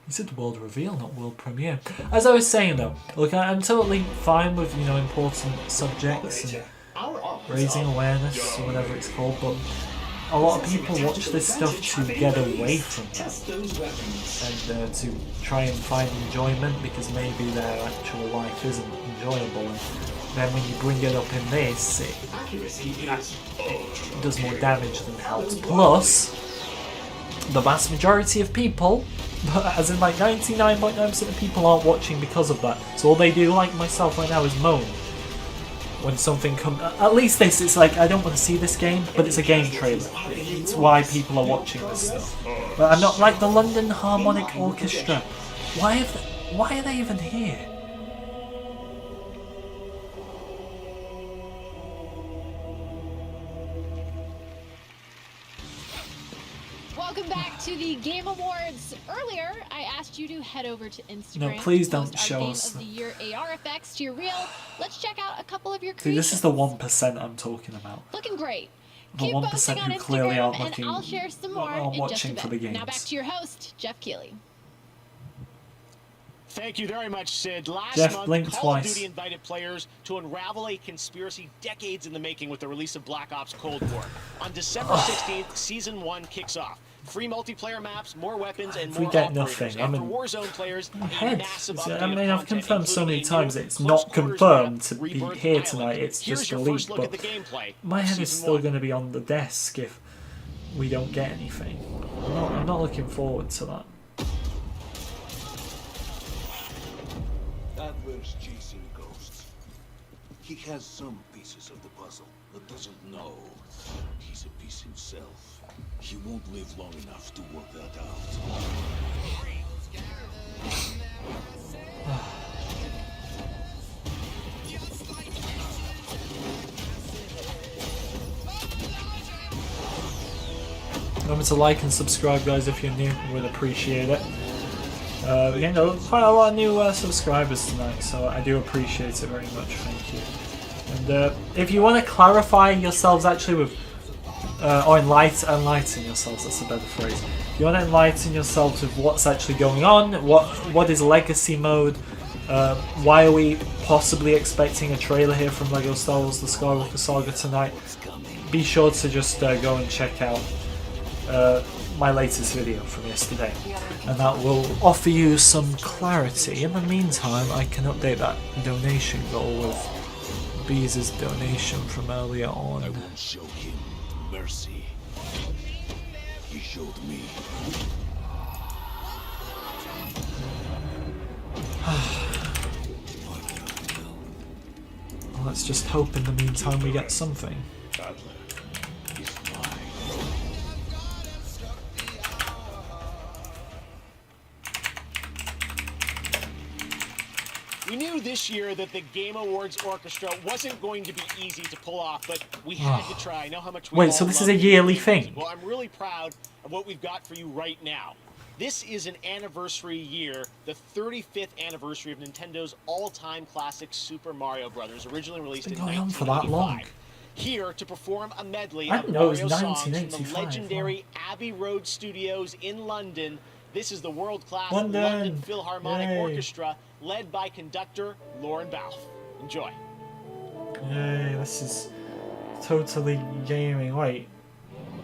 He said world reveal, not world premiere. As I was saying though, look, I'm totally fine with, you know, important subjects and raising awareness or whatever it's called, but a lot of people watch this stuff to get away from that and to try and find enjoyment because maybe their actual life isn't enjoyable, and then when you bring it up in this, it does more damage than helps. Plus, the vast majority of people, as in like 99.9% of people, aren't watching because of that. So all they do, like myself right now, is moan when something comes. At least this, it's like, I don't want to see this game, but it's a game trailer. It's why people are watching this stuff. But I'm not like the London Harmonic Orchestra. Why are they even here? Welcome back to the Game Awards. Earlier, I asked you to head over to Instagram. No, please to don't post show our us Game of the Year AR effects to your reel. Let's check out a couple of your See, creations. this is the 1% I'm talking about. Looking great. The Keep 1% posting on who clearly aren't Instagram, looking, and I'll share some more aren't in just a watching bit. for the games. Now back to your host, Jeff Keighley. Thank you very much, Sid. Last Jeff, month, blink Call of twice. Duty invited players to unravel a conspiracy decades in the making with the release of Black Ops Cold War. On December 16th, Season 1 kicks off. Free multiplayer maps, more weapons, and If we more get operators. nothing, And I'm for in Warzone players, a head. massive I update mean, of I've content, confirmed so many including a times new it's close not quarters confirmed map, to be Rebirth here Island. tonight. It's Here's just a your leak. first look at But the gameplay my of head is Season still 1. going to be on the desk if we don't get anything. I'm not looking forward to that. Adler's chasing ghosts. He has some pieces of the puzzle, but doesn't know he's a piece himself. He won't live long enough to work that out. Remember to like and subscribe, guys, if you're new. Would appreciate it. We're getting quite a lot of new subscribers tonight, so I do appreciate it very much. Thank you. And if you want to clarify yourselves, actually, with or enlighten yourselves. That's a better phrase. If you want to enlighten yourselves with what's actually going on, what is legacy mode? Why are we possibly expecting a trailer here from LEGO Star Wars: The Skywalker Saga tonight? Be sure to just go and check out my latest video from yesterday, and that will offer you some clarity. In the meantime, I can update that donation goal with Beez's donation from earlier on. I won't show him mercy. He showed me. Well, let's just hope in the meantime we get something. We knew this year that the Game Awards orchestra wasn't going to be easy to pull off, but we had to try. I know how much we Wait, all so this love is a video yearly games. thing? Well, I'm really proud of what we've got for you right now. This is an anniversary year, the 35th anniversary of Nintendo's all-time classic Super Mario Bros., originally released in It's been going on for that long. 1985. Here to perform a medley I of didn't know it was Mario songs from the 1985, legendary Abbey Road Studios in London. This is the world-class London. London Philharmonic Yay. Orchestra, led by conductor Lauren Balfe. Enjoy. Yay, this is totally gaming. Wait,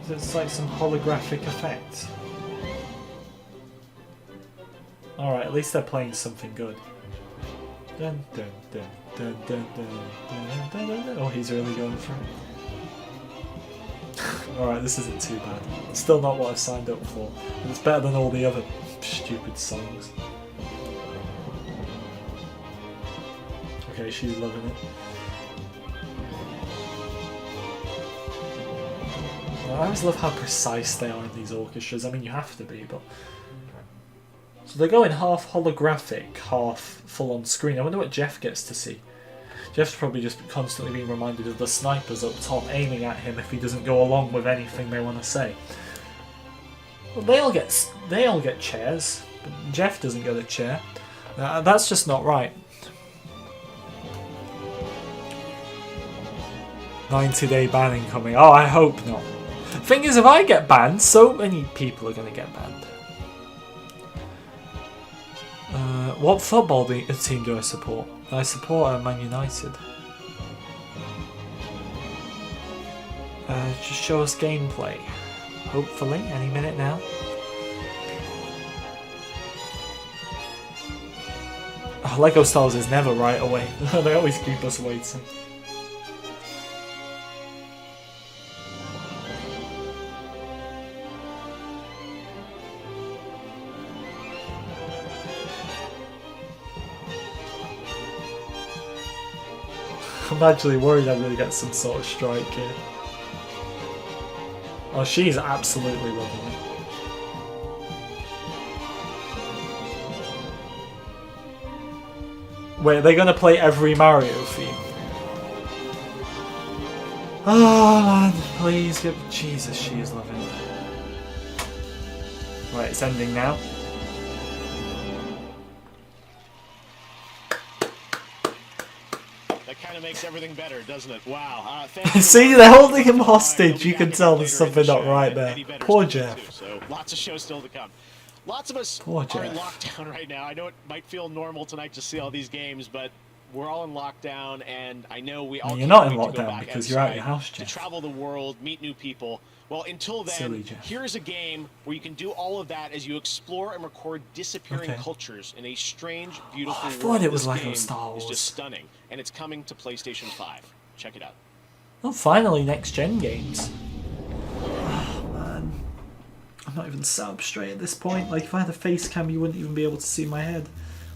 it's like some holographic effect. Alright, at least they're playing something good. Dun, dun, dun, dun, dun, dun, dun, dun, dun, dun. Oh, he's really going for it. Alright, this isn't too bad. It's still not what I signed up for, but it's better than all the other stupid songs. Okay, she's loving it. I always love how precise they are in these orchestras. I mean, you have to be, but... So they're going half holographic, half full on screen. I wonder what Jeff gets to see. Jeff's probably just constantly being reminded of the snipers up top aiming at him if he doesn't go along with anything they want to say. Well, they all get chairs, but Jeff doesn't get a chair. That's just not right. 90-day banning coming. Oh, I hope not. Thing is, if I get banned, so many people are going to get banned. What football team do I support? I support Man United. Just show us gameplay. Hopefully, any minute now. Oh, LEGO Star Wars is never right away. They always keep us waiting. I'm actually worried I'm going to get some sort of strike here. Oh, she's absolutely loving it. Wait, are they going to play every Mario theme? Oh man, please give... Jesus, she is loving it. Right, it's ending now. Makes everything better, doesn't it? Wow. See, they're holding him hostage. You can tell there's something not right there. Poor Jeff. So lots of shows still to come. Lots of us Poor are Jeff. in lockdown right now. I know it might feel normal tonight to see all these games, but we're all in lockdown, and I know we all. You're not in can't wait to go lockdown back because you're out of your outside house, Jeff. To travel the world, meet new people. Well, until then, here's a game where you can do all of that as you explore and record disappearing cultures in a strange, beautiful world. I thought it was This like game Star Wars. is just stunning, and it's coming to PlayStation 5. Check it out. Oh, finally, next-gen games. Oh, man. I'm not even sat up straight at this point. Like, if I had a face cam, you wouldn't even be able to see my head.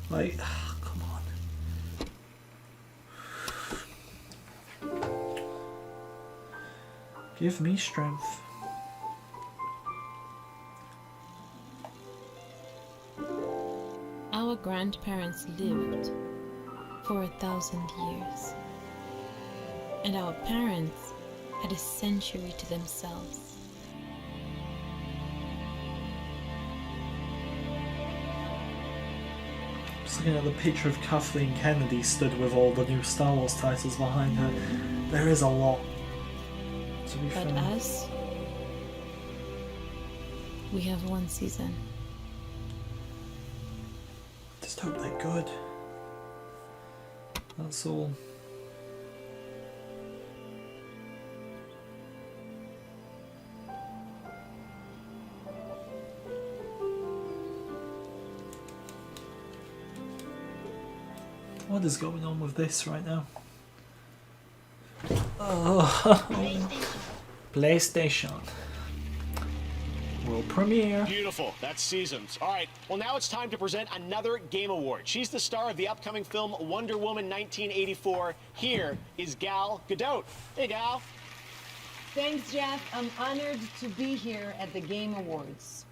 Like, come on. Give me strength. Our grandparents lived for 1,000 years, and our parents had a century to themselves. Just looking at the picture of Kathleen Kennedy stood with all the new Star Wars titles behind her. There is a lot, to be fair. But us, we have one season. Just hope they're good. That's all. What is going on with this right now? Oh, PlayStation. World premiere. Beautiful. That's Seasons. All right. Well, now it's time to present another Game Award. She's the star of the upcoming film Wonder Woman 1984. Here is Gal Gadot. Hey, Gal. Thanks, Jeff. I'm honored to be here at the Game Awards.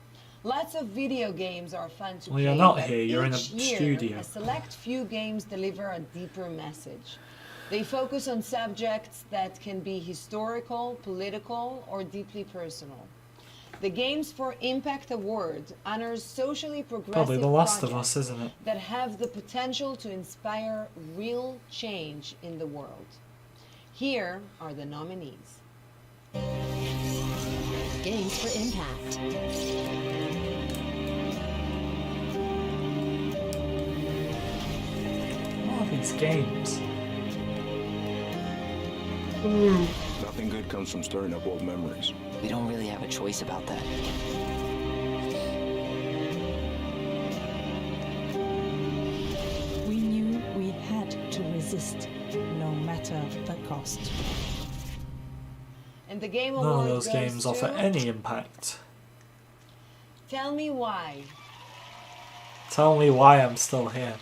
Lots of video games are fun to play. Well, you're not here. You're in a each year, studio. A select few games deliver a deeper message. They focus on subjects that can be historical, political, or deeply personal. The Games for Impact Award honors socially progressive Probably The Last of projects Us, isn't it? that have the potential to inspire real change in the world. Here are the nominees. Games for Impact. What are these games? Nothing good comes from stirring up old memories. We don't really have a choice about that. We knew we had to resist, no matter the cost. And the Game None Award of those goes games to offer any impact. Tell Me Why. Tell me why I'm still here.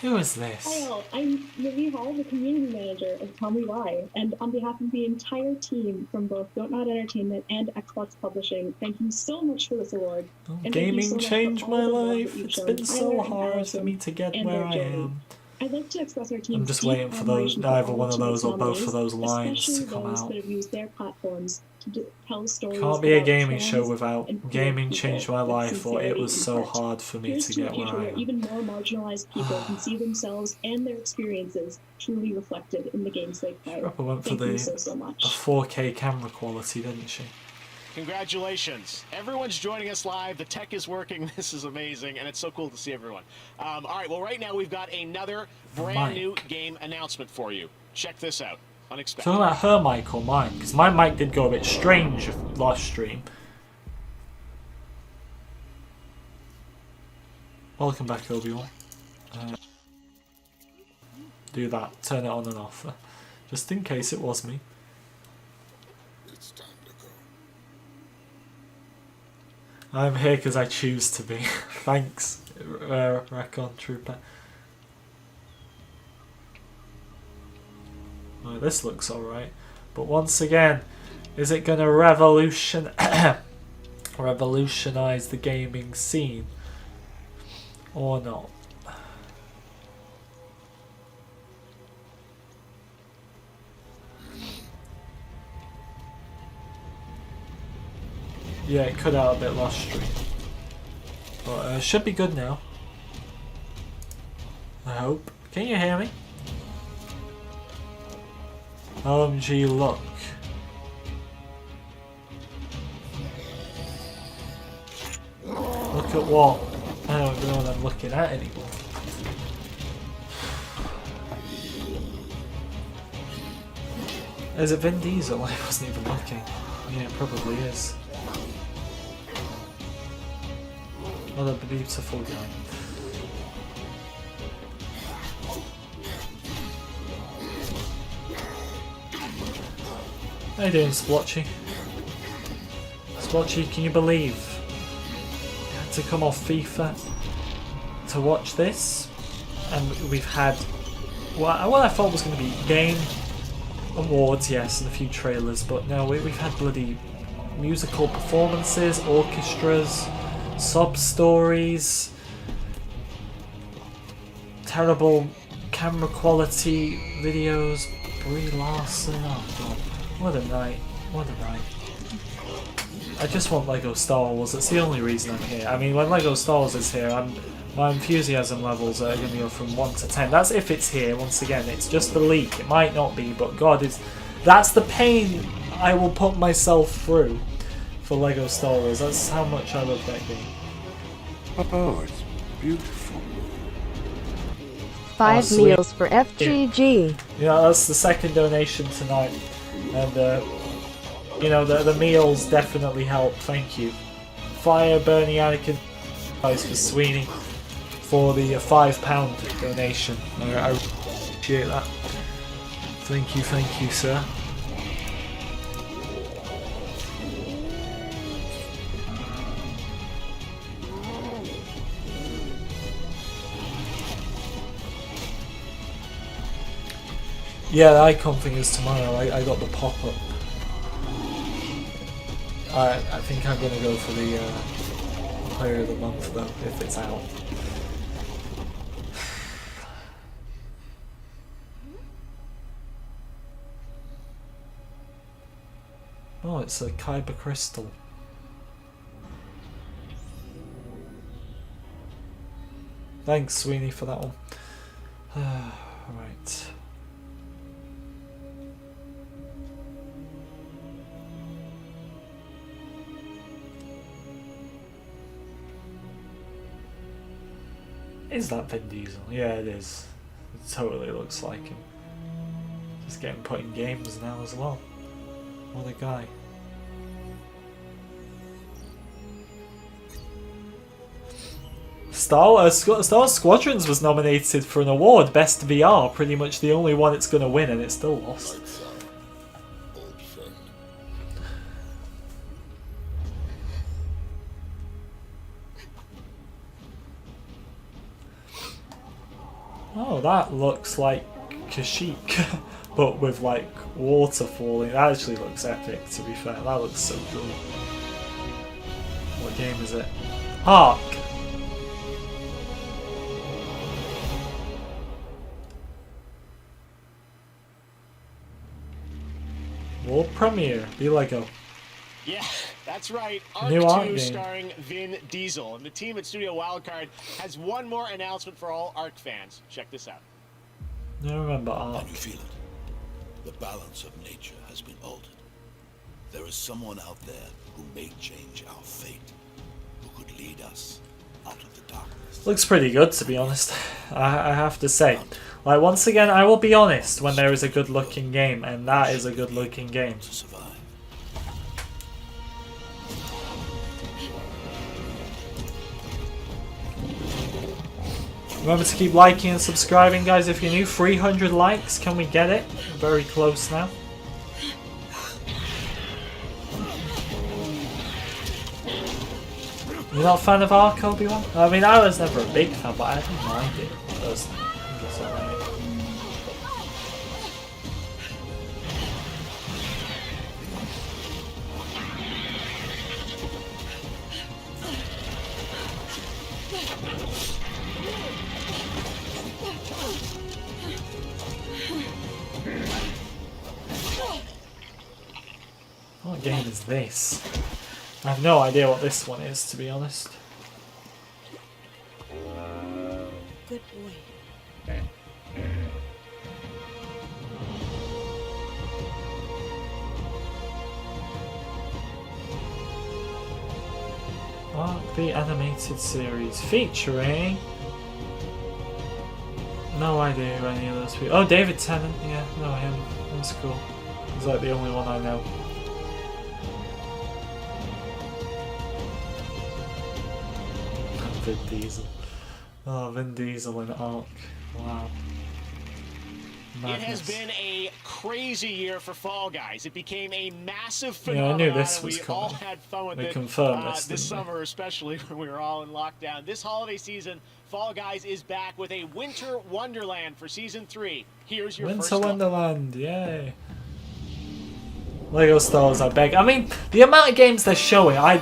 Who is this? Hi all, I'm Livy Hall, the community manager of Tell Me Why, and on behalf of the entire team from both Don't Nod Entertainment and Xbox Publishing, thank you so much for this award. And thank you so Gaming much for changed all my the love that life. you've It's shown been so Tyler and hard for Allison me to get and where their I journey. am. I'd like to express our team's I'm just deep waiting for those, admiration either all one of those or tonight's both of those nominees, lines to especially come those out. that have used their platforms to tell stories Can't be a about gaming trans show without and queer gaming people changed my with life, or it sincerity was and so heart. hard for me Here's to to a get where future I where am. even more marginalized people can see themselves and their experiences truly reflected in the games they play. Rapper went for Thank you the so much. 4K camera quality, didn't she? Congratulations. Everyone's joining us live. The tech is working. This is amazing, and it's so cool to see everyone. All right, well, right now we've got another brand new game announcement for you. Check this out. Unexpected. Talking about her mic or mine, because my mic did go a bit strange last stream. Welcome back, Obi-Wan. Do that. Turn it on and off. Just in case it was me. I'm here because I choose to be. Thanks, Recon Trooper. Oh, this looks alright. But once again, is it going to revolutionize the gaming scene? Or not? Yeah, it cut out a bit last stream. But it should be good now. I hope. Can you hear me? OMG, look. Look at what? I don't know what I'm looking at anymore. Is it Vin Diesel? I wasn't even looking. Yeah, it probably is. What a beautiful guy. How you doing, Splotchy? Splotchy, can you believe you had to come off FIFA to watch this? And we've had what I thought was going to be game awards, yes, and a few trailers, but no, we've had bloody musical performances, orchestras, sub-stories, terrible camera quality videos, Brie Larson, oh god. What a night. What a night. I just want LEGO Star Wars. That's the only reason I'm here. I mean, when LEGO Star Wars is here, my enthusiasm levels are going to go from 1 to 10. That's if it's here. Once again, it's just the leak. It might not be, but God, that's the pain I will put myself through for LEGO Star Wars. That's how much I love that game. Oh, it's beautiful. 5 meals for FGG. Yeah, that's the second donation tonight. And, you know, the meals definitely help. Thank you. Fire, Bernie, Anakin, guys, for Sweeney for the £5 donation. I appreciate that. Thank you, sir. Yeah, the icon thing is tomorrow. I got the pop-up. I think I'm going to go for the Player of the Month, though, if it's out. Oh, it's a Kyber Crystal. Thanks, Sweeney, for that one. Right. Is that Vin Diesel? Yeah, it is. It totally looks like him. Just getting put in games now as well. What a guy. Star Wars Squadrons was nominated for an award, Best VR, pretty much the only one it's going to win, and it still lost. Oh, that looks like Kashyyyk, but with like water falling. That actually looks epic, to be fair. That looks so cool. What game is it? Ark! World premiere, be LEGO. Yeah, that's right. Ark New 2 starring Vin Diesel. And the team at Studio Wildcard has one more announcement for all Ark fans. Check this out. I remember Ark. Can you feel it? The balance of nature has been altered. There is someone out there who may change our fate, who could lead us out of the darkness. Looks pretty good, to be honest. I have to say. Like, once again, I will be honest when there is a good looking game, and that is a good looking game. Remember to keep liking and subscribing, guys, if you're new. 300 likes, can we get it? Very close now. You're not a fan of Ark, Obi-Wan? I mean, I was never a big fan, but I didn't mind it personally. I think it's alright. What game is this? I have no idea what this one is, to be honest. Good boy. Ark the Animated Series featuring... No idea who any of those people... Oh, David Tennant, yeah, know him. That's cool. He's like the only one I know. Vin Diesel. Oh, Vin Diesel in Ark. Wow. Madness. It has been a crazy year for Fall Guys. It became a massive Yeah, I phenomenon. knew this was we coming. all had fun with They it confirmed this this, didn't they? summer, especially when we were all in lockdown. This holiday season, Fall Guys is back with a Winter Wonderland for Season 3. Here's your first Winter look. Wonderland, yay. Lego Star Wars, I beg. I mean, the amount of games they're showing, I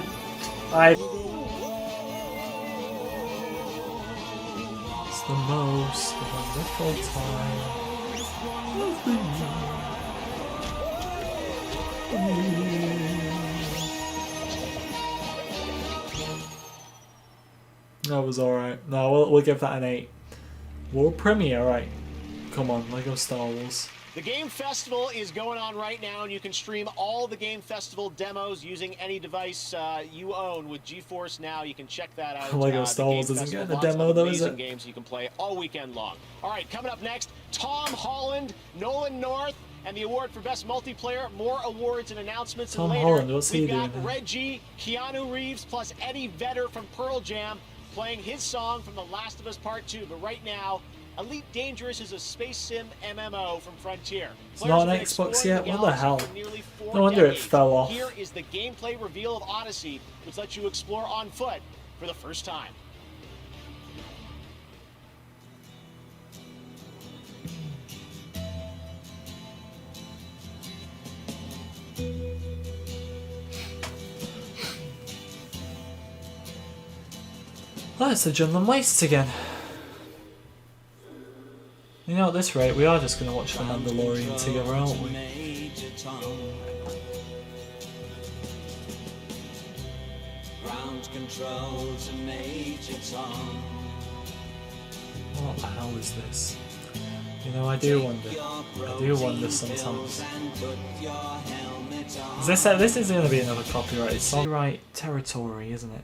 it's the most wonderful time of the year. That was alright. No, we'll give that an 8. World premiere, right. Come on, Lego Star Wars. The Game Festival is going on right now, and you can stream all the Game Festival demos using any device you own with GeForce Now. You can check that out. Lego Star Wars isn't getting a Lots of demo though, is amazing it? games you can play all weekend long. All right, coming up next, Tom Holland, Nolan North, and the award for Best Multiplayer. More awards and announcements. Tom and later, Holland, what's he we've got doing? Reggie, Keanu Reeves, plus Eddie Vedder from Pearl Jam playing his song from The Last of Us Part 2. But right now, Elite Dangerous is a space sim MMO from Frontier. It's not on Xbox yet? What the hell? No No wonder it fell off. Here is the gameplay reveal of Odyssey, which lets you explore on foot for the first time. Oh, it's the Junland Wastes again. You know, at this rate, we are just going to watch The Mandalorian together, aren't we? Ground control to Major Tom. What the hell is this? You know, I do wonder. I do wonder sometimes. This is going to be another copyrighted song. Copyright territory, isn't it?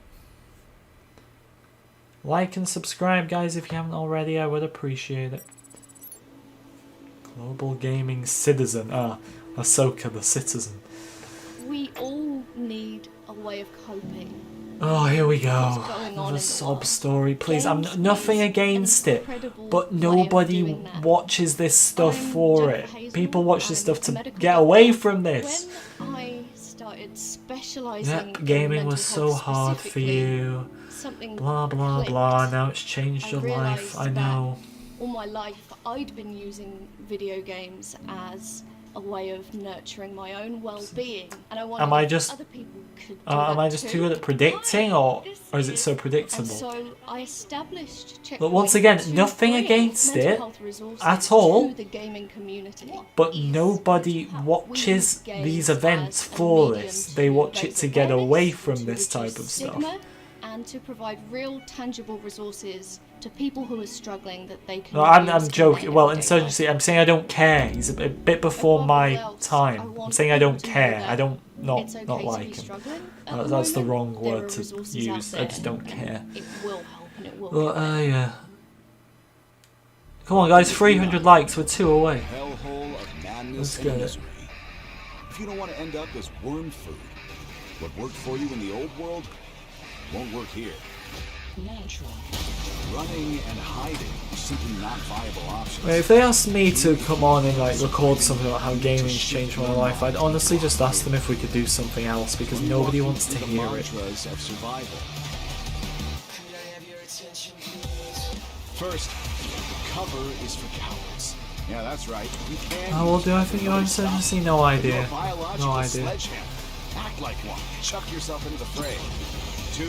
Like and subscribe, guys, if you haven't already. I would appreciate it. Global Gaming Citizen. Ah, Ahsoka the Citizen. We all need a way of coping. Oh, here we go. What's going on Another in the sob story. Please, I'm Games nothing is against an it, incredible but way of nobody doing that. watches this stuff for it. People watch this stuff to medical get away from this. When I started specialising Yep, in gaming mental was so health hard for specifically, you. something Blah blah clicked. blah. Now it's changed I your life. realised I know. All my life, I'd been using video games as a way of nurturing my own well-being, and I wanted Am I if just? other people could do Am that I just too too. good at predicting, or is it so And predictable? so I established But once again, Checkpoint to nothing bring against mental it health resources at all. to the gaming community. But nobody watches these events for this. They watch it to get away from this type of stuff. Stigma, and to provide real tangible resources to people who are struggling that they can No, I'm use in joking. their Well, everyday Insurgency, I'm saying I don't care. He's a bit before my time. I'm saying I don't care. I don't not It's okay not to like be him. struggling at the That's the moment. wrong There word are to resources out use. I there, just don't and care. It will help and it will Well, help. yeah. Come on, guys! 300 likes. We're 2 away. Hellhole of madness Let's and get it. misery. If you don't want to end up as worm food, what worked for you in the old world won't work here. Natural. Running and hiding is simply not viable options. Wait, if they asked me to come on and like record something about how gaming's changed my life, I'd honestly just ask them if we could do something else because nobody wants to hear it. Mantras of survival. First, cover is for cowards. Yeah, that's right. You can. How old do I think you are, Insurgency? No idea. No idea. Sledgehammer. Act like one. Chuck yourself into the fray. 2,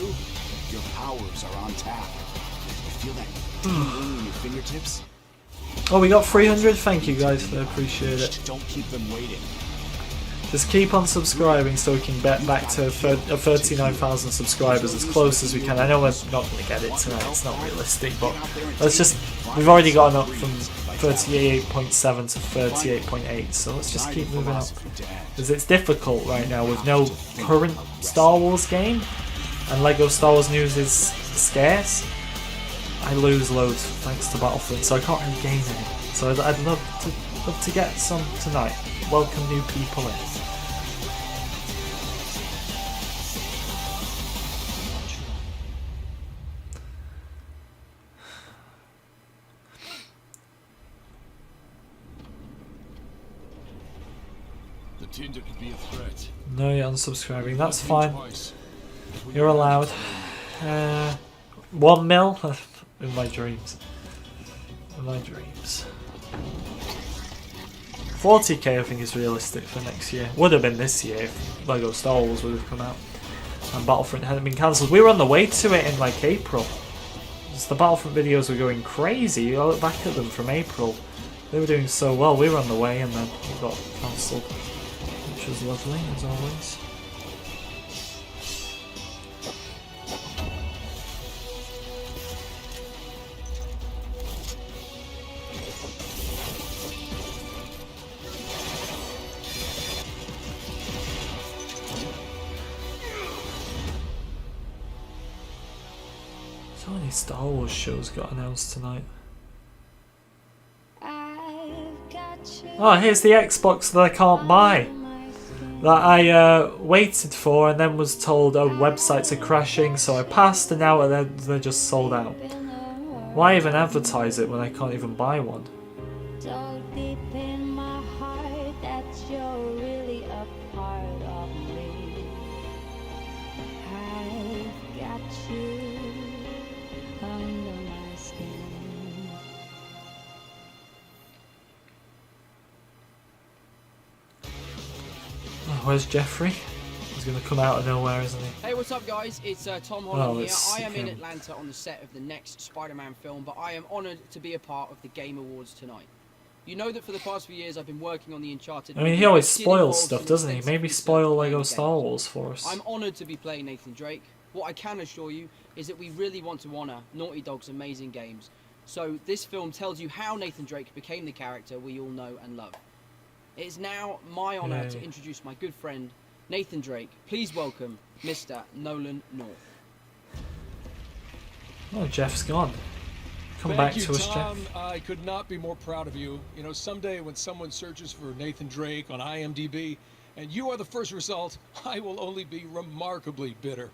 your powers are on tap. You feel that tingling in your fingertips? Oh, we got 300. Thank you guys. I appreciate it. Don't keep them waiting. Just keep on subscribing so we can get back to 39,000 subscribers as close as we can. I know we're not going to get it tonight, it's not realistic, but let's just... We've already gotten up from 38.7 to 38.8, so let's just keep moving up. Because it's difficult right now with no current Star Wars game, and Lego Star Wars news is scarce. I lose loads thanks to Battlefront, so I can't really gain any. So I'd love to get some tonight. Welcome new people in. Tinder could be a threat. No, you're unsubscribing. That's fine. You're allowed. 1 mil? In my dreams. In my dreams. 40k I think is realistic for next year. Would have been this year if Lego Star Wars would have come out and Battlefront hadn't been cancelled. We were on the way to it in like April. Just the Battlefront videos were going crazy. I look back at them from April. They were doing so well. We were on the way and then it got cancelled. Which was lovely as always. So many Star Wars shows got announced tonight. Oh, here's the Xbox that I can't buy. That I waited for and then was told, oh, websites are crashing, so I passed and now they're just sold out. Why even advertise it when I can't even buy one? Where's Jeffrey? He's going to come out of nowhere, isn't he? Hey, what's up, guys? It's Tom Holland here. I am in Atlanta on the set of the next Spider-Man film, but I am honoured to be a part of the Game Awards tonight. You know that for the past few years I've been working on the Uncharted... I mean, he always spoils stuff, doesn't he? Maybe spoil Lego Star Wars for us. I'm honoured to be playing Nathan Drake. What I can assure you is that we really want to honour Naughty Dog's amazing games. So this film tells you how Nathan Drake became the character we all know and love. It is now my honour to introduce my good friend, Nathan Drake. Please welcome Mr. Nolan North. Oh, Jeff's gone. Come back to us, Tom. Jeff. I could not be more proud of you. You know, someday when someone searches for Nathan Drake on IMDb, and you are the first result, I will only be remarkably bitter.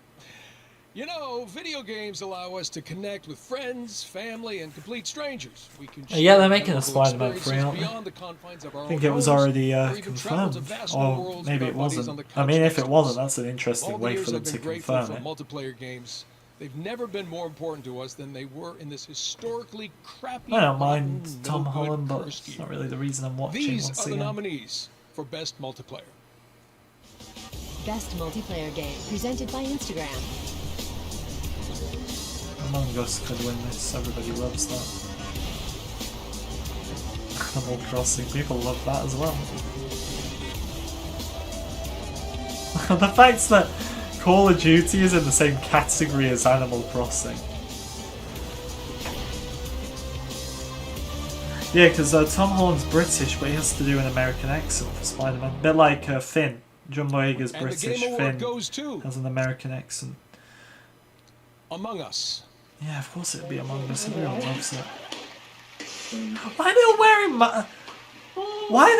You know, video games allow us to connect with friends, family, and complete strangers. We can Yeah, they're making a Spider-Man 3, aren't they? I think it was already confirmed. Or maybe it wasn't. I mean, if it wasn't, that's an interesting way for them to confirm it. Multiplayer games. They've never been more important to us than they were in this historically crappy... I don't mind Tom Holland, but it's not really the reason I'm watching. These are the nominees for Best Multiplayer. Best Multiplayer Game, presented by Instagram. Among Us could win this, everybody loves that. Animal Crossing, people love that as well. The fact that Call of Duty is in the same category as Animal Crossing. Yeah, because Tom Holland's British, but he has to do an American accent for Spider-Man. A bit like Finn. John Boyega's British, Finn has an American accent. Among Us. Yeah, of course it'd be Among Us. Everyone loves it. Why are they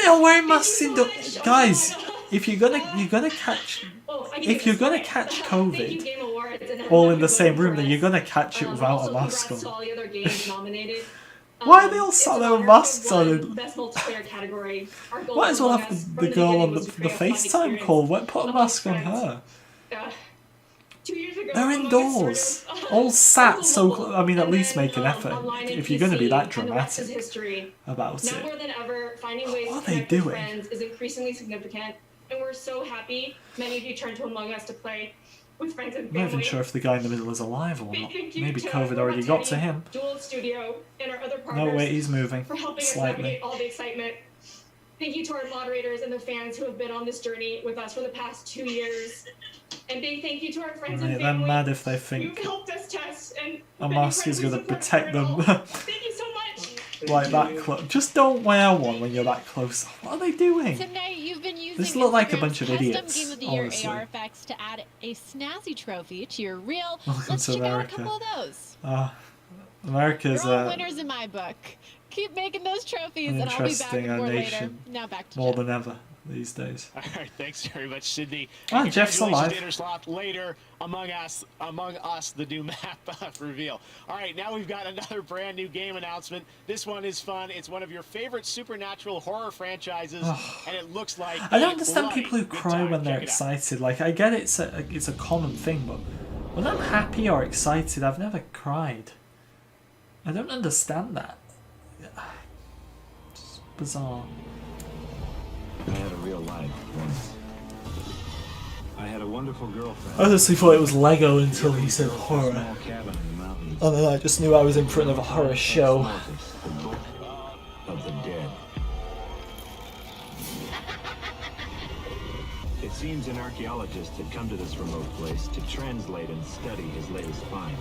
all wearing masks in the... Guys, if you're gonna catch COVID all in the same room, then you're gonna catch it without a mask on. Why are they all sat there with masks on? Might as well have the girl on the FaceTime call. Put a mask on her. 2 years ago, they're indoors, all sat so. I mean, at least make an effort if you're going to be that dramatic about it. Now more than ever, finding ways What to are they connect with doing? friends is increasingly significant, and we're so happy many of you turned to Among Us to play with friends and I'm not even family. sure if the guy in the middle is alive or not. Thank you Maybe to COVID already got to him. Dual Studio and our other partners. No, wait, he's moving for helping slightly. us navigate all the excitement. Thank you to our moderators and the fans who have been on this journey with us for the past 2 years. And big thank you to our friends and They're family. mad if they You've think helped us test and a been mask is going to incredibly protect them. Thank you so much. Like that close. Just don't wear one when you're that close. What are they doing? Tonight you've been using This look like a Instagram's bunch of custom idiots, Game of the Year honestly. AR effects to add a snazzy trophy to your reel. Welcome Let's to check out a America. couple of those. America's You're all winners in my book. Keep making those trophies, an and I'll be back interesting with more later. nation. Now back to more Jeff. than ever. these days. All right, thanks very much, Sydney. Ah, Jeff's alive. Interslot later among us, the new map reveal. All right, now we've got another brand new game announcement. This one is fun. It's one of your favorite supernatural horror franchises, and it looks like I don't understand people who cry when they're excited. Like, I get it's a common thing, but when I'm happy or excited, I've never cried. I don't understand that. It's bizarre. I had a real life once. I had a wonderful girlfriend. I honestly thought it was Lego until he said horror. Small cabin in the mountains. And then I just knew I was in front of a horror show. The Book of the Dead. It seems an archaeologist had come to this remote place to translate and study his latest find.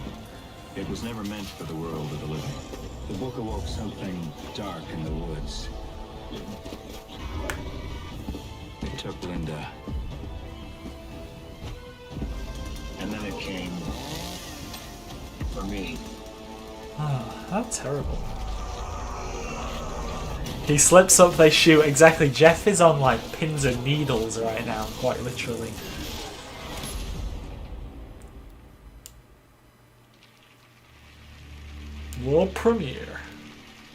It was never meant for the world of the living. The book awoke something dark in the woods. It took Linda. And then it came for me. Oh, how terrible. He slips up, they shoot. Exactly. Jeff is on like pins and needles right now, quite literally. World premiere.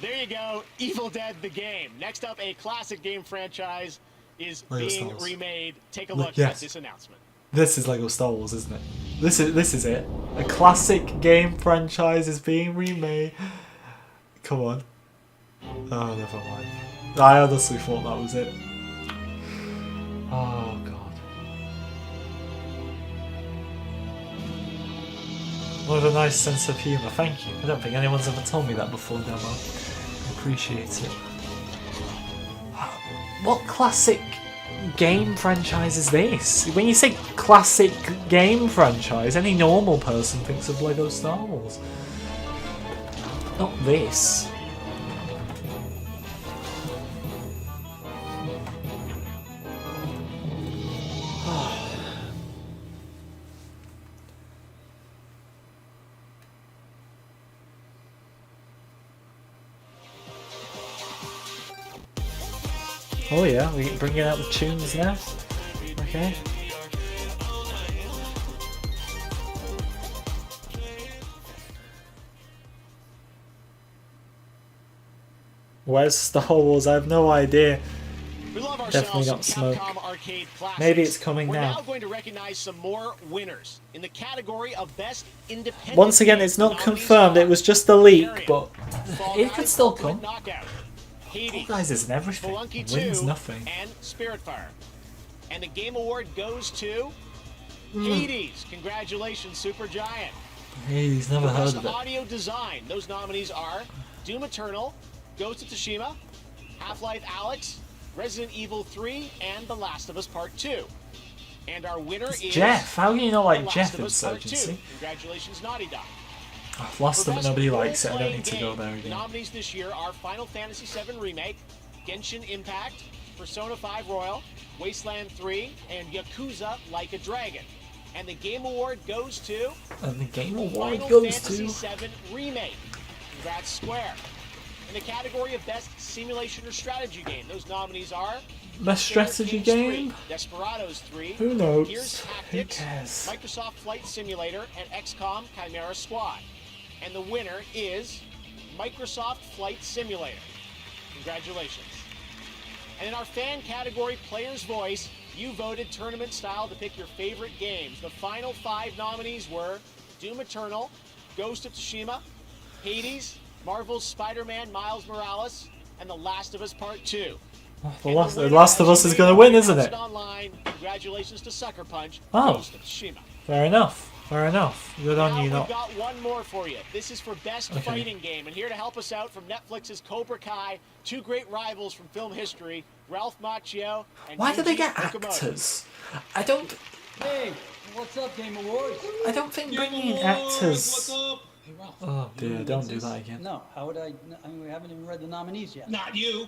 There you go, Evil Dead the game. Next up, a classic game franchise is Lego being Star Wars. remade. Take a look Yes. at this announcement. This is Lego Star Wars, isn't it? This is it. A classic game franchise is being remade. Come on. Oh, never mind. I honestly thought that was it. Oh god. What a nice sense of humour. Thank you. I don't think anyone's ever told me that before, Demo. I appreciate it. What classic game franchise is this? When you say classic game franchise, any normal person thinks of Lego Star Wars. Not this. Oh yeah, we bringing out the tunes now. Okay. Where's Star Wars? I have no idea. We love Definitely got smoke. Maybe it's coming We're now. now going to recognize some more winners in the category of best independent. Once again, it's not confirmed. It was just a leak, but it could still come. Fall Guys isn't everything. Spelunky Wins 2, nothing. and Spiritfire. And the game award goes to Hmm. Hades. Congratulations, Supergiant. Hey, he's never For heard best of it. audio design, those nominees are Doom Eternal, Ghost of Tsushima, Half-Life Alyx, Resident Evil 3, and The Last of Us Part 2. And our winner It's is Jeff. How can you not like The Last Jeff of Us Part 2. Insurgency? Congratulations, Naughty Dog. I've lost For them, best nobody likes it. I don't role-playing need to game, go there The again. nominees this year are Final Fantasy VII Remake, Genshin Impact, Persona 5 Royal, Wasteland 3, and Yakuza Like a Dragon. And the Game Award goes to And the Game Award Final goes Fantasy to... VII Remake. Congrats, Square. In the category of Best Simulation or Strategy Game, those nominees are Best strategy Kings 3, game? Desperados 3, Who knows? Gears Who Tactics, cares? Microsoft Flight Simulator, and XCOM Chimera Squad. And the winner is Microsoft Flight Simulator. Congratulations. And in our fan category, Player's Voice, you voted tournament style to pick your favorite games. The final 5 nominees were Doom Eternal, Ghost of Tsushima, Hades, Marvel's Spider-Man Miles Morales, and The Last of Us Part 2. The Last of Us is going to win, isn't it? Online, congratulations to Sucker Punch, Oh. Ghost of Tsushima. Fair enough. Fair enough. Good on you, We've not. got one more for you. This is for Best Okay. Fighting Game. And here to help us out from Netflix's Cobra Kai, 2 great rivals from film history, Ralph Macchio and Why do they Yuji get Fukumoto. actors? I don't. Hey, what's up, Game Awards? I don't think bringing in actors. Hey, Ralph. Oh dear, don't do that again. No, how would I? I mean, we haven't even read the nominees yet. Not you.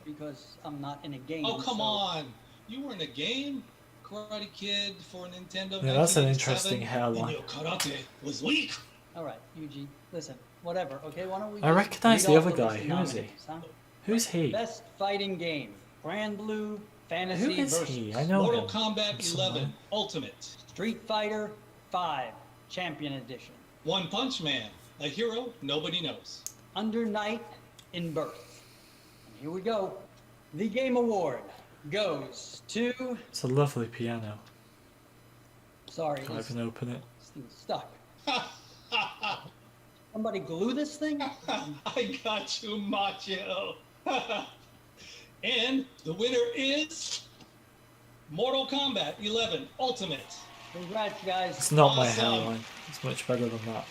Because I'm not in a game. Oh, come so- on. You were in a game? Karate Kid for Nintendo. Yeah, that's an 1987, interesting hairline. And your karate was weak. All right, Yuji, listen, whatever, okay? Why don't we I just recognise read the off other the guy. list of Who is he? nominees, huh? Who's he? Best fighting game. Grand Blue Fantasy Who is versus he? I know Mortal him. Kombat 11 Ultimate. Street Fighter 5 Champion Edition. One Punch Man, a hero nobody knows. Under Night in Birth. And here we go. The Game Award goes to... It's a lovely piano. Sorry, Can't even open it. this thing's stuck. Somebody glue this thing? I got you, Macho. And the winner is Mortal Kombat 11 Ultimate. Congrats, guys. It's not my Awesome. hairline. It's much better than that.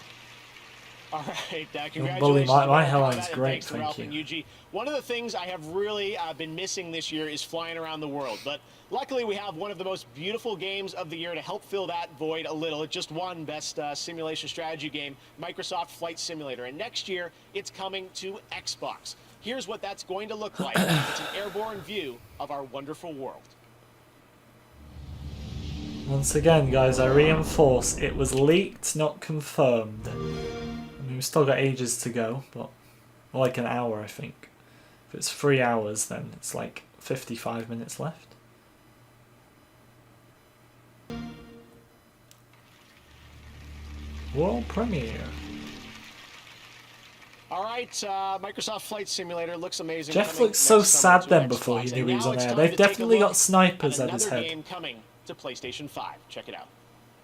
All right, bully congratulations. my to Mortal hairline's Kombat, and great, thanks to thank Ralph you. and Yuji. One of the things I have really been missing this year is flying around the world. But luckily, we have one of the most beautiful games of the year to help fill that void a little. It just won Best Simulation Strategy Game, Microsoft Flight Simulator. And next year, it's coming to Xbox. Here's what that's going to look like. It's an airborne view of our wonderful world. Once again, guys, I reinforce, it was leaked, not confirmed. I mean, we've still got ages to go, but like an hour, I think. If it's 3 hours, then it's like 55 minutes left. World premiere. All right, Microsoft Flight Simulator looks amazing. Jeff Coming looked so next summer sad to then Xbox. before he And knew he was now on it's air. time They've to take a definitely look got snipers at his another head. game coming to PlayStation 5. Check it out.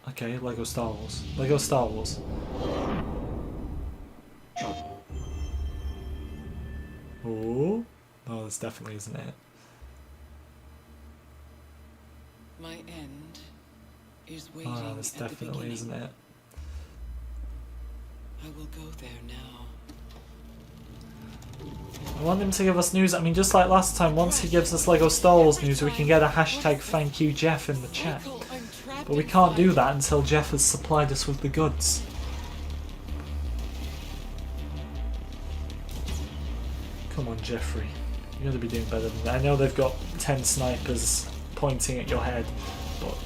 Okay, Lego Star Wars. Lego Star Wars. Ooh. Oh, this definitely isn't it. My end is waiting Oh, this at the definitely beginning. isn't it. I will go there now. I want him to give us news. I mean, just like last time, once he gives us Lego Star Wars news, we can get a hashtag thank you Jeff in the chat. But we can't do that until Jeff has supplied us with the goods. Come on, Jeffrey. You gotta be doing better than that. I know they've got 10 snipers pointing at your head, but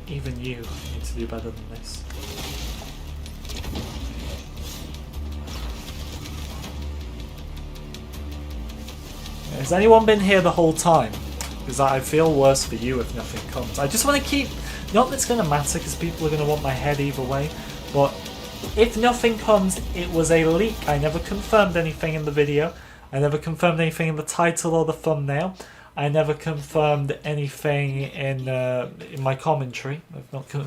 even you need to do better than this. Has anyone been here the whole time? Because I feel worse for you if nothing comes. I just want to keep... Not that it's going to matter because people are going to want my head either way, but if nothing comes, it was a leak. I never confirmed anything in the video. I never confirmed anything in the title or the thumbnail. I never confirmed anything in my commentary.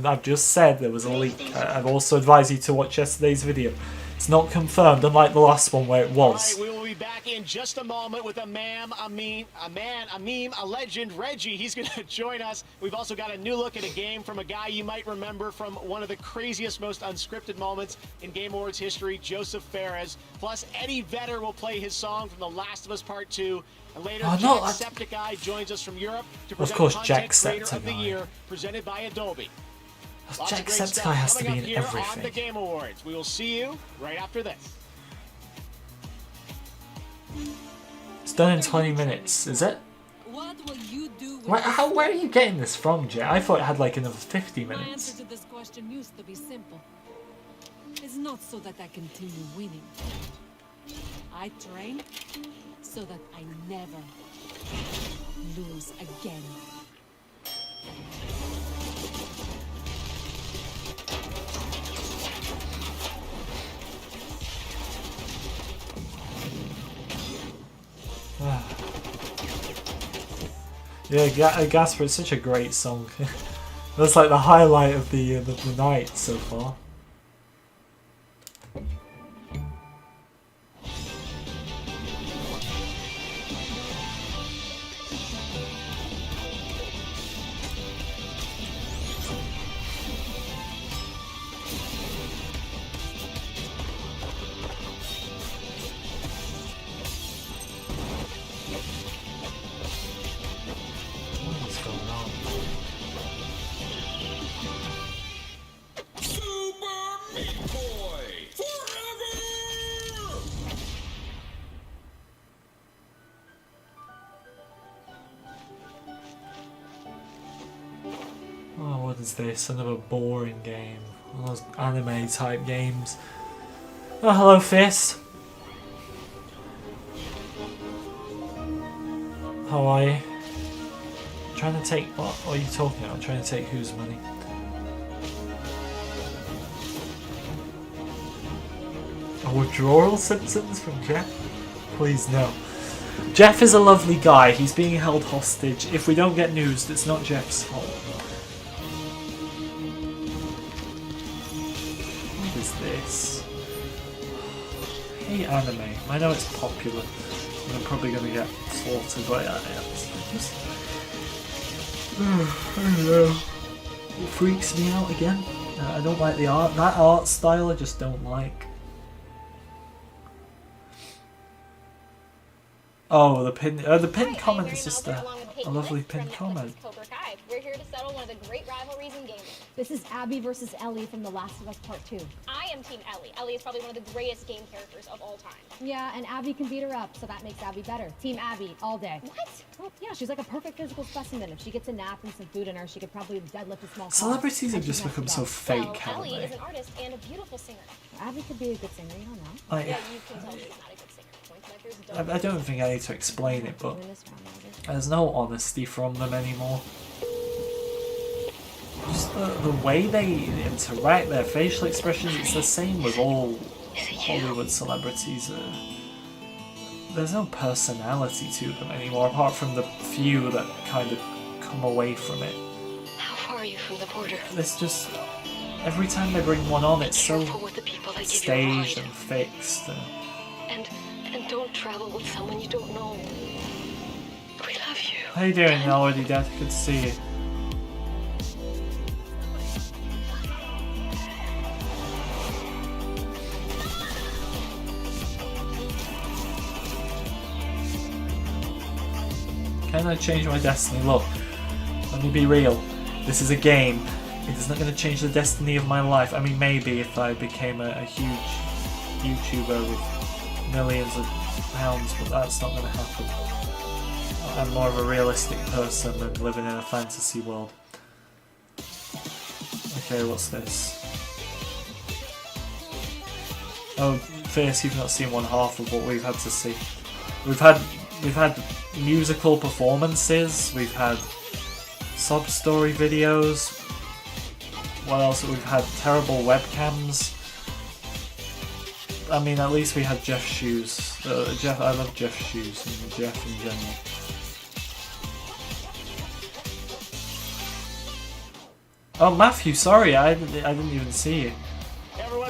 I've just said there was a leak. I've also advised you to watch yesterday's video. It's not confirmed, unlike the last one where it was. All right, we will be back in just a moment with a meme, a legend, Reggie. He's going to join us. We've also got a new look at a game from a guy you might remember from one of the craziest, most unscripted moments in Game Awards history, Joseph Fares. Plus, Eddie Vedder will play his song from The Last of Us Part 2. And later, Jacksepticeye joins us from Europe to present Content Creator of the Year, presented by Adobe. Jacksepticeye has to be in On the everything. Game Awards. We will see you right after this. It's done in 20 minutes, is it? What will you do with Where are you getting this from, Jay? I thought it had like another 50 My minutes. answer to this question used to be simple. It's not so that I continue winning. I train so that I never lose again. Yeah, Gasper, it's such a great song. That's like the highlight of the night so far. What is going on? Super Meat Boy forever! Oh, what is this? Another boring game. One of those anime type games. Oh, hello, Fist. How are you? Trying to take what are you talking about? I'm trying to take whose money? A withdrawal Simpsons from Jeff? Please no. Jeff is a lovely guy. He's being held hostage. If we don't get news, it's not Jeff's fault. What is this? Hey anime. I know it's popular. I'm probably going to get slaughtered by that. I don't know. It freaks me out again. I don't like the art. That art style I just don't like. Oh, the pinned comment is just a lovely pinned comment. We're here to settle one of the great rivalries in gaming. This is Abby versus Ellie from The Last of Us Part 2. I am Team Ellie. Ellie is probably one of the greatest game characters of all time. Yeah, and Abby can beat her up, so that makes Abby better. Team Abby, all day. What? Well, yeah, she's like a perfect physical specimen. If she gets a nap and some food in her, she could probably deadlift a small car. Celebrities have just become so fake, Well, haven't Ellie they? is an artist and a beautiful singer. Abby could be a good singer, you don't know. Like, Yeah, you can tell she's not a good singer. Point blank, I don't think I need to explain it, but there's no honesty from them anymore. Just the way they interact, their facial expressions, it's the same with all Hollywood celebrities. There's no personality to them anymore, apart from the few that kind of come away from it. How far are you from the border? It's just, every time they bring one on, it's so staged and fixed. And don't travel with someone you don't know. We love you. How you doing, Already Death? Good to see you. Can I change my destiny? Look, let me be real. This is a game. It is not going to change the destiny of my life. I mean, maybe if I became a huge YouTuber with millions of pounds, but that's not going to happen. I'm more of a realistic person than living in a fantasy world. Okay, what's this? Oh, Fierce, you've not seen one half of what we've had to see. We've had musical performances, we've had sub-story videos. What else? We've had terrible webcams. I mean, at least we had Jeff's shoes. I love Jeff's shoes and Jeff in general. Oh, Matthew, sorry, I didn't even see you.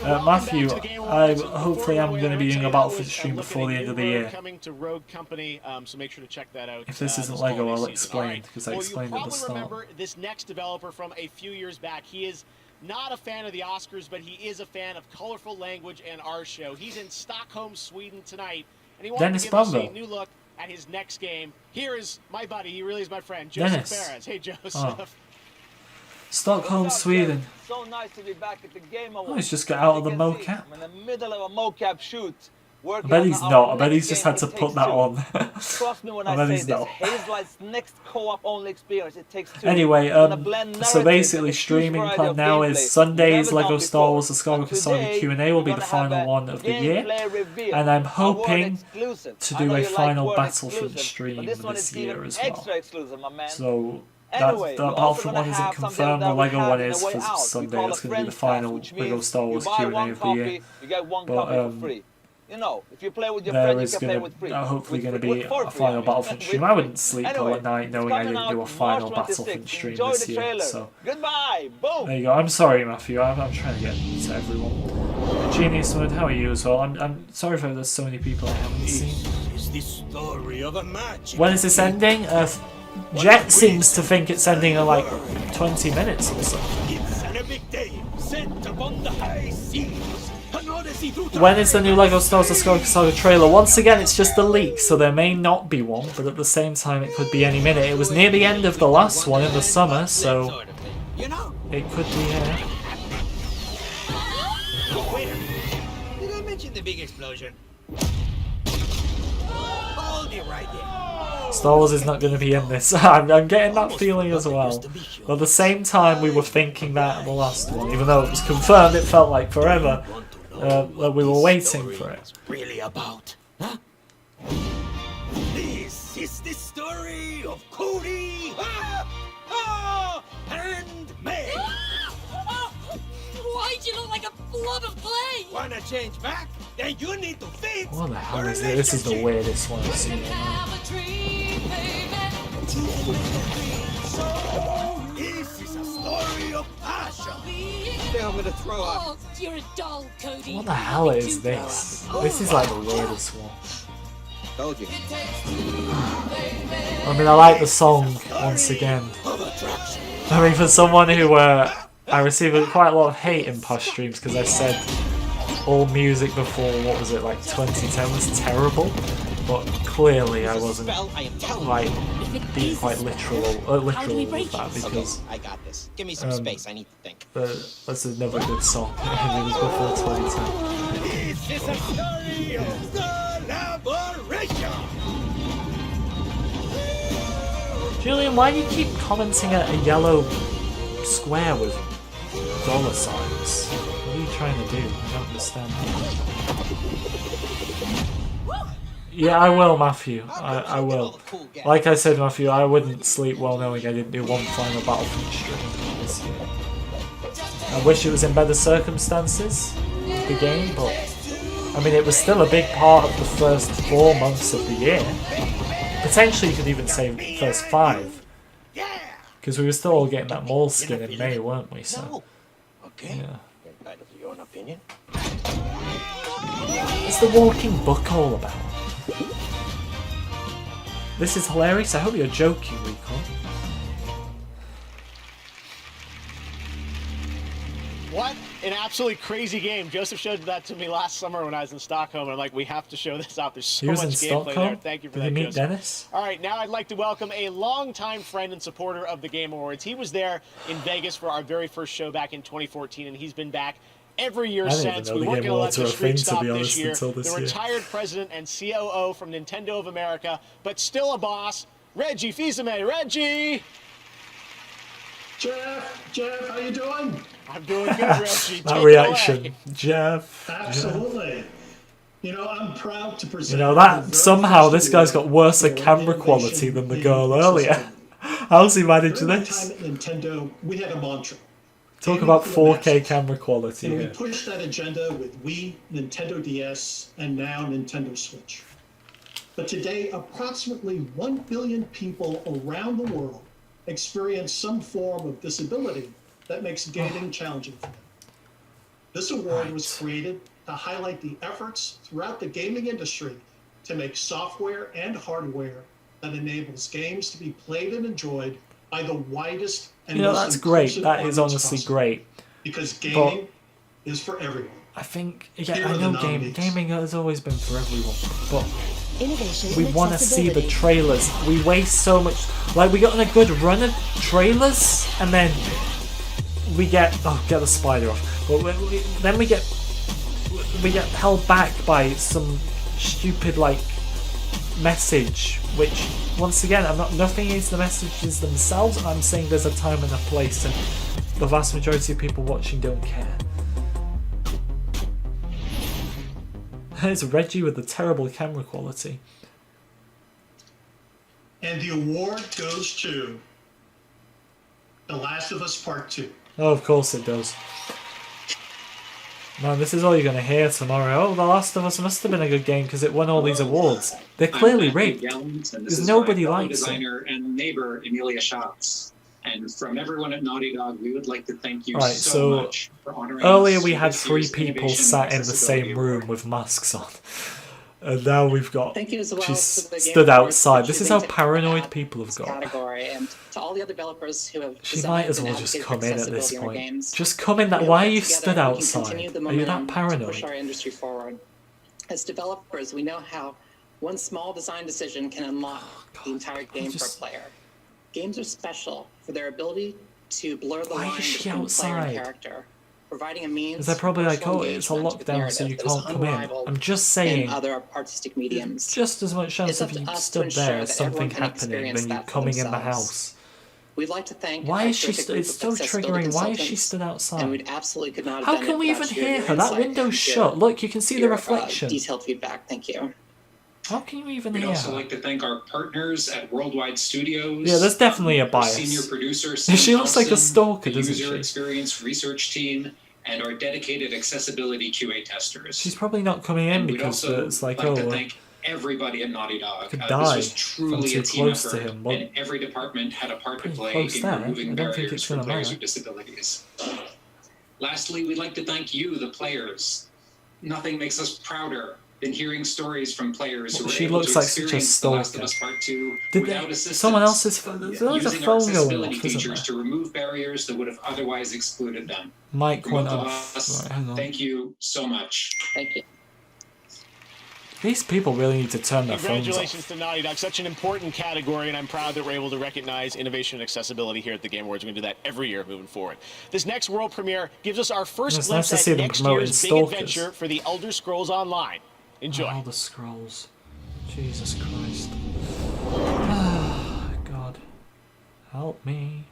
Matthew, hopefully I'm going to be doing a Battlefield stream before the end of the year. Coming to Rogue Company, so make sure to check that out. If this isn't Lego, I'll explain, because I explained at the start. Remember this next developer from a few years back. He is not a fan of the Oscars, but he is a fan of colorful language and our show. He's in Stockholm, Sweden tonight, and he wanted to give us a new look at his next game. Here is my buddy, he really is my friend, Joseph Perez. Hey, Joseph. Oh. Stockholm, Sweden. So nice to be back at the Game Awards. Oh, he's just got out of the mocap. I'm in the middle of a mocap shoot. I bet he's not. I bet he's just had to put that on. Trust me when I say this. Hazelight's next co-op only experience. It takes two. Anyway, so basically streaming plan now is Sunday's Lego Star Wars: The Skywalker Saga Q&A will be the final one of the year, and I'm hoping to do a final Battlefront stream this year as well. So the Battlefront one isn't confirmed, the Lego one is for Sunday. That's going to be the final Lego Star Wars Q&A of the year. But you know, if you play with your there friend, is you can play with free. hopefully going to be a final Battlefront stream. I wouldn't sleep all at night knowing I didn't do a final Battlefront stream this year. So goodbye, boom. There you go. I'm sorry, Matthew. I'm trying to get to everyone. Genius Mode, how are you as well? I'm sorry for there's so many people I haven't seen. Is the story of a match. When is this ending? Jet seems to think it's ending in like 20 minutes or so. It's an epic day set upon the high seas. When is the new Lego Star Wars: The Skywalker Saga trailer? Once again, it's just a leak, so there may not be one, but at the same time, it could be any minute. It was near the end of the last one in the summer, so it could be here. Wait a minute. Did I mention the big explosion? Hold it right there. Star Wars is not going to be in this. I'm getting that feeling as well. But at the same time, we were thinking that in the last one, even though it was confirmed, it felt like forever. We were waiting for it. Really about, huh? This is the story of Cody and Meg. Why'd you look like a blob of clay? Wanna change back? Then you need to fix. What the hell is this? This is the weirdest one I've seen. So, this is a story of passion. I'm gonna throw up. Oh, you're a doll, Cody. What the hell is this? This is like the weirdest one. Told you. I mean, I like the song once again. I mean, for someone who I received quite a lot of hate in past streams because I said all music before, what was it, like 2010 was terrible, but clearly I wasn't like being quite literal with that because I got this. Give me some space. I need to think. That's another good song. It was before 2010. This is a story of collaboration. Julian, why do you keep commenting at a yellow square with dollar signs? What are you trying to do? I don't understand. Yeah, I will, Matthew. I will. Like I said, Matthew, I wouldn't sleep well knowing I didn't do one final Battlefront stream this year. I wish it was in better circumstances, the game, but I mean, it was still a big part of the first 4 months of the year. Potentially, you could even say first 5. Because we were still all getting that mole skin in May, weren't we? So, okay. Yeah. Your own opinion. What's the walking book all about? This is hilarious. I hope you're joking, Recon. What an absolutely crazy game. Joseph showed that to me last summer when I was in Stockholm, and I'm like, we have to show this off. There's so much gameplay there. Thank you for that, Did you meet Joseph. Dennis? All right, now I'd like to welcome a longtime friend and supporter of the Game Awards. He was there in Vegas for our very first show back in 2014, and he's been back every year since. We weren't going to let the streak stop this year. The retired president and COO from Nintendo of America, but still a boss, Reggie Fils-Aimé. Reggie! Jeff, how you doing? I'm doing good, Reggie. That reaction, Jeff. Absolutely. You know, I'm proud to present. You know that somehow this guy's got worse camera quality than the girl earlier. How's he managed this? At Nintendo, we had a mantra. Talk about 4K camera quality. And we pushed that agenda with Wii, Nintendo DS, and now Nintendo Switch. But today, approximately 1 billion people around the world experience some form of disability that makes gaming challenging for them. This award was created to highlight the efforts throughout the gaming industry to make software and hardware that enables games to be played and enjoyed by the widest and most that's great. That is audience honestly possible. great. Because gaming is for everyone. I think, Here I are know the nominees. gaming has always been for everyone, but Innovation we and want to see the accessibility. trailers. We waste so much. Like, we got on a good run of trailers, and then we get get the spider off. But then we get held back by some stupid like message. Which once again, nothing against the messages themselves. I'm saying there's a time and a place, and the vast majority of people watching don't care. It's Reggie with the terrible camera quality. And the award goes to The Last of Us Part 2. Oh, of course it does. Man, this is all you're going to hear tomorrow. Oh, The Last of Us must have been a good game because it won all these awards. They're clearly rigged. Because nobody likes it. Designer and neighbor Emilia Schatz. And from everyone at Naughty Dog, we would like to thank you Right, so much for honoring earlier us we with had this 3 year's people Innovation sat and in the Accessibility same room with masks on. And now we've got... Thank you as well She's to the Game stood Awards outside. for This is choosing how to paranoid people have got. category, and to all the other developers who have She designed might as and well just advocated come for in at this accessibility in our point. games. Just come in. We hope Why are that you together stood we can outside? continue the Are you that momentum to paranoid? push our industry forward. As developers, we know how one small design decision can unlock the entire game for a player. Games are special for their ability to blur the line is she between player and outside? character, providing a means Is they're probably of like, personal oh, it's a engagement with lockdown, so you narrative that is can't come in. unrivaled I'm just saying, in other artistic mediums. just as much chance It's up if to you us to stood ensure there, that something everyone can happening, experience than you that for coming in the themselves. house. We'd like to thank Why our is she? terrific group It's of so accessibility triggering. Why is she consultants, stood and outside? we absolutely could not have How done can it we without even your hear her? That insight window's and shut. Look, you can see the your, reflection. detailed feedback. Thank you. How can you even We'd hear also her? like to thank our partners at Worldwide Studios. Yeah, there's definitely a our bias. Senior producer, She looks like a Thompson, stalker, the doesn't user she? experience research team, and our dedicated accessibility QA testers. She's probably not coming in And we'd because also it's like, like to oh, thank everybody at Naughty Dog. could This die was if I'm truly too a team close to effort, him. Well, and every department had a part to pretty play close in there. removing I don't think barriers it's for gonna players matter. with disabilities. Lastly, we'd like to thank you, the players. Nothing makes us prouder than hearing stories from players who were She able looks to like such a experience The Last of stalker. Us Part 2 Did without they, assistance. someone else's phone? There's a Using our phone going accessibility off, isn't features there? to remove barriers that would have otherwise excluded them. Mic From went both of off. us, Right, hang on. thank you so much. Thank you. These people really need to turn their phones off. Congratulations to Naughty Dog. Such an important category, and I'm proud that we're able to recognize innovation and accessibility here at the Game Awards. We're going to do that every year moving forward. This next world premiere gives us our first It's glimpse nice to see at them next promoting year's big stalkers. adventure for the Elder Scrolls Online. Enjoy. Elder Scrolls. Jesus Christ. God. Help me.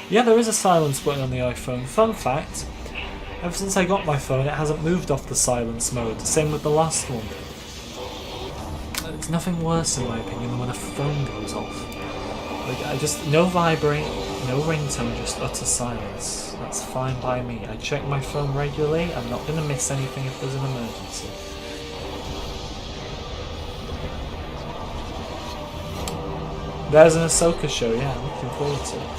Yeah, there is a silence button on the iPhone. Fun fact, ever since I got my phone, it hasn't moved off the silence mode. Same with the last one. There's nothing worse, in my opinion, than when a phone goes off. Like, no vibrate, no ringtone, just utter silence. That's fine by me. I check my phone regularly. I'm not going to miss anything if there's an emergency. There's an Ahsoka show, yeah, I'm looking forward to it.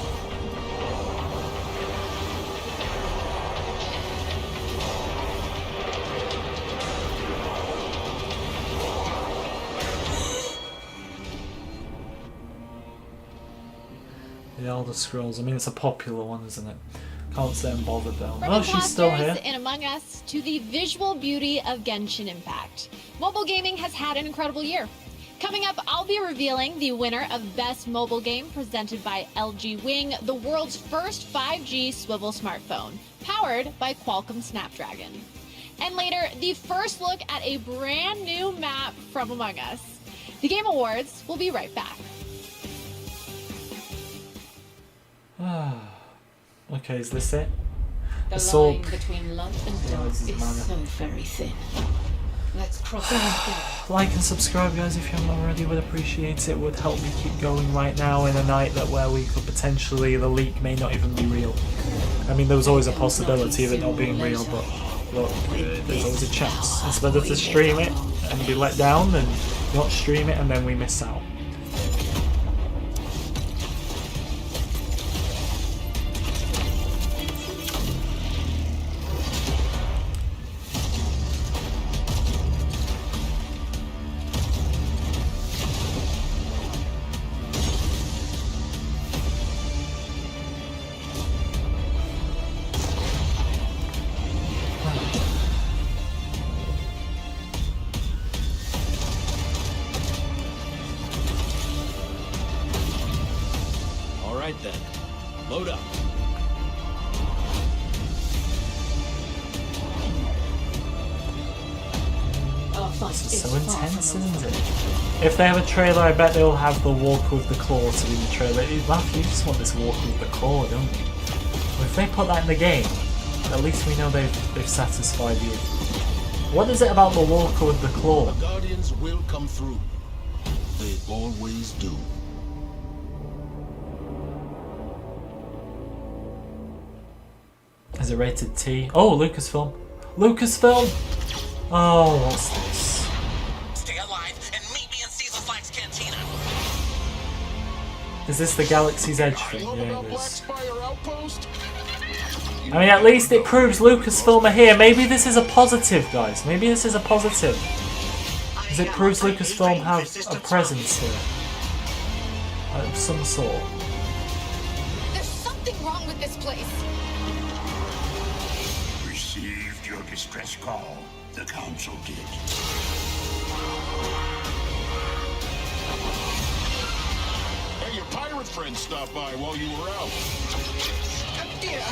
The Elder Scrolls. I mean, it's a popular one, isn't it? Can't say I'm bothered though. From Oh, she's still imposters here. in Among Us to the visual beauty of Genshin Impact, mobile gaming has had an incredible year. Coming up, I'll be revealing the winner of Best Mobile Game presented by LG Wing, the world's first 5G swivel smartphone, powered by Qualcomm Snapdragon. And later, the first look at a brand new map from Among Us. The Game Awards will be right back. Okay, is this it? The Assault. line between love and death is so very thin. Let's cross it together. Like and subscribe, guys, if you haven't already. Would appreciate it. Would help me keep going right now in a night where we could potentially, the leak may not even be real. I mean, there was always a possibility of it not being real, but look, there's always a chance. Instead of to stream it and be let down, then not stream it and then we miss out. All right then, load up. This is so intense, isn't it? If they have a trailer, I bet they'll have the walk with the claw to be in the trailer. Matthew, you just want this walk with the claw, don't you? Well, if they put that in the game, at least we know they've satisfied you. What is it about the walker with the claw? The Guardians will come through. They always do. Is it rated T? Oh, Lucasfilm. Lucasfilm! Oh, what's this? Stay alive and meet me in Caesar Slack's cantina. Is this the Galaxy's Edge thing? Yeah, it is. I mean, at least it proves Lucasfilm are here. Maybe this is a positive, guys. Maybe this is a positive. Because it proves Lucasfilm have a presence here. Of some sort. There's something wrong with this place. Received your distress call. The Council did. Hey, your pirate friend stopped by while you were out. here.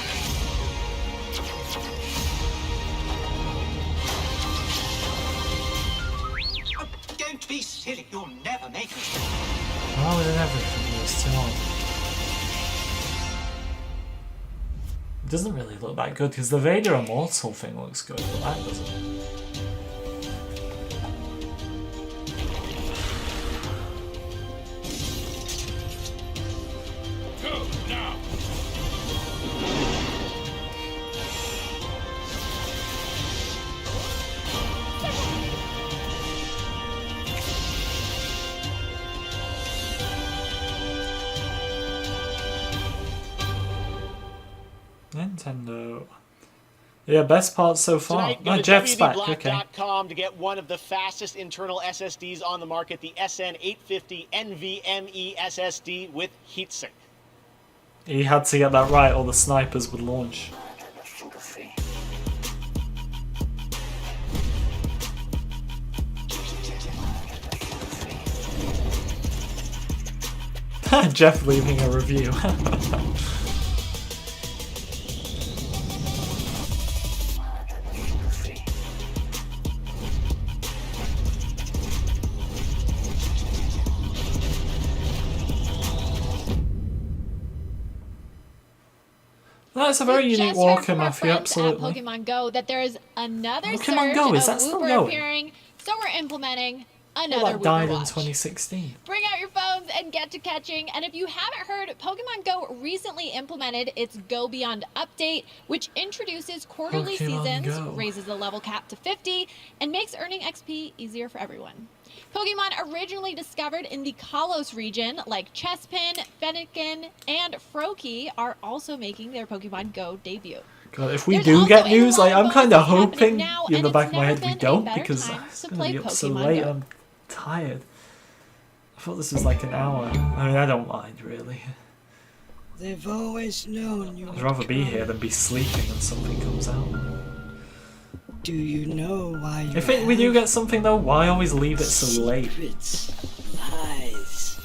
Don't be silly. You'll never make it. Why would it everything was too on? It doesn't really look that good because the Vader Immortal thing looks good, but that doesn't. Go now. Nintendo. Yeah, best part so far. Tonight, go No, to Jeff's back. Okay. wdblock.com to get one of the fastest internal SSDs on the market, the SN850 NVMe SSD with heatsink. He had to get that right, or the snipers would launch. Jeff leaving a review. That's a very unique Walker, Matthew, absolutely. At Pokemon Go that there is another Pokemon surge Go, is of that still Wooper going? appearing, so we're implementing Well, another that Wooper died in Watch. 2016. Bring out your phones and get to catching. And if you haven't heard, Pokemon Go recently implemented its Go Beyond update, which introduces quarterly Pokemon seasons, Go. raises the level cap to 50, and makes earning XP easier for everyone. Pokemon originally discovered in the Kalos region, like Chespin, Fennekin, and Froakie, are also making their Pokemon Go debut. God, if we There's do also get a news, lot like, of I'm kind of bonuses happening hoping now, in the and back it's of my head never we been a don't, better because time it's to going play to be up so Pokemon late. Go. I'm tired. I thought this was like an hour. I mean, I don't mind, really. They've always known you. I'd rather be here than be sleeping when something comes out. Do you know why you If we do get something, though, why always leave it so late? secrets, lies,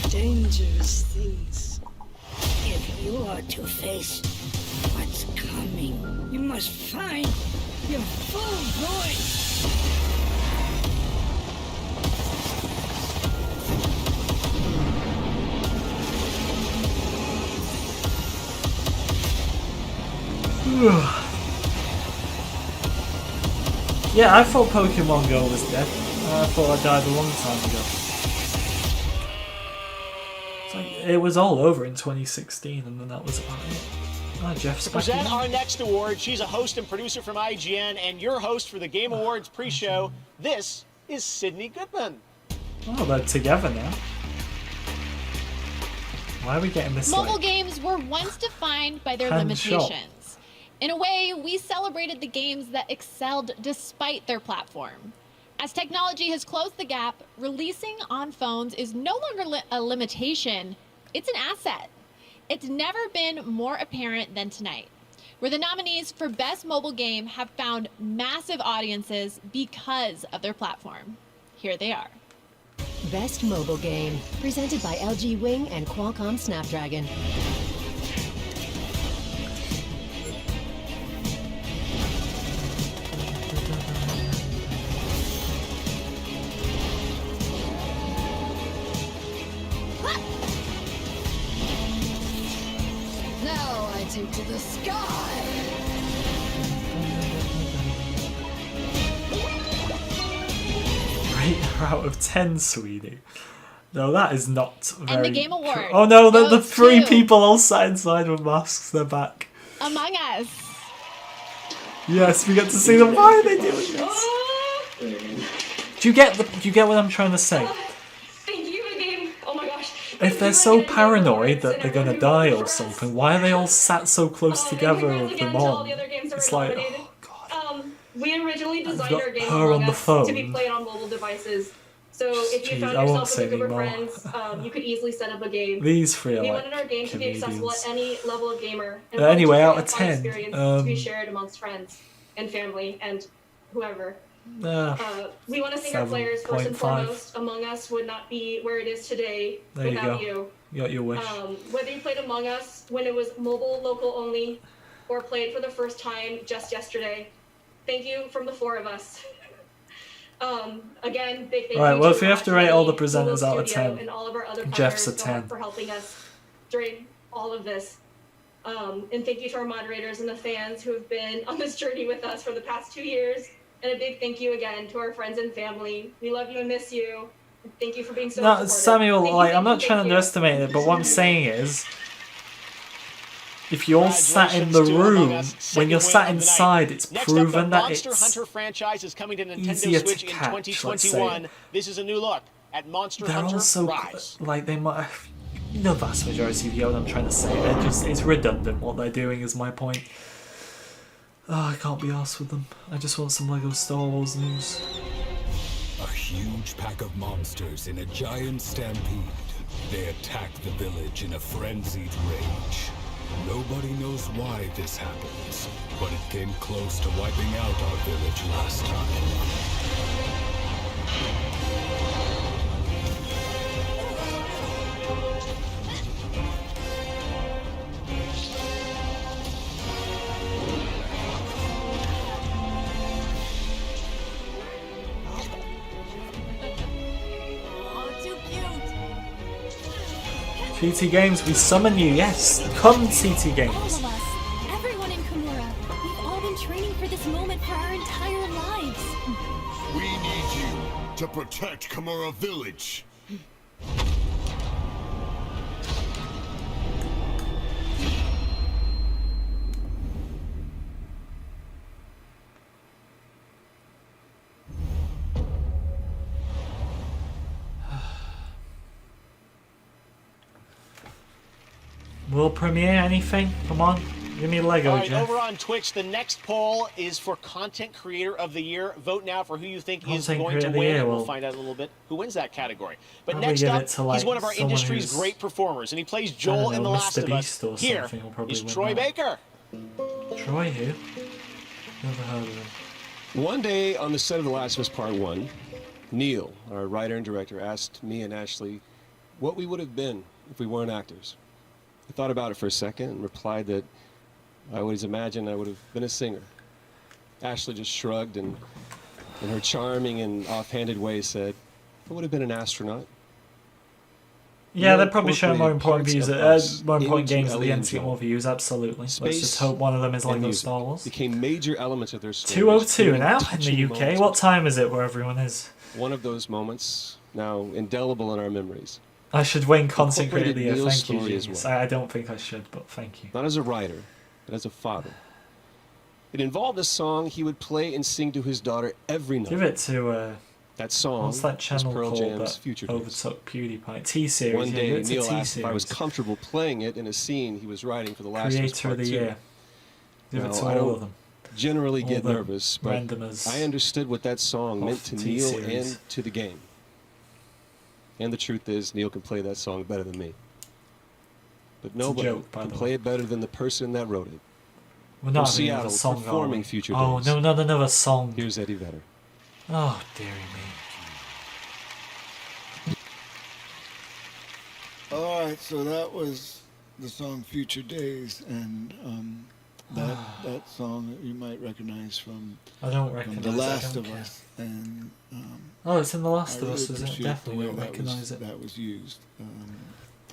dangerous things? If you are to face what's coming, you must find your full voice. Yeah, I thought Pokemon Go was dead. I thought I died a long time ago. It's like, it was all over in 2016, and then that was about it. Ah, Jeff's To back present again. our next award, she's a host and producer from IGN, and your host for the Game Awards pre-show. This is Sydney Goodman. Oh, they're together now. Why are we getting this Mobile like... games were once defined by their hand shot? limitations. In a way, we celebrated the games that excelled despite their platform. As technology has closed the gap, releasing on phones is no longer a limitation, it's an asset. It's never been more apparent than tonight, where the nominees for Best Mobile Game have found massive audiences because of their platform. Here they are. Best Mobile Game, presented by LG Wing and Qualcomm Snapdragon. Now I take to the sky. Rate out of 10, sweetie. No, that is not very... And the Game Award Oh no, the goes three to people all sat inside with masks, they're back. Among Us. Yes, we get to see them. Why are they doing this? Do you get what I'm trying to say? Thank you again. Oh my gosh. If they're so paranoid that they're gonna die or something, why are they all sat so close together with them on? It's like, oh, We originally designed got our game her on Among the Us phone. to be played on mobile devices. So if you Jeez, found I won't yourself say with a group of anymore. friends, you could easily set up a game. These three are We like wanted our game to be accessible at any level of gamer. And Anyway, wanted out to of create a fun 10, experience to be shared amongst friends and family and whoever. We want to thank our players first and 7.5. foremost. Among Us would not be where it is today There you without go. you. You got your wish. Whether you played Among Us when it was mobile, local only, or played for the first time just yesterday, thank you from the 4 of us. Again, big thank you. Right, well, if we have Raj, to rate all the Google presenters out of Studio, 10, and all of our other Jeff's a partners 10. for helping us during all of this. And thank you to our moderators and the fans who have been on this journey with us for the past 2 years. And a big thank you again to our friends and family. We love you and miss you. And thank you for being so supportive. Samuel, Thank you, like, thank I'm you, not trying to thank you. underestimate it, but what I'm saying is, if you're sat in the room, when you're sat inside, it's proven that Monster it's Hunter franchise is coming to Nintendo easier to Switch in catch, let's 2021. say. This is a new look at Monster They're Hunter also, Rise. like, they might... You know, vast majority of what I'm trying to say. They're just, it's redundant what they're doing is my point. Oh, I can't be arsed with them. I just want some Lego Star Wars news. A huge pack of monsters in a giant stampede. They attack the village in a frenzied rage. Nobody knows why this happens, but it came close to wiping out our village last time. TT Games, we summon you, yes! Come, TT All Games! of us, everyone in Kimura, we've all been training for this moment for our entire lives. We need you to protect Kimura Village. World premiere, anything? Come on, give me Lego, All right, Jeff. over on Twitch, the next poll is for Content Creator of the Year. Vote now for who you think is Content going Creator to of the win, Year, and we'll well, find out a little bit who wins that category. But probably next give up, it to, like, he's one of our someone industry's who's, great performers, and he plays I don't Joel in know, The Last Mr. of Us. Beast or Here something will probably is win Troy that. Baker. Troy who? Never heard of him. One day on the set of The Last of Us Part 1, Neil, our writer and director, asked me and Ashley what we would have been if we weren't actors. I thought about it for a second and replied that I always imagined I would have been a singer. Ashley just shrugged and, in her charming and offhanded way, said, I would have been an astronaut. Yeah, they're probably showing more important incorporated views, parts of more important into games at the Ellie end and to get Joel. more views, absolutely. Let's Space just hope one of them is and Lego music Star Wars. became major elements of their stories. 2:02 now in the touching UK. moments What time is it where everyone is? One of those moments, now indelible in our memories. I should win Content Creator of the Year. Incorporated Neil's Thank you, story as genius. well. I don't think I should, but thank you. Not as a writer, but as a father. It involved a song he would play and sing to his daughter every night. Give it to, that song what's that was channel Pearl called Jam's that Future Days. overtook PewDiePie? T-Series. One yeah, day, give it to Neil asked if I was T-Series. comfortable playing it in a scene he was writing for The Last of Us Creator of Part the 2. Year. Give it Now, to I all don't of them. generally All get the nervous, but randomers I understood what that song meant of to Neil T-Series. and to the game. And the truth is, Neil can play that song better than me. But It's a nobody joke, by can the play it better than the person that wrote it. We're not From having another Seattle, song, are performing we? Future Oh, Days. no, not another song. Here's Eddie Vedder. Oh, dearie me. All right, so that was the song "Future Days," and that song you might recognize from I don't from recognize The it, I Last don't of care. Us. And Oh, it's in The Last I of really Us, isn't it? appreciate Definitely the way will recognise it. That was used,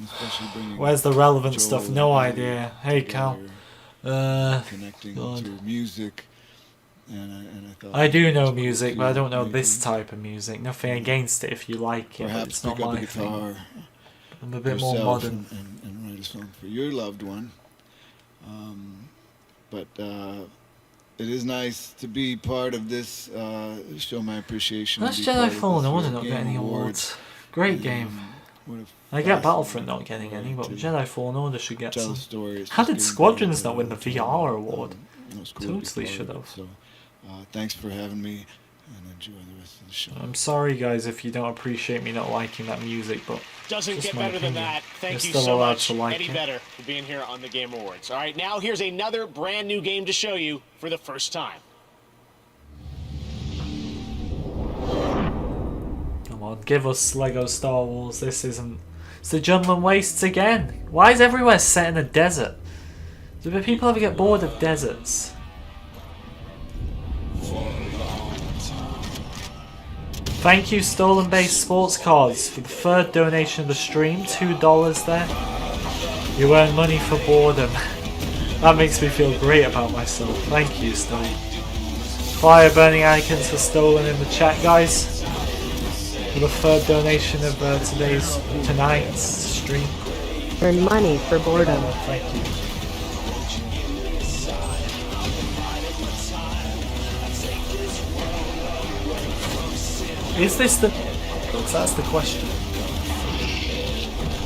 especially bringing. Where's the relevant Joel stuff? No and idea. Hey, Cal. connecting God. through music, and I thought I do it know was music, cool but I to don't know make this them type of music. Nothing against it if you like it, but Perhaps it's not pick up my a guitar. thing. I'm a bit more yourself modern. and write a song for your loved one. But it is nice to be part of this, show my appreciation. That's and be Jedi part of Fallen this Order Game not getting any Awards. awards. Great game. What a I get fascinating Battlefront not getting any, but to Jedi Fallen Order should get tell some. a story. It's How just did getting Squadrons better not win the all the VR award? It was cool to be Totally part should of it. have. So, thanks for having me, and enjoy the rest of the show. I'm sorry, guys, if you don't appreciate me not liking that music, but Doesn't just get my better than opinion. that. Thank You're you still so allowed much, to like Eddie it. Vedder, for being here on the Game Awards. All right, now here's another brand new game to show you for the first time. Come on, give us Lego Star Wars. This isn't It's the Junlan Wastes again. Why is everywhere set in a desert? Do people ever get bored of deserts? Thank you, Stolen Base Sports Cards, for the 3rd donation of the stream. $2 there. You earn money for boredom. That makes me feel great about myself. Thank you, Stolen. Fire Burning Icons for Stolen in the chat, guys. For the 3rd donation of tonight's stream. Earn money for boredom. Thank you. Is this the... That's the question.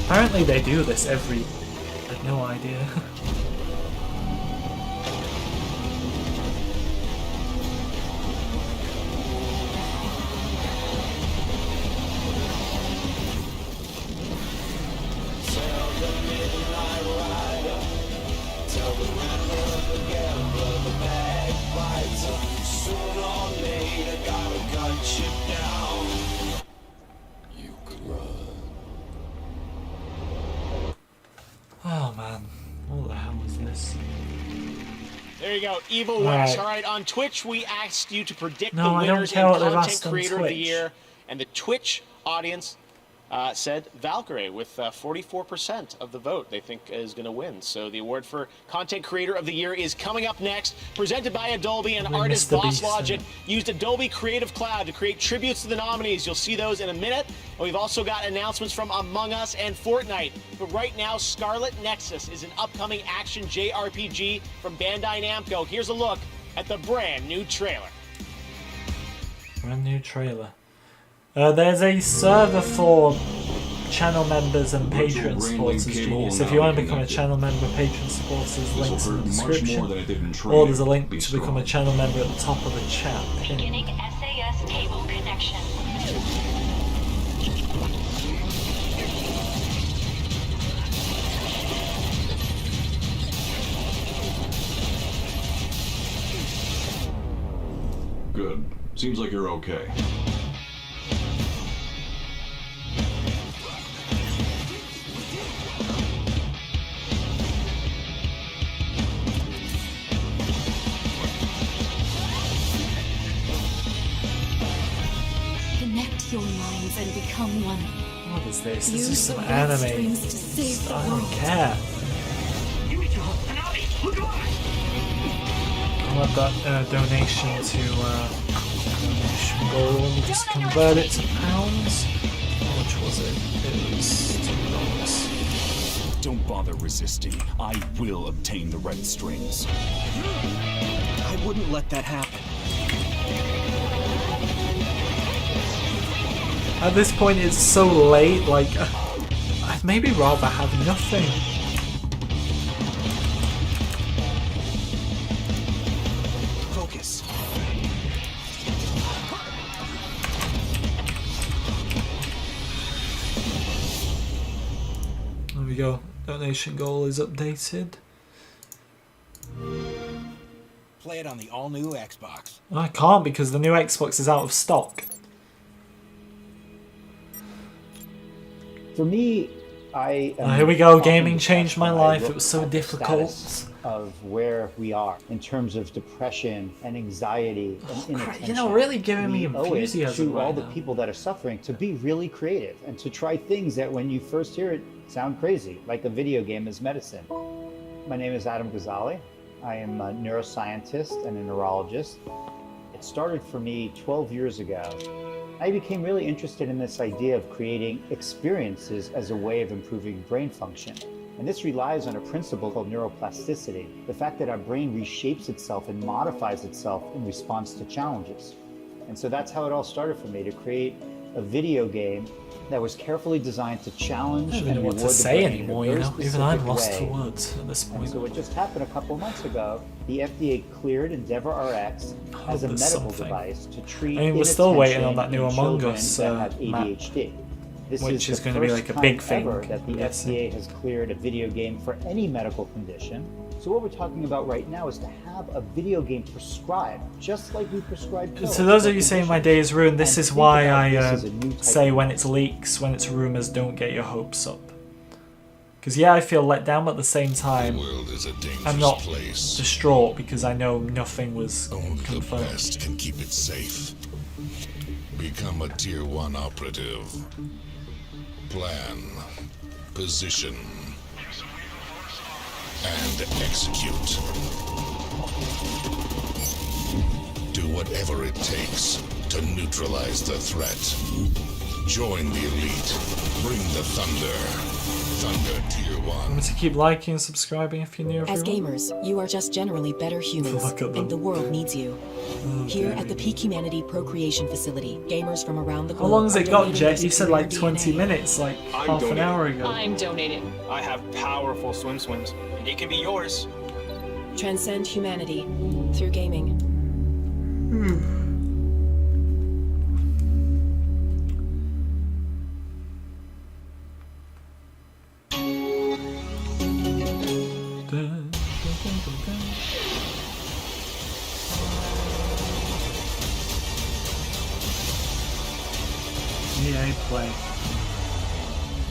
Apparently they do this every... I had no idea. Oh man, what the hell is this? There you go, Evil West. All right, on Twitch we asked you to predict the I don't winners care and what they've content asked on creator of the Twitch. year, and the Twitch audience said Valkyrie with 44% of the vote they think is going to win. So the award for Content Creator of the Year is coming up next, presented by Adobe, and artist Boss Logic used Adobe Creative Cloud to create tributes to the nominees. You'll see those in a minute. And we've also got announcements from Among Us and Fortnite. But right now, Scarlet Nexus is an upcoming action JRPG from Bandai Namco. Here's a look at the brand new trailer. Brand new trailer. There's a server for channel members and patron supporters. So if you want to become a channel member, patron supporters, links in the description. Or there's a link to become a channel member at the top of the chat. Beginning SAS cable connection. Good. Seems like you're okay. Connect your minds and become one. What is this? This Use is some the anime. streams to save the I don't world. care. I want that donation to donation goal. Let me just convert it to pounds. How much was it? It was $2. Don't bother resisting. I will obtain the right strings. I wouldn't let that happen. At this point, it's so late. Like, I'd maybe rather have nothing. Focus. There we go. Donation goal is updated. Play it on the all-new Xbox. I can't because the new Xbox is out of stock. For me, Here we go. Gaming changed my life. It was so difficult. Of where we are in terms of depression and anxiety and inattention. You know, really giving me We owe it enthusiasm to all right the now. people that are suffering to be really creative and to try things that when you first hear it sound crazy, like a video game is medicine. My name is Adam Ghazali. I am a neuroscientist and a neurologist. It started for me 12 years ago. I became really interested in this idea of creating experiences as a way of improving brain function. And this relies on a principle called neuroplasticity, the fact that our brain reshapes itself and modifies itself in response to challenges. And so that's how it all started for me, to create a video game that was carefully designed to challenge I don't and even know what reward to the say brain in a anymore, you very know? Even specific I'm lost for way. words at this point. And so what just happened a couple months ago, the FDA cleared EndeavorRx as a there's medical something. device to treat I mean, we're still waiting on that inattention new in Among children Us that have map, ADHD. This which is the going to be first like a time big thing. ever that the I'm guessing. FDA has cleared a video game for any medical condition. So what we're talking about right now is to have a video game prescribed, just like we prescribe pills. So those of you saying my day is ruined, this is why I say when it's leaks, when it's rumours, don't get your hopes up. Because yeah, I feel let down, but at the same time, I'm not distraught because I know nothing was confirmed. The best can keep it safe. Become a Tier 1 operative. Plan, position, and execute. Do whatever it takes to neutralize the threat. Join the elite. Bring the thunder. Thunder Tier 1. Remember to keep liking and subscribing if you're new, everyone. As gamers, you are just generally better humans, and the world needs you. Here at the Peak Humanity Procreation Facility, gamers from around the globe. How long has it got, Jet? You said like 20 minutes, like half an hour ago. I'm donating. I have powerful swims, and it can be yours. Transcend humanity through gaming. EA Play.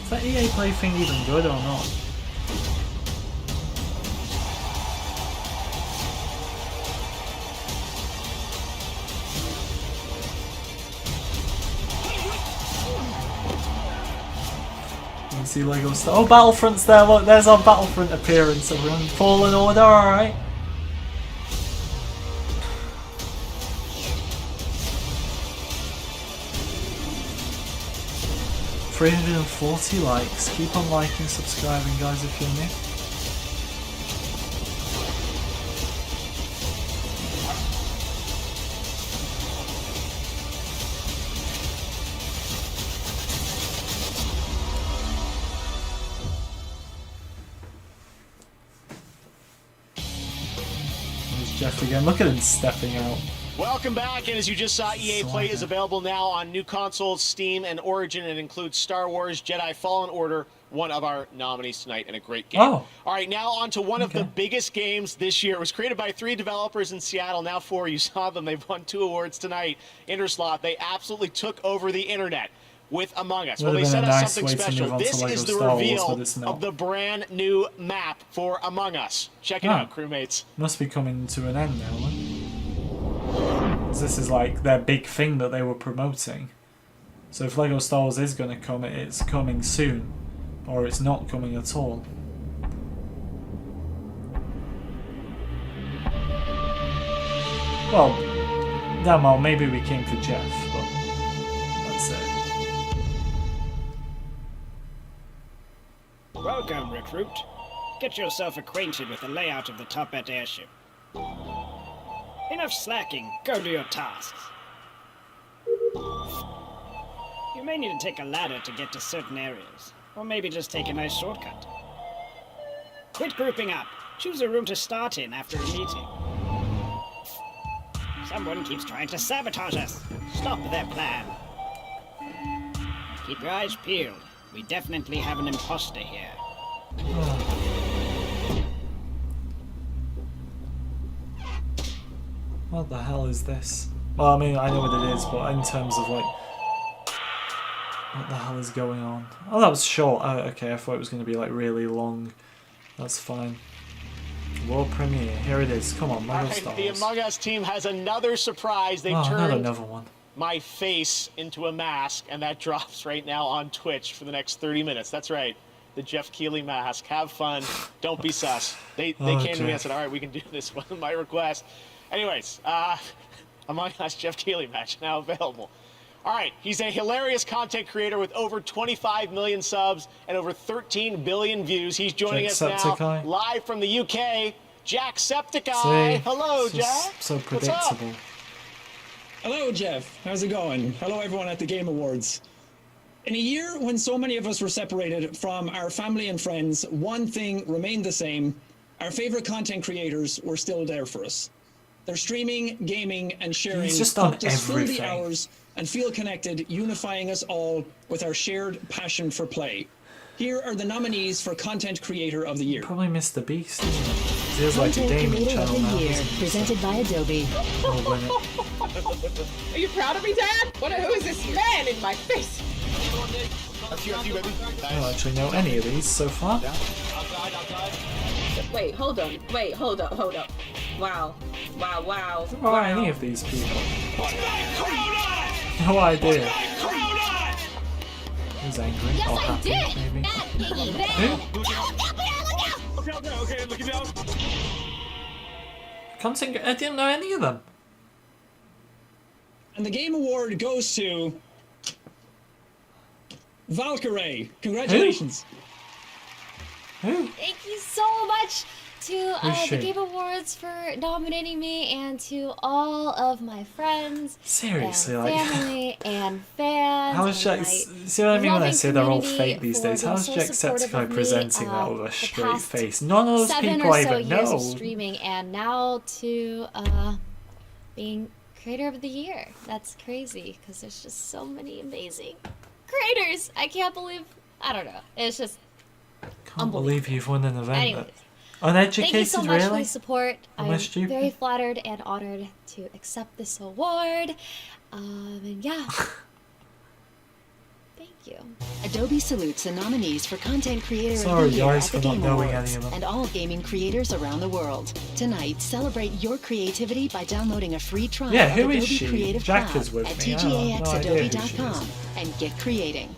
Is that EA Play thing even good or not? You see Lego stuff. Oh, Battlefront's there. Look, there's our Battlefront appearance. Everyone, Fallen Order. All right. $340 likes. Keep on liking, subscribing, guys, if you're new. There's Jeff again. Look at him stepping out. Welcome back, and as you just saw, EA Play is available now on new consoles, Steam, and Origin. It includes Star Wars Jedi Fallen Order, one of our nominees tonight, and a great game. Oh. All right, now on to one of the biggest games this year. It was created by 3 developers in Seattle, now 4. You saw them. They've won 2 awards tonight. Interslot, they absolutely took over the internet with Among Us. Well, they set us something special. This is the reveal of the brand new map for Among Us. Check it out, crewmates. Must be coming to an end now, then. This is like their big thing that they were promoting. So if Lego Star Wars is going to come, it's coming soon. Or it's not coming at all. Well, damn well, maybe we came for Jeff, but that's it. Welcome, recruit. Get yourself acquainted with the layout of the Toppat airship. Enough slacking. Go do your tasks. You may need to take a ladder to get to certain areas, or maybe just take a nice shortcut. Quit grouping up. Choose a room to start in after a meeting. Someone keeps trying to sabotage us. Stop their plan. Keep your eyes peeled. We definitely have an imposter here. What the hell is this? Well, I mean, I know what it is, but in terms of like, what the hell is going on? Oh, that was short. Oh, okay, I thought it was going to be like really long. That's fine. World premiere. Here it is. Come on, Lego Star Wars. The Among Us team has another surprise. They've turned another one. My face into a mask, and that drops right now on Twitch for the next 30 minutes. That's right. The Jeff Keighley mask. Have fun. Don't be sus. They came to me and said, all right, we can do this one. My request. Anyways, Among Us Jeff Keighley match now available. All right, he's a hilarious content creator with over 25 million subs and over 13 billion views. He's joining us now live from the UK. Jacksepticeye. Hello, Jack. So predictable. Hello, Jeff. How's it going? Hello, everyone at the Game Awards. In a year when so many of us were separated from our family and friends, one thing remained the same. Our favorite content creators were still there for us. They're streaming, gaming, and sharing. He's just on everything. Fill the hours and feel connected, unifying us all with our shared passion for play. Here are the nominees for Content Creator of the Year. Probably Mr. Beast. Feels like a Content gaming Creator channel of now, the Year, doesn't it? presented by Adobe. We'll win it. Are you proud of me, Dad? Who is this man in my face? That's you, baby. I don't actually know any of these so far. Wait, hold on. Wait, hold up. Wow. Who are any of these people? No idea. Who's angry? Yes, Or I happy, did. maybe? That piggy. Who? Okay, looking down. I didn't know any of them. And the Game Award goes to Valkyrie. Congratulations. Who? Thank you so much to Who's the she? Game Awards for nominating me, and to all of my friends, Seriously, and like- family, and fans. How is she? and my See what I mean when I loving say they're all community fake these for days? being How is so Jacksepticeye supportive of me, presenting that with a the straight past face? None of those 7 people or I so even years know. of streaming, and now to being Creator of the Year. That's crazy, because there's just so many amazing creators. I can't believe. I don't know. It's just Can't believe you've won an event. Anyways. Uneducated, Thank you so much for really? the support. Am I I'm stupid? very flattered and honored to accept this award. And yeah. Thank you. Adobe salutes the nominees for Content Creator Sorry, of the Year guys, at for the not Game knowing Awards, any of them. and all gaming creators around the world. Tonight, celebrate your creativity by downloading a free trial Yeah, of who Adobe is she? Creative Jack Cloud is with at me. I have no idea who she tgaxadobe.com is. and get creating.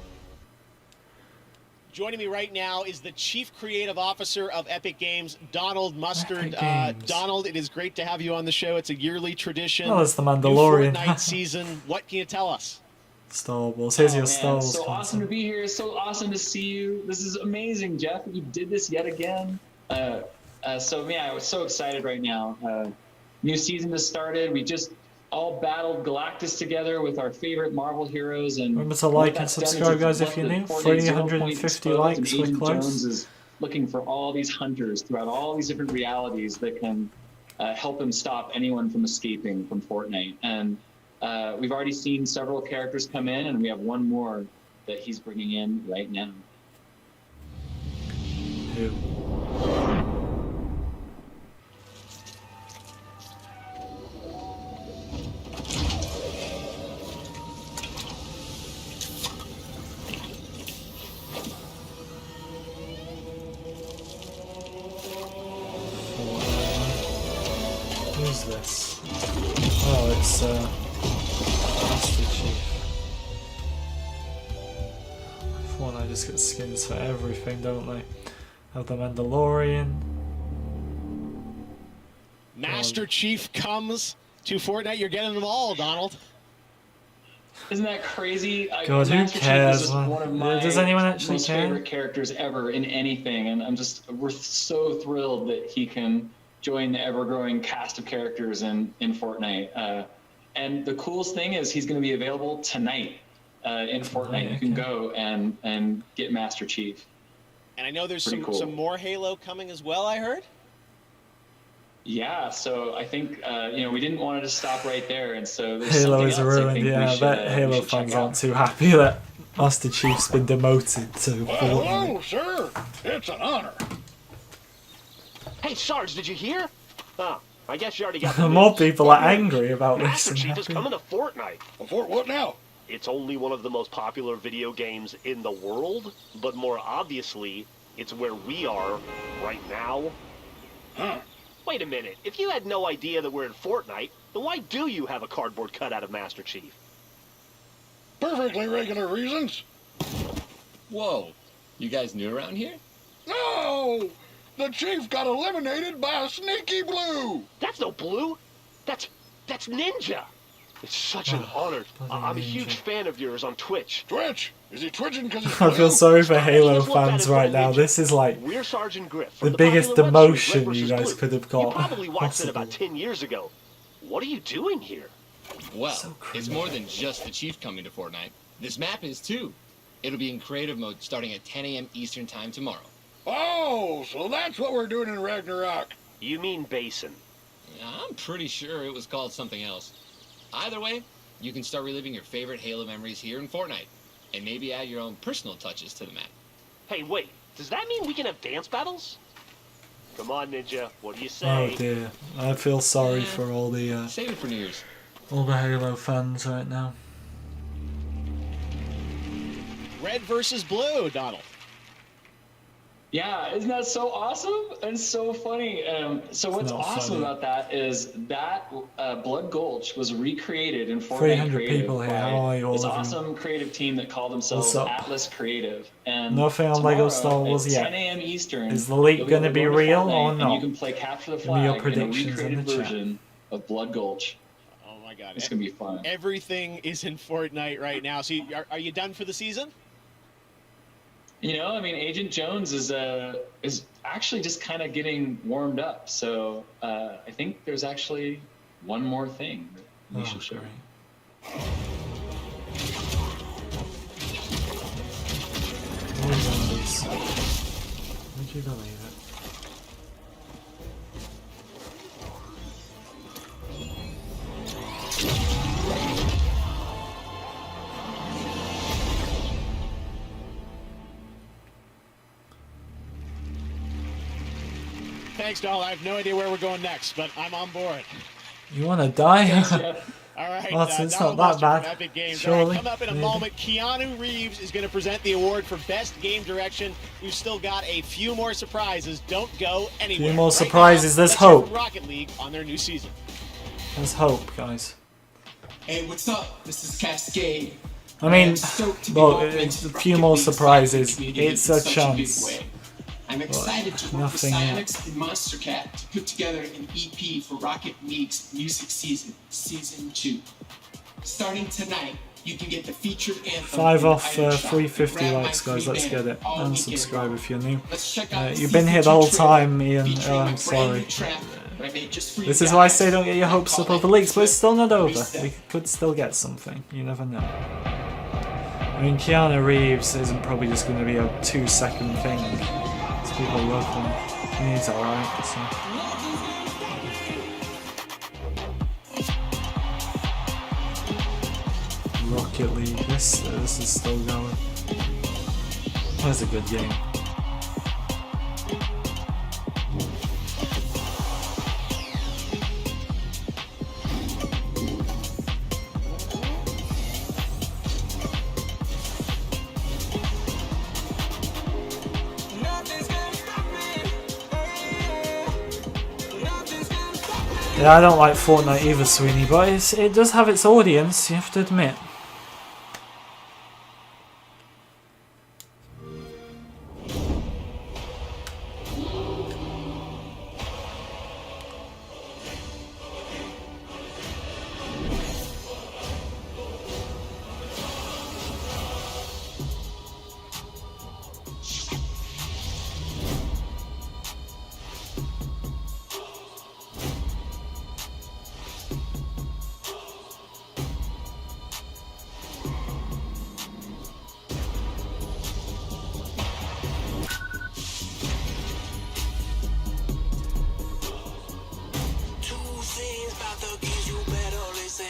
Joining me right now is the Chief Creative Officer of Epic Games, Donald Mustard. Epic Games. Donald, it is great to have you on the show. It's a yearly tradition. Well, it's the New Mandalorian. Fortnite season. What can you tell us? Star Wars. Here's your Man, Star Wars so content. awesome to be here. So awesome to see you. This is amazing, Jeff. You did this yet again. I was so excited right now. New season has started. We just all battled Galactus together with our favorite Marvel heroes. And Remember to what like and that's done is subscribe, it's guys, if left you're the new. Fortnite 0 point 350 exposed, likes, and we're Agent close. Jones is looking for all these hunters throughout all these different realities that can help him stop anyone from escaping from Fortnite. And we've already seen several characters come in, and we have one more that he's bringing in right now. Who? Who's this? Oh, it's Master Chief. Fortnite just get skins for everything, don't they? Have the Mandalorian. Master Chief comes to Fortnite. You're getting them all, Donald. Isn't that crazy? God, who Master Chief cares, is just man? one of my Does anyone actually most care? favorite characters ever in anything, and we're so thrilled that he can join the ever-growing cast of characters in Fortnite. And the coolest thing is he's going to be available tonight in Fortnite. You can go and get Master Chief. And I know there's Pretty cool. some more Halo coming as well, I heard. Yeah, so I think we didn't want to just stop right there, and so there's Halo something is else I ruined, think we yeah. I should, bet we Halo should check fans out. aren't too happy that Master Chief's been demoted to Fortnite. Hello, sir. It's an honor. Hey, Sarge, did you hear? Oh, I guess you already got More people are angry about this Master than Chief is happy. coming to Fortnite. Fort what now? It's only one of the most popular video games in the world, but more obviously, it's where we are right now. Huh? Wait a minute. If you had no idea that we're in Fortnite, then why do you have a cardboard cutout of Master Chief? Perfectly regular reasons. Whoa, you guys new around here? No! The chief got eliminated by a sneaky blue! That's no blue. That's Ninja. It's such an honor. I'm a huge fan of yours on Twitch. Twitch? Is he twitching because he's I feel sorry for Halo Just look at fans it right from now. Ninja. This is like We're Sergeant Griff the from biggest popular web series Red demotion you vs. guys Blue. could have You got. probably watched it possible. about 10 years ago. What are you doing here? Well, it's more than just the Chief coming to Fortnite. This map is too. It'll be in creative mode starting at 10 a.m. Eastern Time tomorrow. Oh, so that's what we're doing in Ragnarok. You mean Basin. I'm pretty sure it was called something else. Either way, you can start reliving your favorite Halo memories here in Fortnite, and maybe add your own personal touches to the map. Hey, wait. Does that mean we can have dance battles? Come on, Ninja. What do you say? Oh dear. I feel sorry for all the Save it for New Year's. all the Halo fans right now. Red versus blue, Donald. Yeah, isn't that so awesome and so funny? So what's awesome funny. about that is that Blood Gulch was recreated in Fortnite 300 Creative people here. by How are you, all this of you? awesome creative team that called themselves What's up? Atlas Creative. And Nothing on LEGO Star tomorrow Wars at yet. 10 a.m. Eastern, Is the leak you'll going to able be go real Fortnite or and not? you can play Capture the Give me your Flag in a predictions in the recreated chat. version of Blood Gulch. Oh my God. It's going to be fun. Everything is in Fortnite right now. So are you done for the season? You know, I mean, Agent Jones is actually just kind of getting warmed up. So I think there's actually one more thing that we should show. Would you believe it? Thanks, Donald. I have no idea where we're going next, but I'm on board. You want to die? All right, Well, it's Donald not that Buster from bad. Epic Games. Surely, All right, coming up in a maybe. moment, Keanu Reeves is going to present the award for Best Game Direction. We've still got a few more surprises. Don't go anywhere. Few more Right surprises. now, There's let's hear hope. from Rocket League on their new season. There's hope, guys. Hey, what's up? This is Cascade. I mean, stoked to be well, welcoming it's a Rocket few more League's surprises. community It's in a such chance. big way. I'm But excited to work with nothing yet. Psyonix and Monster Cat to put together an EP for Rocket League's music season, Season 2. Starting tonight, you can get the featured anthem. 5 in the off item shop. 350 Grab my likes, guys. free Let's banner get it. all And weekend subscribe if you're new. Let's check out You've been here the whole time, Ian. Oh, I'm sorry. This is why I say don't get your hopes up over leaks, but it's still not over. We could still get something. You never know. I mean, Keanu Reeves isn't probably just going to be a 2-second thing. Because people love him. He's alright, so. Rocket League, this is still going. That's a good game. Yeah, I don't like Fortnite either, Sweeney, but it does have its audience, you have to admit.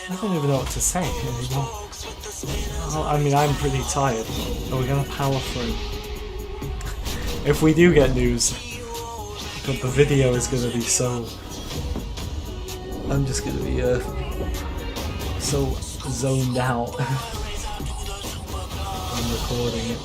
I don't even know what to say anymore. I mean, I'm pretty tired, but we're gonna power through. If we do get news, but the video is gonna be so... I'm just gonna be so zoned out. I'm recording it.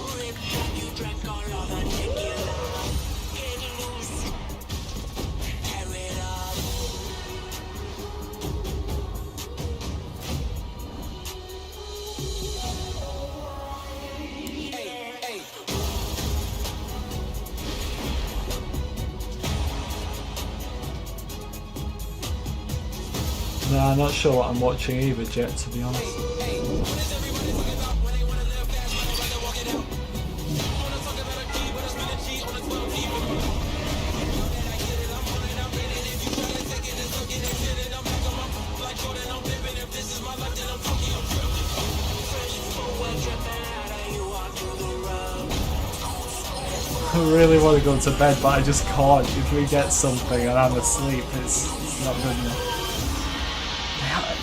No, I'm not sure what I'm watching either, Jet, to be honest. I really want to go to bed, but I just can't. If we get something and I'm asleep, it's not good enough.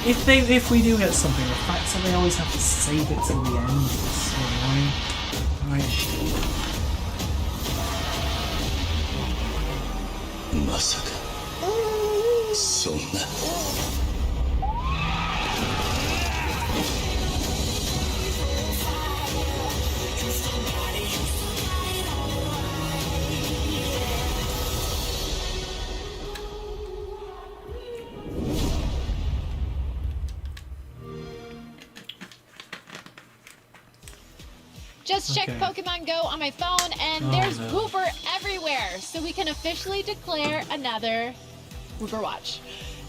If we do get something, the fact that they always have to save it till the end is so annoying. Right. まさかそんな。Just checked Pokemon Go on my phone, and there's Wooper everywhere, so we can officially declare another Wooper Watch.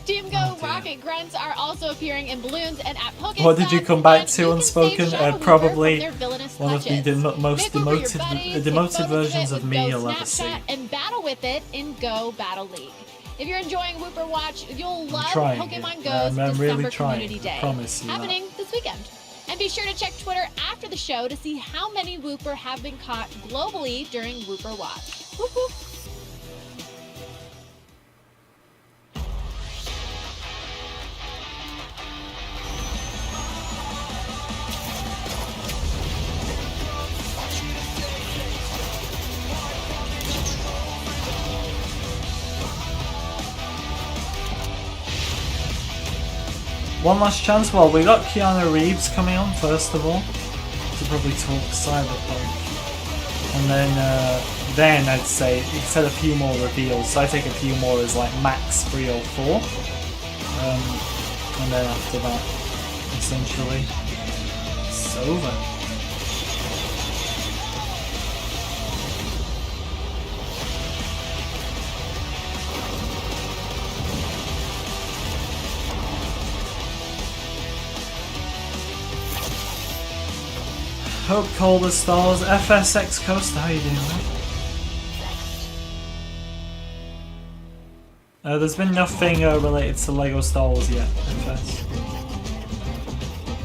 Team Go Rocket Grunts are also appearing in balloons and at Pokestops. What did you come back to, Unspoken? Probably one of the most demoted versions of me you'll ever see. And battle with it in Go Battle League. If you're enjoying Wooper Watch, you'll love Pokemon Go's December Community Day, happening this weekend. And be sure to check Twitter after the show to see how many Wooper have been caught globally during Wooper Watch. Whoop whoop. One last chance. Well, we got Keanu Reeves coming on first of all to probably talk Cyberpunk, and then I'd say he said a few more reveals. So I take a few more as like max 3 or 4, and then after that, essentially, it's over. Hope Colder Stars, FSX Coaster, how you doing, man? There's been nothing related to LEGO Star Wars yet, FS.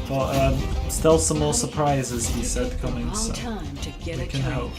But still some more surprises, he said, coming, so we can hope.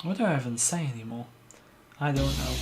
What do I even say anymore? I don't know.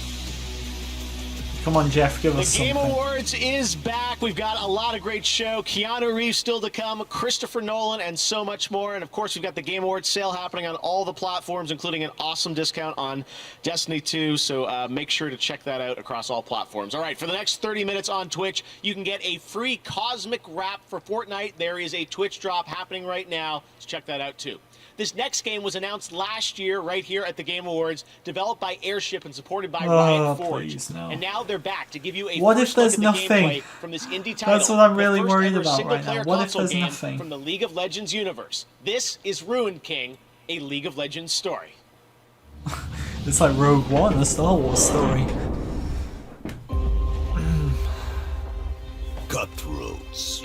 Come on, Jeff, give us something. The Game Awards is back. We've got a lot of great show. Keanu Reeves still to come, Christopher Nolan, and so much more. And, of course, we've got the Game Awards sale happening on all the platforms, including an awesome discount on Destiny 2. So make sure to check that out across all platforms. All right, for the next 30 minutes on Twitch, you can get a free Cosmic Wrap for Fortnite. There is a Twitch drop happening right now, so check that out, too. This next game was announced last year right here at the Game Awards, developed by Airship and supported by Riot Forge. And now they're back to give you a first look at the gameplay from this indie title. That's what I'm really worried about right now. What if there's nothing? From the League of Legends universe. This is Ruined King, a League of Legends story. It's like Rogue One, a Star Wars story. Cutthroats,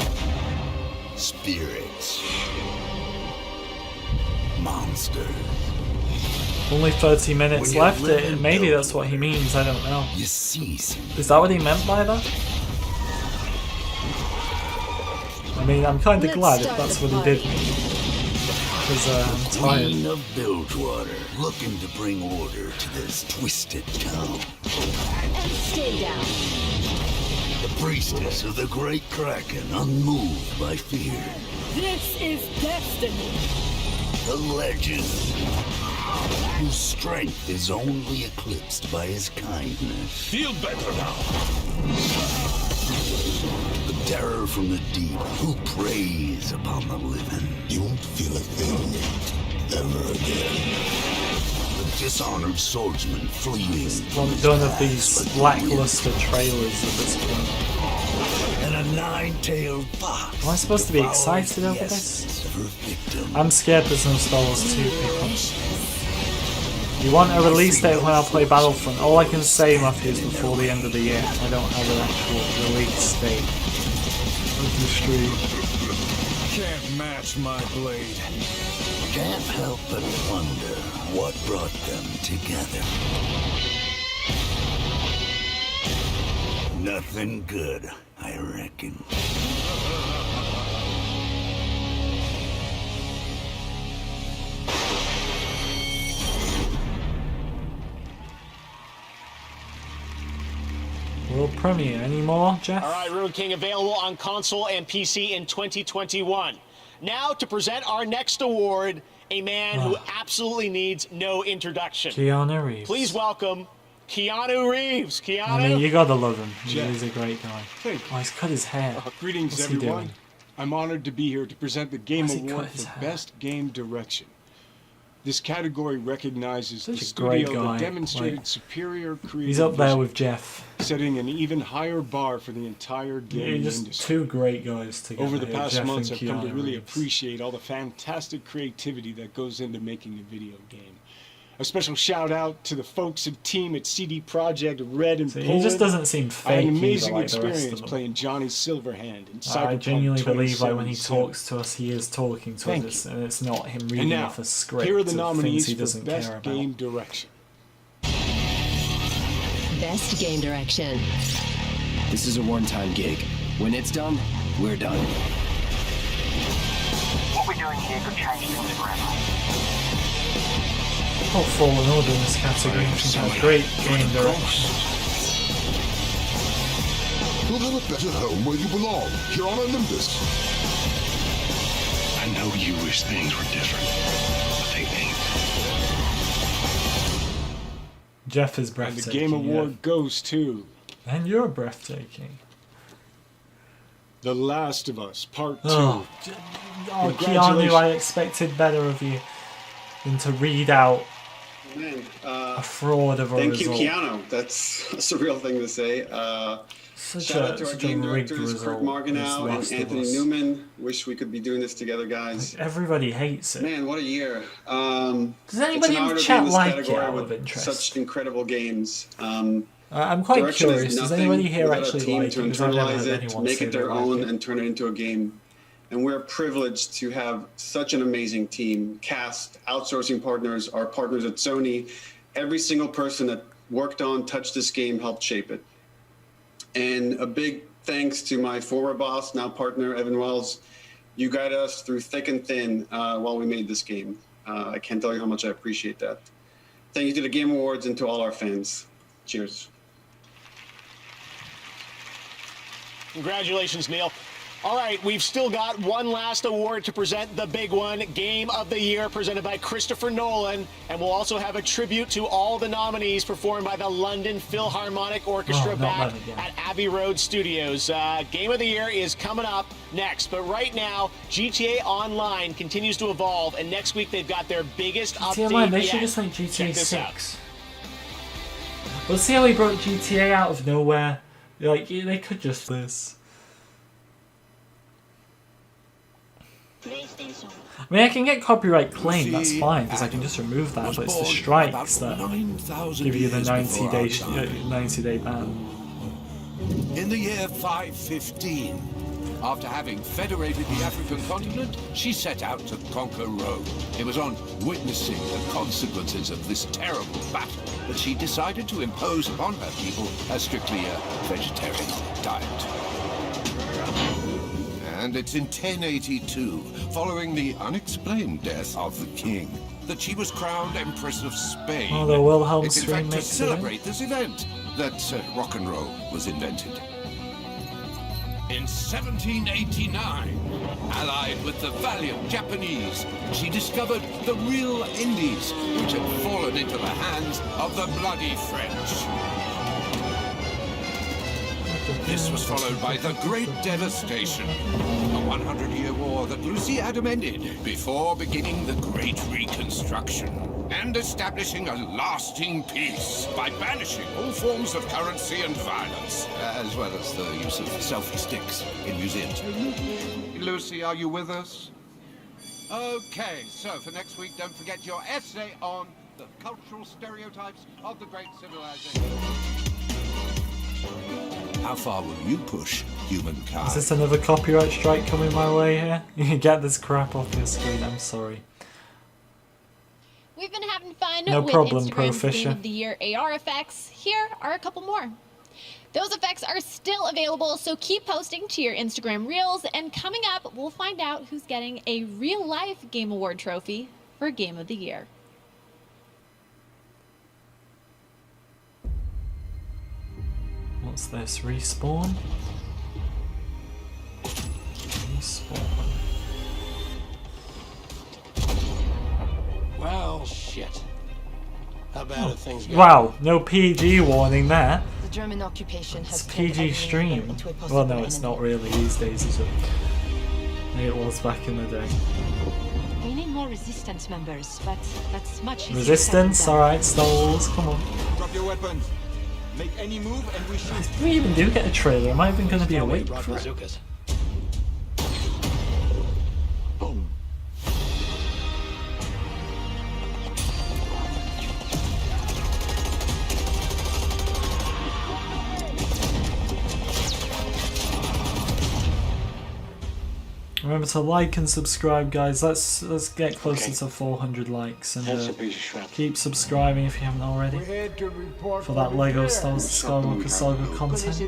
spirits, monsters. Only 30 minutes left. Maybe that's what he means. I don't know. Is that what he meant by that? I mean, I'm kind of glad if that's what he did mean. Because I'm tired. Queen of Bilgewater, looking to bring order to this twisted town. And stay down. The priestess of the great Kraken, unmoved by fear. This is destiny. The legend, whose strength is only eclipsed by his kindness. Feel better now. The terror from the deep, who preys upon the living. You won't feel a thing ever again. The dishonored swordsman fleeing. Well, done of these lackluster trailers at this point. And a nine-tailed fox. Am I supposed to be excited over this? I'm scared there's no Star Wars 2 pickups. You want a release date when I play Battlefront? All I can say, Matthew, is before the end of the year. I don't have an actual release date of the stream. Can't match my blade. Can't help but wonder what brought them together. Nothing good, I reckon. World premiere. Any more, Jeff? All right, Ruin King available on console and PC in 2021. Now to present our next award, a man who absolutely needs no introduction. Keanu Reeves. Please welcome Keanu Reeves. Keanu. I mean, you gotta love him. He's a great guy. Thank you. Oh, he's cut his hair. Greetings, What's he everyone. doing? I'm honored to be here to present the Game Why has he Award cut his for hair? Best Game Direction. This category recognizes the Such a great studio guy. that demonstrated Like, superior creative he's up there vision, with Jeff. setting an even higher bar for the entire Yeah, gaming just industry. two great guys together. Over the here, past Jeff months, and I've come to Keanu really Reeves. appreciate all the fantastic creativity that goes into making a video game. A special shout out to the folks and team at CD Projekt Red and See, Poland. he just doesn't seem I had fake an either, amazing like the rest of experience them. playing Johnny Silverhand in I Cyberpunk genuinely believe like when he 2077. talks to us, he is talking to Thank us, and it's not him And reading now, off a script here are the of nominees things he for doesn't Best care about. Game Direction. Best Game Direction. This is a one-time gig. When it's done, we're done. What we're doing here could change things forever. Put Fallen Order in this category. I think that's great game direction. You'll have a better home where you belong, here on Olympus. I know you wish things were different, but they ain't. Jeff is And breathtaking. the Game Award goes to And you're breathtaking. The Last of Us Part 2. Oh, Keanu, Congratulations. I expected better of you than to read out Man, a fraud of a thank result. you, Keanu. That's a surreal thing to say. Shout out to our game directors, Kurt Marganow and Anthony Newman. Wish we could be doing this together, guys. Everybody hates it. Man, what a year. Does anybody in it's an honor to be chat in this like it category out of with interest? such incredible games. I'm quite Direction is curious. Does nothing anybody here without a actually team like to it? Because I've never internalize heard it, anyone make say it they their like own, it. and turn it into a game. And we're privileged to have such an amazing team, cast, outsourcing partners, our partners at Sony. Every single person that worked on, touched this game, helped shape it. And a big thanks to my former boss, now partner, Evan Wells. You guided us through thick and thin while we made this game. I can't tell you how much I appreciate that. Thank you to the Game Awards and to all our fans. Cheers. Congratulations, Neil. All right, we've still got one last award to present, the big one, Game of the Year, presented by Christopher Nolan. And we'll also have a tribute to all the nominees performed by the London Philharmonic Orchestra back at Abbey Road Studios. Game of the Year is coming up next. But right now, GTA Online continues to evolve. And next week, they've got their biggest GTA update Online, they yet. should just make GTA Check this out. 6. We'll see how he brought GTA out of nowhere. Like, they could just this. I mean, I can get copyright claim, that's fine, because I can just remove that, but it's the strikes that give you the 90-day ban. In the year 515, after having federated the African continent, she set out to conquer Rome. It was on witnessing the consequences of this terrible battle that she decided to impose upon her people a strictly vegetarian diet. And it's in 1082, following the unexplained death of the king, that she was crowned Empress of Spain. Oh, the Wilhelm It's in stream fact to makes it. celebrate this event that rock and roll was invented. In 1789, allied with the valiant Japanese, she discovered the real Indies, which had fallen into the hands of the bloody French. This was followed by the Great Devastation, a 100-year war that Lucy Adam ended before beginning the Great Reconstruction and establishing a lasting peace by banishing all forms of currency and violence, as well as the use of selfie sticks in museums. Lucy, are you with us? Okay, so for next week, don't forget your essay on the cultural stereotypes of the great civilization. How far will you push humankind? Is this another copyright strike coming my way here? You can get this crap off your screen, I'm sorry. We've been having fun No with problem, Instagram's Pro Game Fisher. of the Year AR effects. Here are a couple more. Those effects are still available, so keep posting to your Instagram Reels, and coming up, we'll find out who's getting a real-life Game Award trophy for Game of the Year. What's this? Respawn? Respawn. Well, shit. How bad are things going? Wow, no PG warning there. The German occupation has It's PG stream. Well, no, it's not really these days, is it? Maybe it was back in the day. We need more resistance members, but that's much easier. Resistance, alright, Star Wars, come on. Drop your weapons. Make any move and we shoot. If we even do get a trailer, am I even going to be awake for it? Boom. Remember to like and subscribe, guys. Let's get closer to 400 likes and keep subscribing if you haven't already for that Lego Star Wars Skywalker Saga content.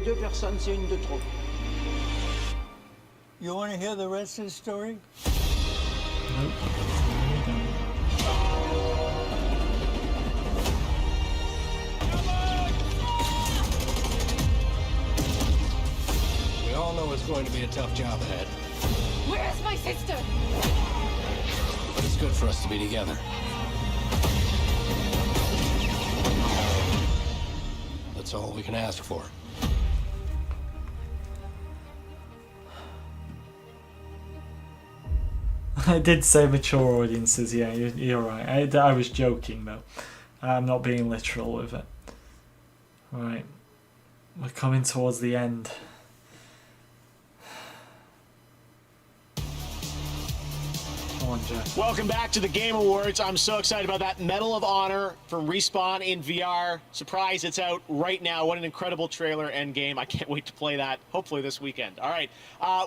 You want to hear the rest of the story? Nope. We all know it's going to be a tough job ahead. Where is my sister? But it's good for us to be together. That's all we can ask for. I did say mature audiences, yeah, you're right. I was joking though. I'm not being literal with it. Right, we're coming towards the end. Welcome back to the Game Awards. I'm so excited about that Medal of Honor from Respawn in VR. Surprise, it's out right now. What an incredible trailer and game. I can't wait to play that, hopefully this weekend. All right,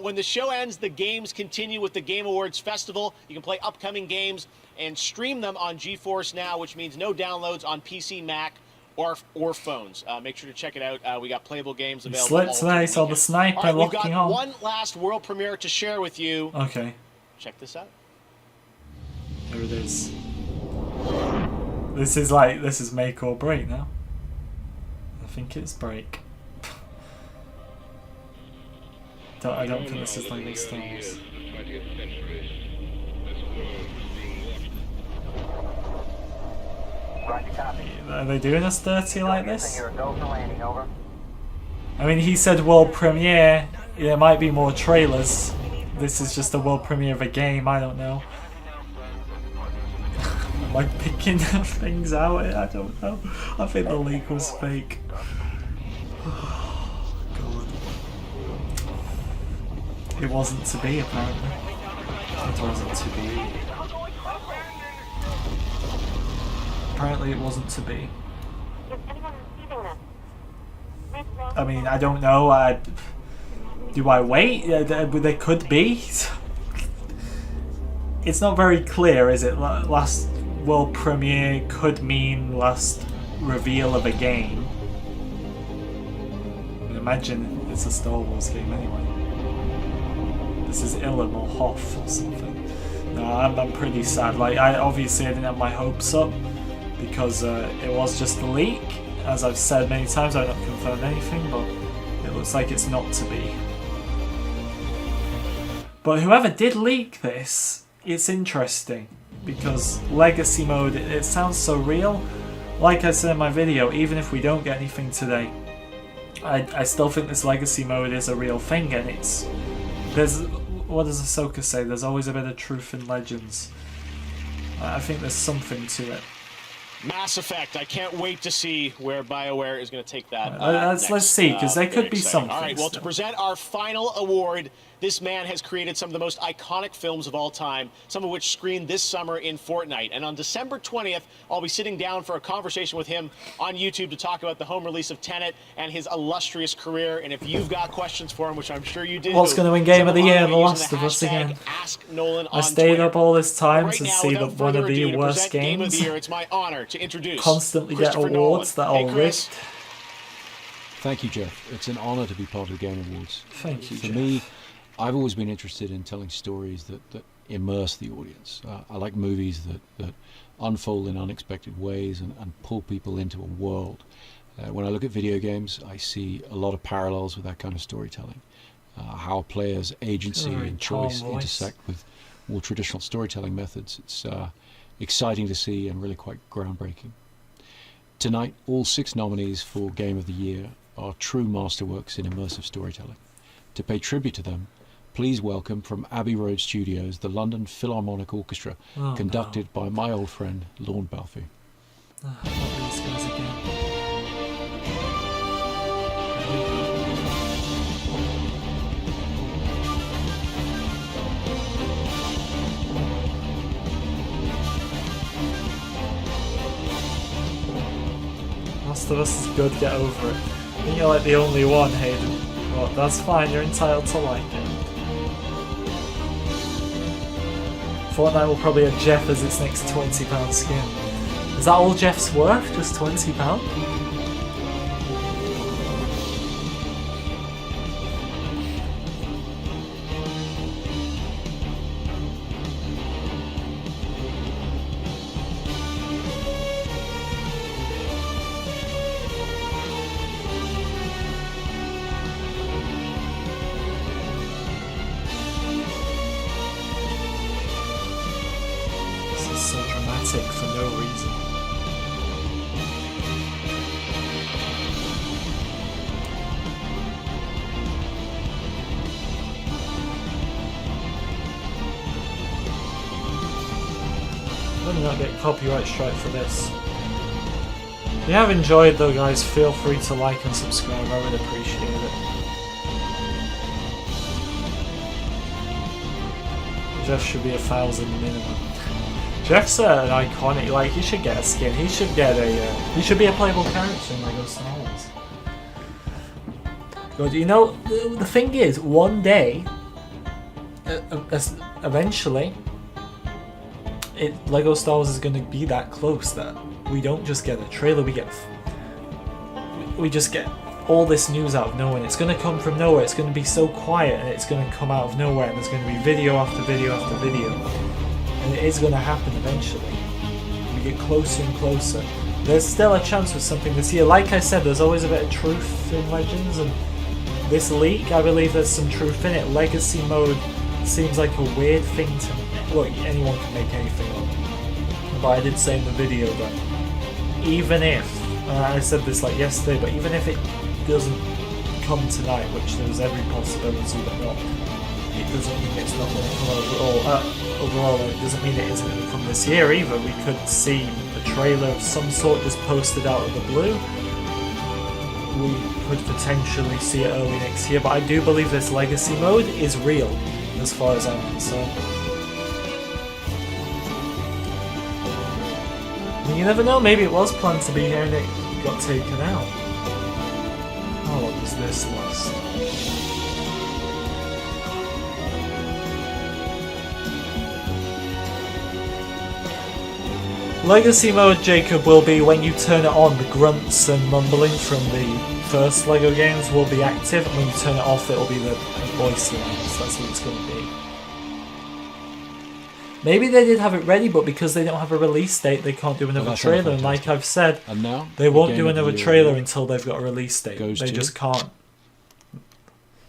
when the show ends, the games continue with the Game Awards Festival. You can play upcoming games and stream them on GeForce Now, which means no downloads on PC, Mac, or phones. Make sure to check it out. We got playable games available. Slit today, so the sniper right, locking we've got on. one last world premiere to share with you. Okay. Check this out. There it is. This is make or break now. I think it's break. I don't think this is like the Star Wars. Are they doing us dirty like this? I mean, he said world premiere. There might be more trailers. This is just a world premiere of a game. I don't know. Am I picking things out? I don't know. I think the leak was fake. Oh, God. It wasn't to be, apparently. It wasn't to be. Apparently it wasn't to be. I mean, I don't know. Do I wait? There could be. It's not very clear, is it? Last world premiere could mean last reveal of a game. I imagine it's a Star Wars game anyway. This is Ilum or Hoth or something. No, I'm pretty sad. Like, obviously I didn't have my hopes up because it was just a leak. As I've said many times, I've not confirmed anything, but it looks like it's not to be. But whoever did leak this, it's interesting because legacy mode, it sounds so real. Like I said in my video, even if we don't get anything today, I still think this legacy mode is a real thing, and what does Ahsoka say? There's always a bit of truth in legends. I think there's something to it. Mass Effect. I can't wait to see where BioWare is going to take that. Let's see, because there could be something. All right, well, to present our final award, this man has created some of the most iconic films of all time, some of which screened this summer in Fortnite. And on December 20th, I'll be sitting down for a conversation with him on YouTube to talk about the home release of Tenet and his illustrious career. And if you've got questions for him, which I'm sure you do, what's going to win Game of the Year? The Last of Us again. Ask Nolan I stayed up all this time right to now, see that one of the worst Game of the games Year, it's my honor to introduce constantly get awards that are rigged. Thank you, Jeff. It's an honor to be part of the Game Awards. Thank you, For Jeff. me, I've always been interested in telling stories that immerse the audience. I like movies that unfold in unexpected ways and pull people into a world. When I look at video games, I see a lot of parallels with that kind of storytelling. How players' agency and choice intersect with more traditional storytelling methods. It's exciting to see and really quite groundbreaking. Tonight, all 6 nominees for Game of the Year are true masterworks in immersive storytelling. To pay tribute to them, please welcome from Abbey Road Studios the London Philharmonic Orchestra, conducted by my old friend Lorne Balfour. Not these guys again. Last of Us is good, get over it. I think you're like the only one, Hayden. But that's fine, you're entitled to like it. Fortnite will probably have Jeff as its next £20 skin. Is that all Jeff's worth? Just £20? So dramatic for no reason. Let me not get copyright strike for this. If you have enjoyed though, guys, feel free to like and subscribe. I would appreciate it. Jeff should be 1,000 minimum. Jeff's an iconic, like, he should get a skin, he should get a, he should be a playable character in LEGO Star Wars. God, you know, the thing is, one day, eventually, LEGO Star Wars is going to be that close that we don't just get a trailer, we just get all this news out of nowhere. It's going to come from nowhere, it's going to be so quiet, and it's going to come out of nowhere, and there's going to be video after video after video. And it is going to happen eventually. We get closer and closer. There's still a chance for something this year. Like I said, there's always a bit of truth in Legends, and this leak, I believe there's some truth in it. Legacy mode seems like a weird thing to... Look, anyone can make anything up. But I did say in the video that even if, I said this like yesterday, but even if it doesn't come tonight, which there's every possibility but not, it doesn't mean it's not going to come overall, it doesn't mean it isn't going to come this year either. We could see a trailer of some sort just posted out of the blue. We could potentially see it early next year, but I do believe this legacy mode is real, as far as I'm concerned. And you never know, maybe it was planned to be here and it got taken out. How long does this last? Legacy mode, Jacob, will be when you turn it on, the grunts and mumbling from the first LEGO games will be active, and when you turn it off it will be the voice lines. That's what it's going to be. Maybe they did have it ready, but because they don't have a release date, they can't do another trailer, and like I've said, and now, they won't do another trailer until they've got a release date. They just can't.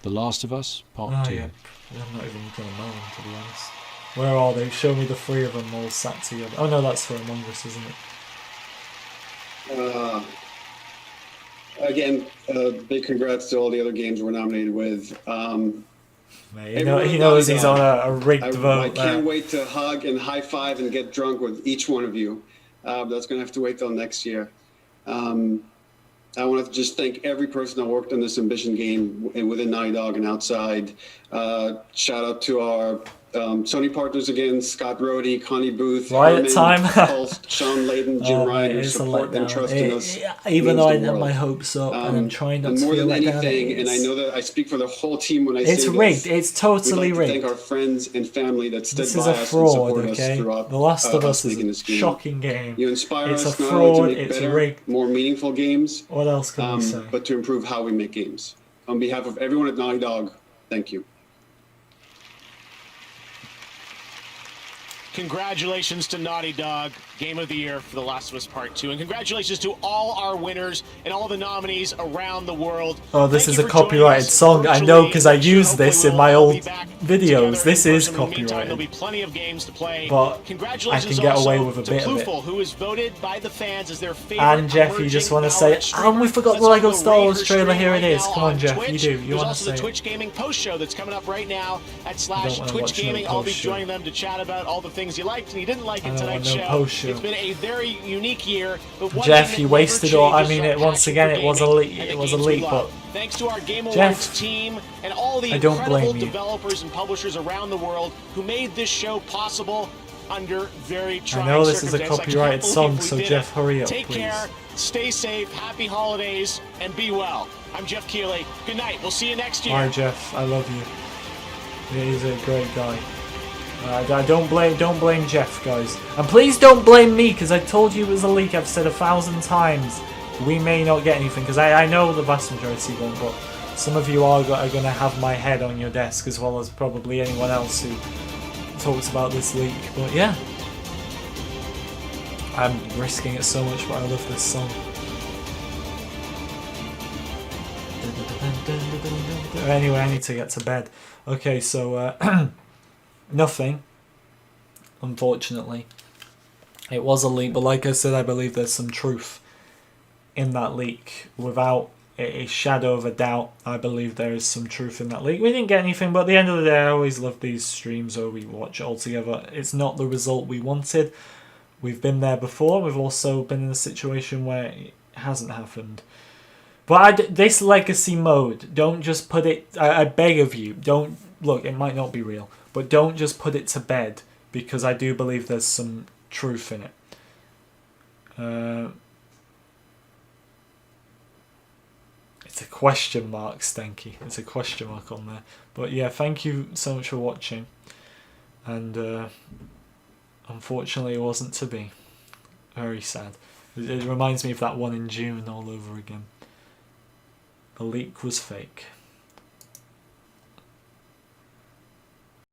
The Last of Us, Part 2. Yeah. I'm not even going to know them, to be honest. Where are they? Show me the 3 of them all sat together. Oh no, that's for Among Us, isn't it? Again, big congrats to all the other games we're nominated with. He knows he's on a rigged vote. I can't wait to hug and high five and get drunk with each one of you. That's going to have to wait till next year. I want to just thank every person that worked on this Ambition game within Naughty Dog and outside. Shout out to our Sony partners again, Scott Rohde, Connie Booth, Riot Time, Pulse, Sean Layden, Jim Ryan, who support and trust in us. Even though I have my hopes up and I'm trying not to feel let down. And I know that I speak for the whole team when I say this. It's rigged. It's totally rigged. rigged. Thank our friends and family that stood this by is a us fraud, and supported okay? us throughout. The Last of Us is a shocking game. You inspire it's us a not fraud. only to make It's better, rigged. more meaningful games. What else can we say? But to improve how we make games. On behalf of everyone at Naughty Dog, thank you. Congratulations to Naughty Dog, Game of the Year for The Last of Us Part 2. And congratulations to all our winners and all the nominees around the world. Oh, this is a copyrighted song. I know because I use this in my old videos. This is copyrighted. There'll be plenty of games to play. But I can get away with a bit of it. Who was voted by the fans as their favorite. And Jeff, you just want to say, oh, we forgot the Lego Star Wars trailer. Here it is. Come on, Jeff, you do. You want to say There's also the Twitch Gaming post show that's coming up right now at /Twitch Gaming. I'll be joining them to chat about all the things you liked and you didn't like in tonight's show. It's been a very unique year. But Jeff, you wasted all. I mean, once again, it was a leak. It was a leak, but thanks to our Game Awards team and all the incredible developers and publishers around the world who made this show possible under very trying circumstances. I know this is a copyrighted song, so Jeff, hurry up, Take please. care, stay safe, happy holidays, and be well. I'm Jeff Keighley. Good night. We'll see you next year. Bye, Jeff. I love you. Yeah, he's a great guy. Don't blame Jeff, guys, and please don't blame me because I told you it was a leak. I've said 1,000 times we may not get anything because I know the vast majority won't, but some of you are going to have my head on your desk as well as probably anyone else who talks about this leak. But yeah, I'm risking it so much, but I love this song. Anyway, I need to get to bed. Okay, so nothing, unfortunately. It was a leak, but like I said, I believe there's some truth in that leak. Without a shadow of a doubt, I believe there is some truth in that leak. We didn't get anything, but at the end of the day, I always love these streams where we watch it all together. It's not the result we wanted. We've been there before. We've also been in a situation where it hasn't happened. But this legacy mode, don't just put it... I beg of you, don't... Look, it might not be real, but don't just put it to bed, because I do believe there's some truth in it. It's a question mark, Stanky. It's a question mark on there. But yeah, thank you so much for watching. And unfortunately, it wasn't to be. Very sad. It reminds me of that one in June all over again. The leak was fake.